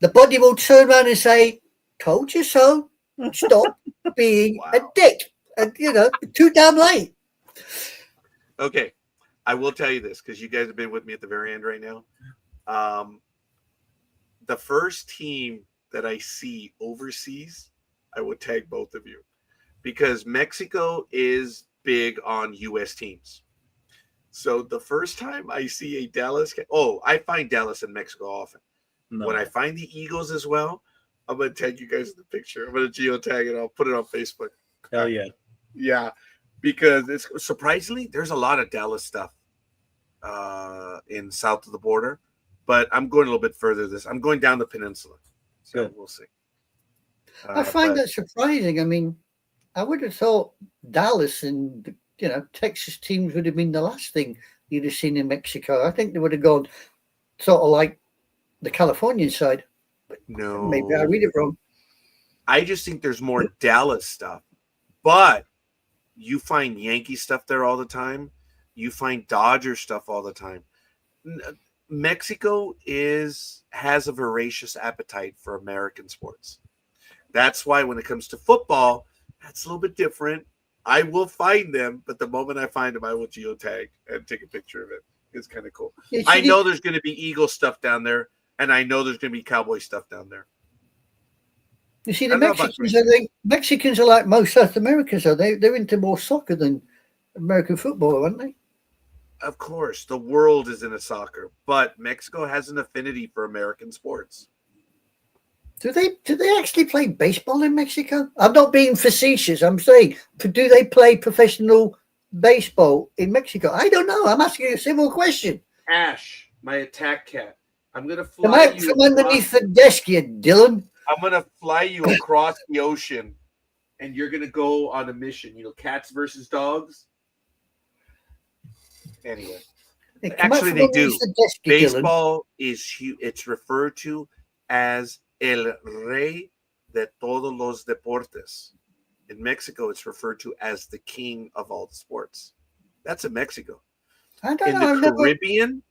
The body will turn around and say, "Told you so. Stop being a dick." And, too damn late. Okay. I will tell you this, because you guys have been with me at the very end right now. The first team that I see overseas, I would tag both of you, because Mexico is big on U.S. teams. So the first time I see a Dallas, I find Dallas in Mexico often. No. When I find the Eagles as well, I'm going to tag you guys in the picture. I'm going to geotag it. I'll put it on Facebook. Hell yeah. Yeah, because it's surprisingly, there's a lot of Dallas stuff in south of the border, but I'm going a little bit further. I'm going down the peninsula. So good. We'll see. I find that surprising. I mean, I would have thought Dallas and, Texas teams would have been the last thing you'd have seen in Mexico. I think they would have gone sort of like the Californian side. But no, maybe I read it wrong. I just think there's more Dallas stuff, but you find Yankee stuff there all the time. You find Dodger stuff all the time. Mexico has a voracious appetite for American sports. That's why when it comes to football, that's a little bit different. I will find them, but the moment I find them, I will geotag and take a picture of it. It's kind of cool. I know there's going to be Eagle stuff down there, and I know there's going to be Cowboy stuff down there. You see, Mexicans are like most South Americans, though. They're into more soccer than American football, aren't they? Of course, the world is into soccer, but Mexico has an affinity for American sports. Do they actually play baseball in Mexico? I'm not being facetious. I'm saying, do they play professional baseball in Mexico? I don't know. I'm asking a simple question. Ash, my attack cat. I'm gonna fly you from underneath the desk here, Dylan. I'm gonna fly you across the ocean, and you're gonna go on a mission. Cats versus dogs. Anyway, actually, they do. Baseball is huge. It's referred to as el rey de todos los deportes. In Mexico, it's referred to as the king of all the sports. That's in Mexico. In the Caribbean,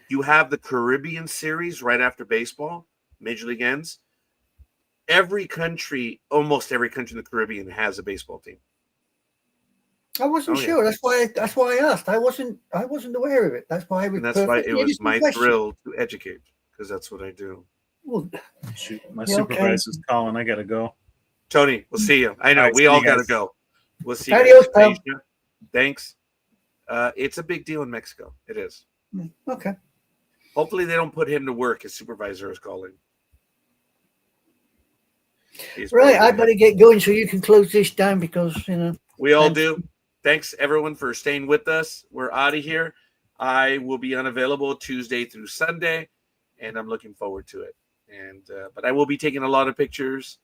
you have the Caribbean series right after baseball, Major League ends. Almost every country in the Caribbean has a baseball team. I wasn't sure. That's why I asked. I wasn't aware of it. That's why it was my thrill to educate, because that's what I do. Well, shoot, my supervisor's calling. I gotta go. Tony, we'll see you. I know we all gotta go. We'll see you. Thanks. It's a big deal in Mexico. It is. Okay. Hopefully they don't put him to work. His supervisor is calling. Right, I better get going so you can close this down, because we all do. thanks everyone for staying with us. We're out of here. I will be unavailable Tuesday through Sunday, and I'm looking forward to it. And but I will be taking a lot of pictures,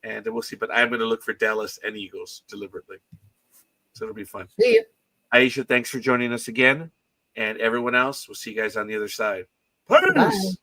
and we'll see. But I'm going to look for Dallas and Eagles deliberately, so it'll be fun. See ya. Aisha, thanks for joining us again, and everyone else. We'll see you guys on the other side. Bye. Peace.